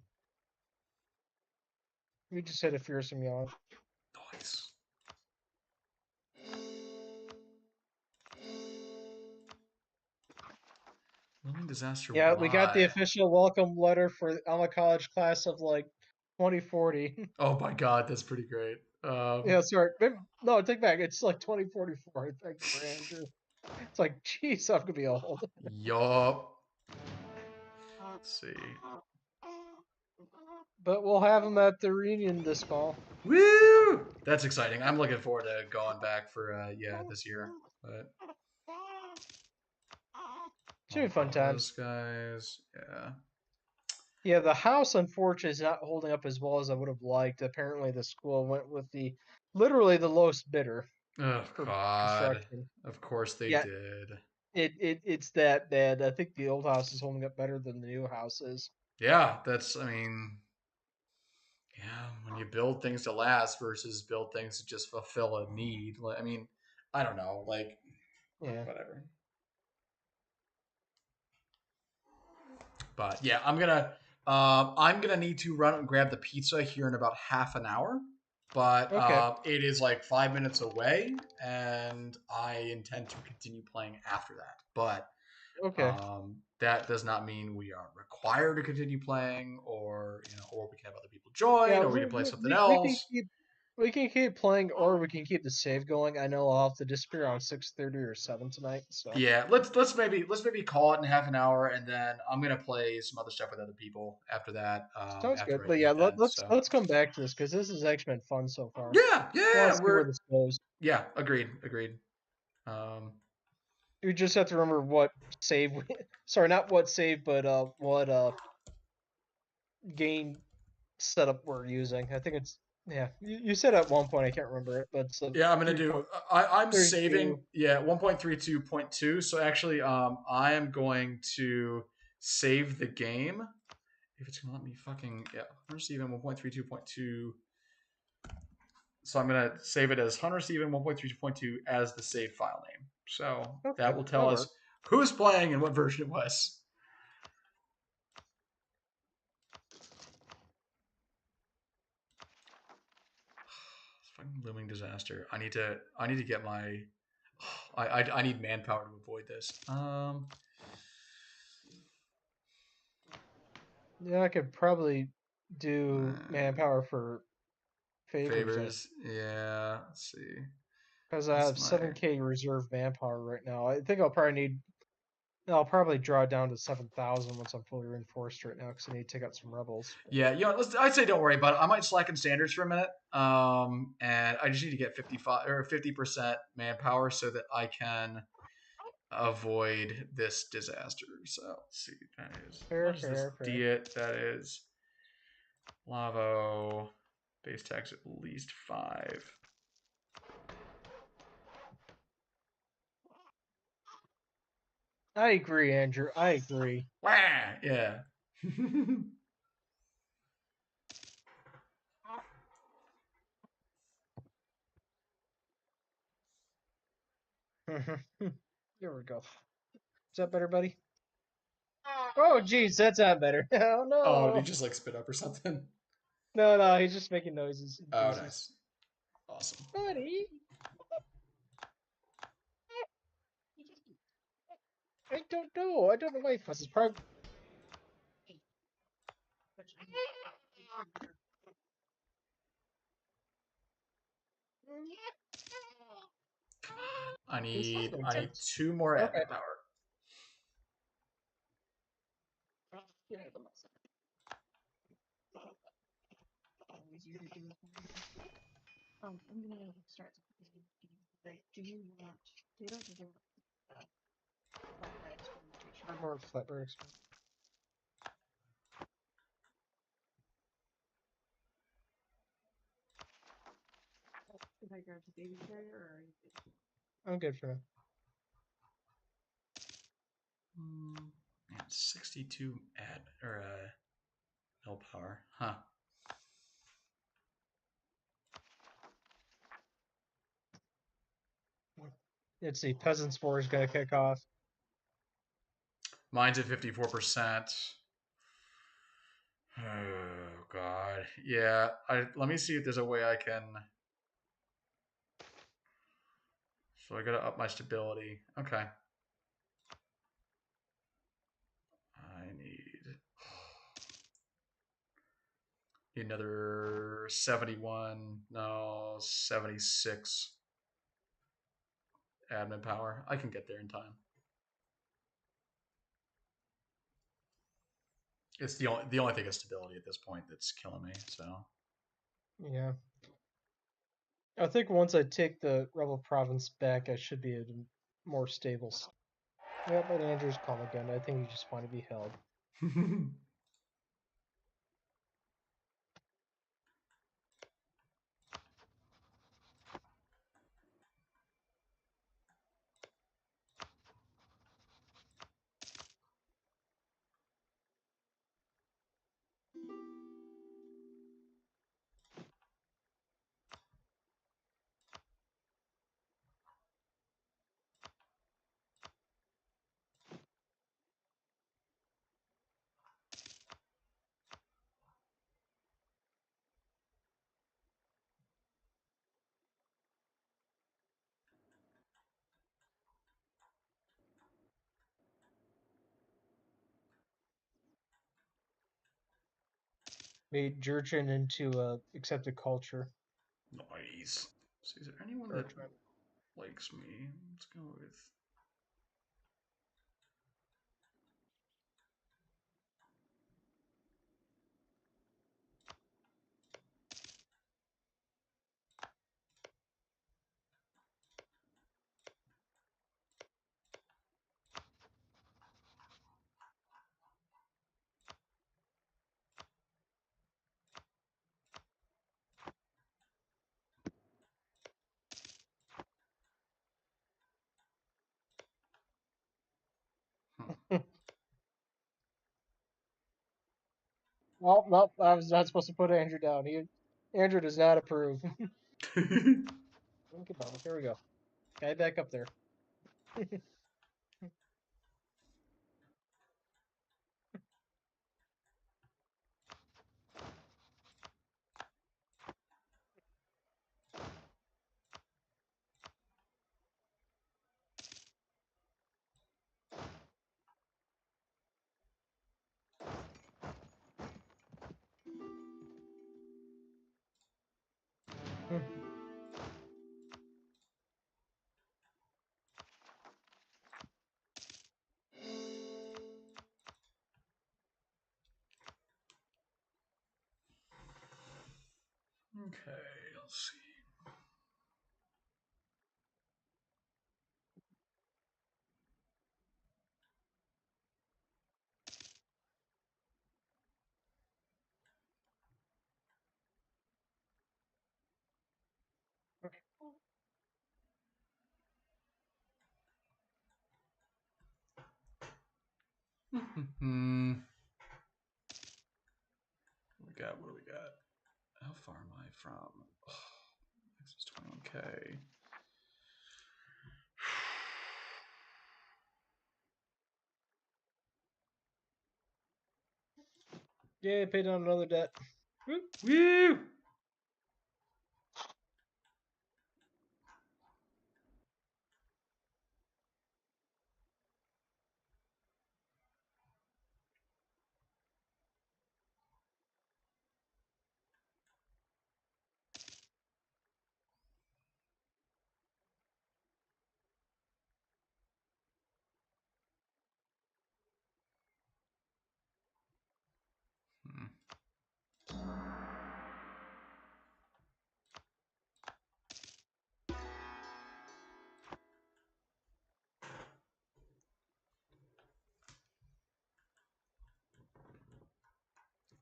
We just had a fearsome yawn. Nice. Looming disaster. Yeah, we got the why? official welcome letter for Alma College class of like 2040. Oh my god, that's pretty great. Yeah, sorry. No, take back. It's like 2044, I think, for Andrew. It's like, jeez, I'm gonna be old. Yup. Let's see. But we'll have him at the reunion this fall. Woo! That's exciting. I'm looking forward to going back for this year. But Should be fun times. Those guys, yeah. Yeah, the house unfortunately is not holding up as well as I would have liked. Apparently, the school went with literally the lowest bidder Oh for god. construction. Of course they Yeah. did. It's that bad. I think the old house is holding up better than the new house is. Yeah, that's. I mean, yeah, when you build things to last versus build things to just fulfill a need. I mean, I don't know. Like, Yeah. whatever. But yeah, I'm gonna need to run and grab the pizza here in about half an hour. But Okay. it is like 5 minutes away, and I intend to continue playing after that. But Okay. that does not mean we are required to continue playing, or or we can have other people Yeah, join, or we can play something we can else. keep playing, or we can keep the save going. I know I'll have to disappear around 6:30 or 7 tonight. So Yeah, let's maybe call it in half an hour, and then I'm gonna play some other stuff with other people after that. sounds good. After I But yeah, eat, then. So let's come back to this because this has actually been fun so far. yeah, I want yeah, to see where we're this goes. yeah, agreed. Um, We just have to remember what save. Sorry, not what save, but what game setup we're using. I think it's yeah. You said at one point I can't remember it, but it's a yeah, I'm gonna do. I'm saving. 3.32. Yeah, 1.32.2. So actually, I am going to save the game if it's gonna let me fucking yeah. Hunter Steven 1.32.2. So I'm gonna save it as Hunter Steven 1.32.2 as the save file name. So that Okay, will that tell us works. who's playing and what version it was. Fucking looming disaster. I need to get my I need manpower to avoid this. Yeah, I could probably do manpower for favors favors. Yeah, let's see. because I What's have my 7K reserve manpower right now. I think I'll probably need. I'll probably draw it down to 7,000 once I'm fully reinforced right now because I need to take out some rebels. yeah, I'd say don't worry about it. I might slacken standards for a minute. And I just need to get 55 or 50% manpower so that I can avoid this disaster. So let's see. That is what Fair, is this fair, fair. diet? That is Lavo. Base tax at least 5. I agree, Andrew. I agree. Wah! Yeah. Here we go. Is that better, buddy? Oh, geez, that's not better. Oh Oh, did you no. just like spit up or something? No, no, he's just making noises and Oh, faces. nice. Awesome. Buddy, I don't know. I don't know why he fusses. Probably. I He's need so I need intense. 2 more Okay. admin power. More flatbread. I'm good for now. Man, 62 ad or mill power. Huh. Let's see. Peasant's War is gonna kick off. Mine's at 54%. Oh god. Yeah, let me see if there's a way I can. So I gotta up my stability. Okay. I need another 71. No, 76 admin power. I can get there in time. It's the only thing is stability at this point that's killing me. So Yeah. I think once I take the rebel province back, I should be at a more stable. Yeah, but Andrew's calm again. I think you just want to be held. made Jurchen into a accepted culture. Nice. So is there anyone that likes me? Let's go with. Well, no, I was not supposed to put Andrew down. Andrew does not approve. Look at that. Here we go. Guy back up there. Okay, let's see. What do we got? What do we got? How far am I from? Oh, this is 21K. Yeah, paid down another debt. Woo!